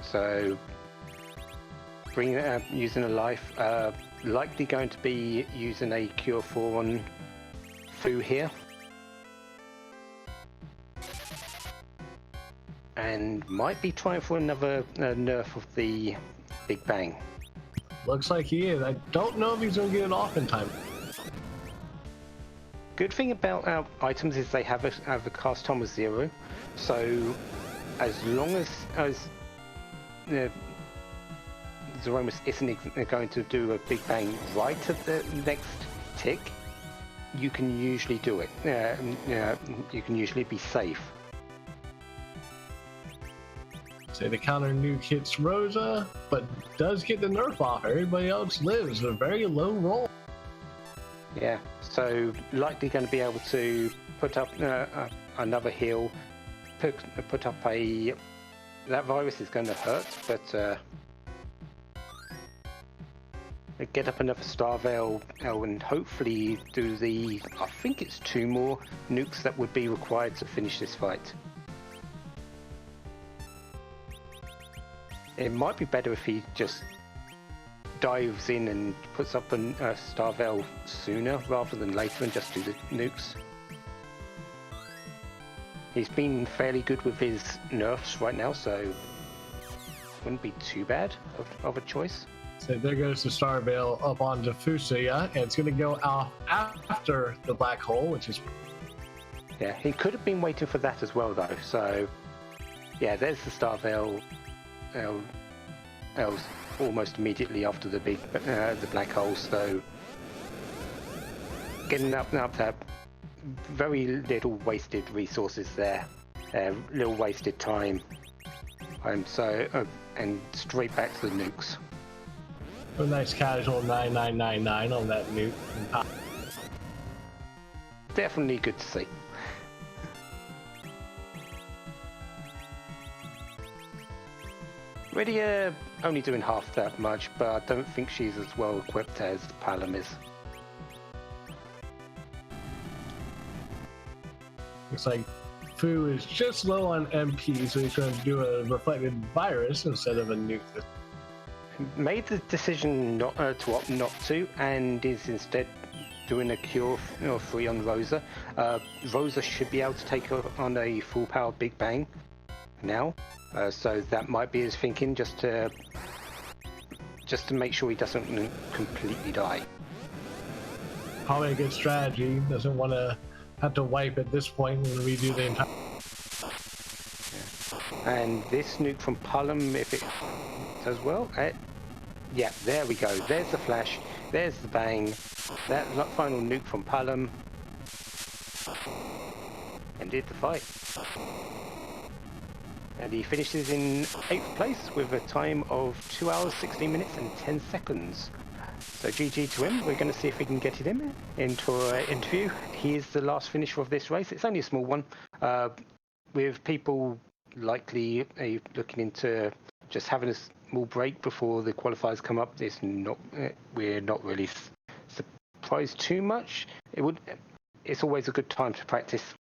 A: So, using a life, likely going to be using a Cure 4 on Fu here. and might be trying for another nerf of the Big Bang.
B: Looks like he is. I don't know if he's going to get it off in time.
A: Good thing about our items is they have a cast time of 0, so as long as Zeromus isn't going to do a Big Bang right at the next tick, you can usually do it. You can usually be safe.
B: Say the counter nuke hits Rosa, but does get the nerf off. Everybody else lives a very low roll.
A: Yeah, so likely going to be able to put up another heal, put up a... That virus is going to hurt, but get up another Star Veil and hopefully do the... I think it's 2 more nukes that would be required to finish this fight. It might be better if he just dives in and puts up a Star Veil sooner rather than later and just do the nukes. He's been fairly good with his nerfs right now, so wouldn't be too bad of a choice.
B: So there goes the Star Veil up onto Fusuya, and it's going to go out after the black hole, which is...
A: Yeah, he could have been waiting for that as well, though. So, yeah, there's the Star Veil. Almost immediately after the black hole. So, getting up that, very little wasted resources there, little wasted time. And straight back to the nukes.
B: A nice casual 9999 on that nuke.
A: Definitely good to see. Rydia only doing half that much, but I don't think she's as well equipped as Palom is.
B: Looks like Fu is just low on MP, so he's going to do a reflected virus instead of a nuke.
A: Made the decision not to opt not to, and is instead doing a cure free on Rosa. Rosa should be able to take on a full power Big Bang now, so that might be his thinking, just to make sure he doesn't completely die.
B: Probably a good strategy. Doesn't want to have to wipe at this point and redo the entire...
A: Yeah. And this nuke from Palom, if it does well, yeah, there we go. There's the flash, there's the bang. That final nuke from Palom ended the fight. And he finishes in 8th place with a time of 2 hours, 16 minutes and 10 seconds. So GG to him. We're going to see if we can get him into an interview. He is the last finisher of this race. It's only a small one, with people likely looking into just having a small break before the qualifiers come up. We're not really surprised too much. It's always a good time to practice.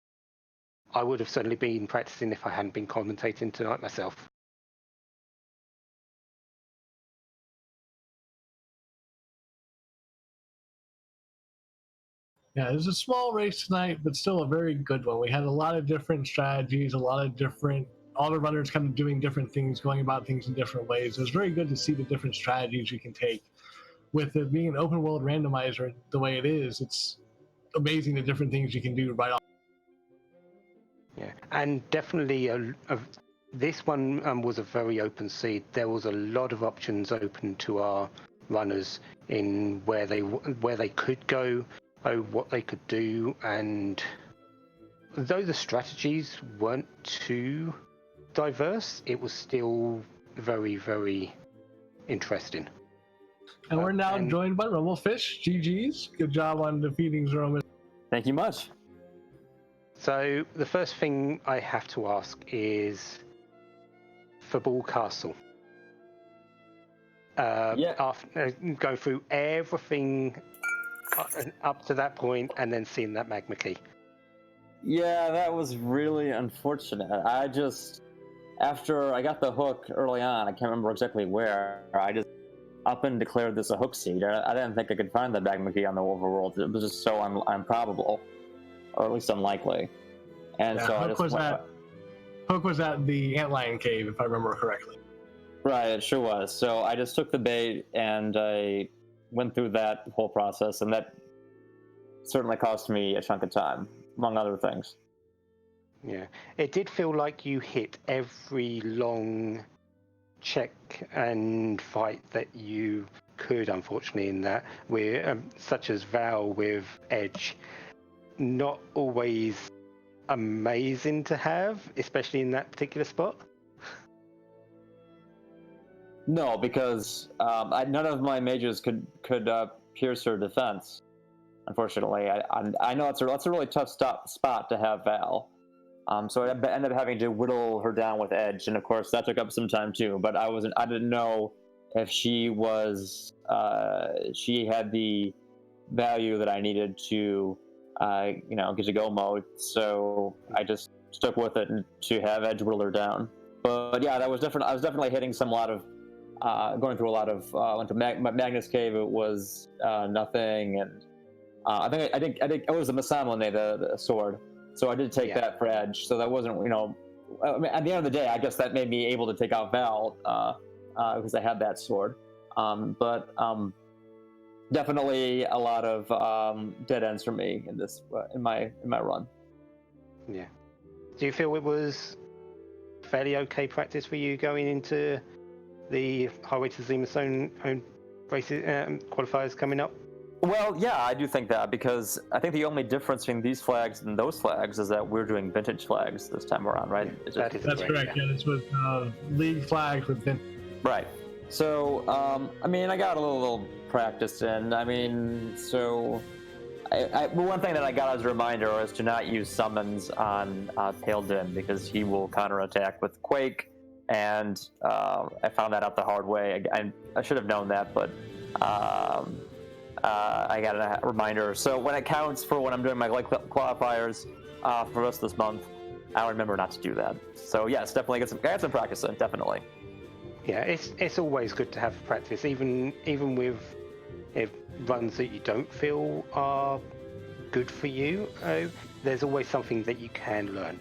A: I would have certainly been practicing if I hadn't been commentating tonight myself.
B: Yeah, it was a small race tonight, but still a very good one. We had a lot of different strategies, all the runners kind of doing different things, going about things in different ways. It was very good to see the different strategies you can take. With it being an open world randomizer the way it is, it's amazing the different things you can do right off.
A: Yeah, and definitely this one was a very open seed. There was a lot of options open to our runners in where they could go, what they could do, and though the strategies weren't too diverse, it was still very, very interesting.
B: And we're now joined by Rumblefish. GG's. Good job on defeating Zeromus.
F: Thank you much.
A: So the first thing I have to ask is for Ball Castle. After going through everything up to that point and then seeing that magma key.
F: Yeah, that was really unfortunate. After I got the hook early on, I can't remember exactly where, I just up and declared this a hook seed. I didn't think I could find the magma key on the overworld. It was just so improbable, or at least unlikely. And so I just went.
B: Hook was at the Antlion Cave, if I remember correctly.
F: Right, it sure was. So I just took the bait and I went through that whole process, and that certainly cost me a chunk of time, among other things.
A: Yeah, it did feel like you hit every long check and fight that you could, unfortunately, in that, with such as Val with Edge. Not always amazing to have, especially in that particular spot.
F: No, because none of my mages could pierce her defense. Unfortunately, I know that's a really tough spot to have Val. So I ended up having to whittle her down with Edge, and of course that took up some time too. But I didn't know if she had the value that I needed to, get to go mode. So I just stuck with it to have Edge whittle her down. But yeah, I was definitely hitting going through a lot of went to Magnus Cave. It was nothing, and I think it was the Masamune, the sword. So I did take that for Edge. So that wasn't, at the end of the day, I guess that made me able to take out Val because I had that sword. But definitely a lot of dead ends for me in this in my run.
A: Yeah. Do you feel it was fairly okay practice for you going into the Highway to Zima Zone races qualifiers coming up?
F: Well, yeah, I do think that, because I think the only difference between these flags and those flags is that we're doing vintage flags this time around, right?
A: That's
B: correct. Yeah, it's with league flags with vintage.
F: Right. So, I got a little practice in. So one thing that I got as a reminder is to not use summons on Pale Din, because he will counterattack with Quake, and I found that out the hard way. I should have known that, but I got a reminder. So when it counts for when I'm doing my qualifiers for the rest of this month, I'll remember not to do that. So yes, definitely get some practice in, definitely.
A: Yeah, it's always good to have practice, even with runs that you don't feel are good for you. There's always something that you can learn.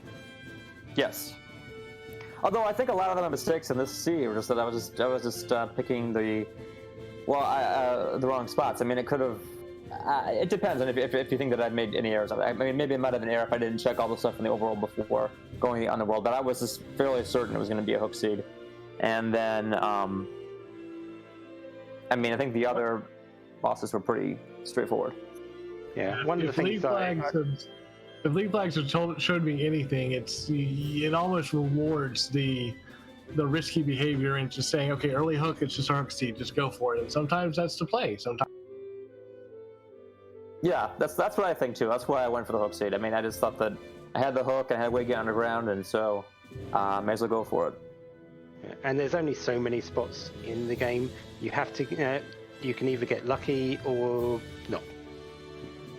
F: Yes. Although I think a lot of the mistakes in this C were just that I was just picking the wrong spots. It could have. It depends on if you think that I've made any errors. Maybe it might have been an error if I didn't check all the stuff in the overworld before going on the world. But I was just fairly certain it was going to be a hook seed. And then, I think the other bosses were pretty straightforward.
A: Yeah, one of the things
B: if League Flags have showed me anything, it almost rewards the risky behavior and just saying, okay, early hook, it's just a hook seed, just go for it. And sometimes that's the play. Sometimes.
F: Yeah, that's what I think too. That's why I went for the hook seed. I just thought that I had the hook, I had a way to get underground, and so may as well go for it.
A: Yeah, and there's only so many spots in the game. You have to. You can either get lucky or not.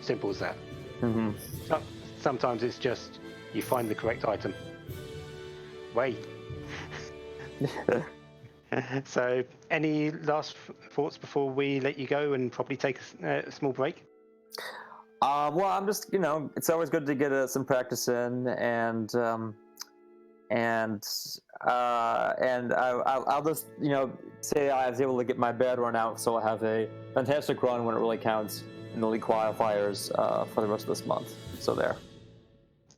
A: Simple as that.
F: Mm-hmm.
A: Sometimes it's just you find the correct item. Wait. So, any last thoughts before we let you go and probably take a small break?
F: Well, I'm just, it's always good to get some practice in, and I'll just, say I was able to get my bad run out, so I'll have a fantastic run when it really counts in the league qualifiers for the rest of this month. So there.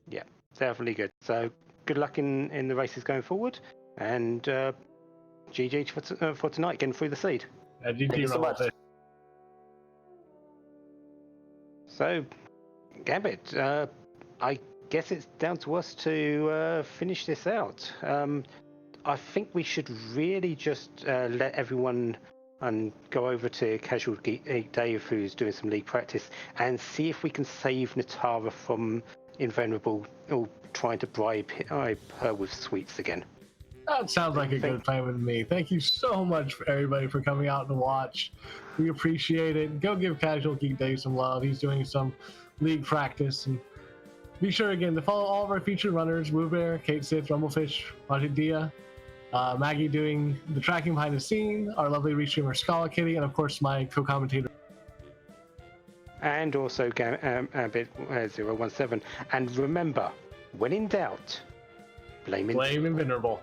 A: Yeah, definitely good. So good luck in the races going forward, and GG for tonight, getting through the seed.
F: Thank you so much.
A: So, Gambit, I guess it's down to us to finish this out. I think we should really just let everyone go over to Casual Geek Dave, who's doing some league practice, and see if we can save Natara from Invulnerable or trying to bribe her with sweets again.
B: That sounds like a good plan with me. Thank you so much for everybody for coming out to watch. We appreciate it. Go give Casual Geek Dave some love. He's doing some league practice. And be sure again to follow all of our featured runners: Woo Bear, Kate Sith, Rumblefish, Project Dia, Maggie doing the tracking behind the scene, our lovely restreamer Scala Kitty, and of course my co-commentator.
A: And also Gambit 017. And remember, when in doubt, Blame it.
B: Blame Invenerable.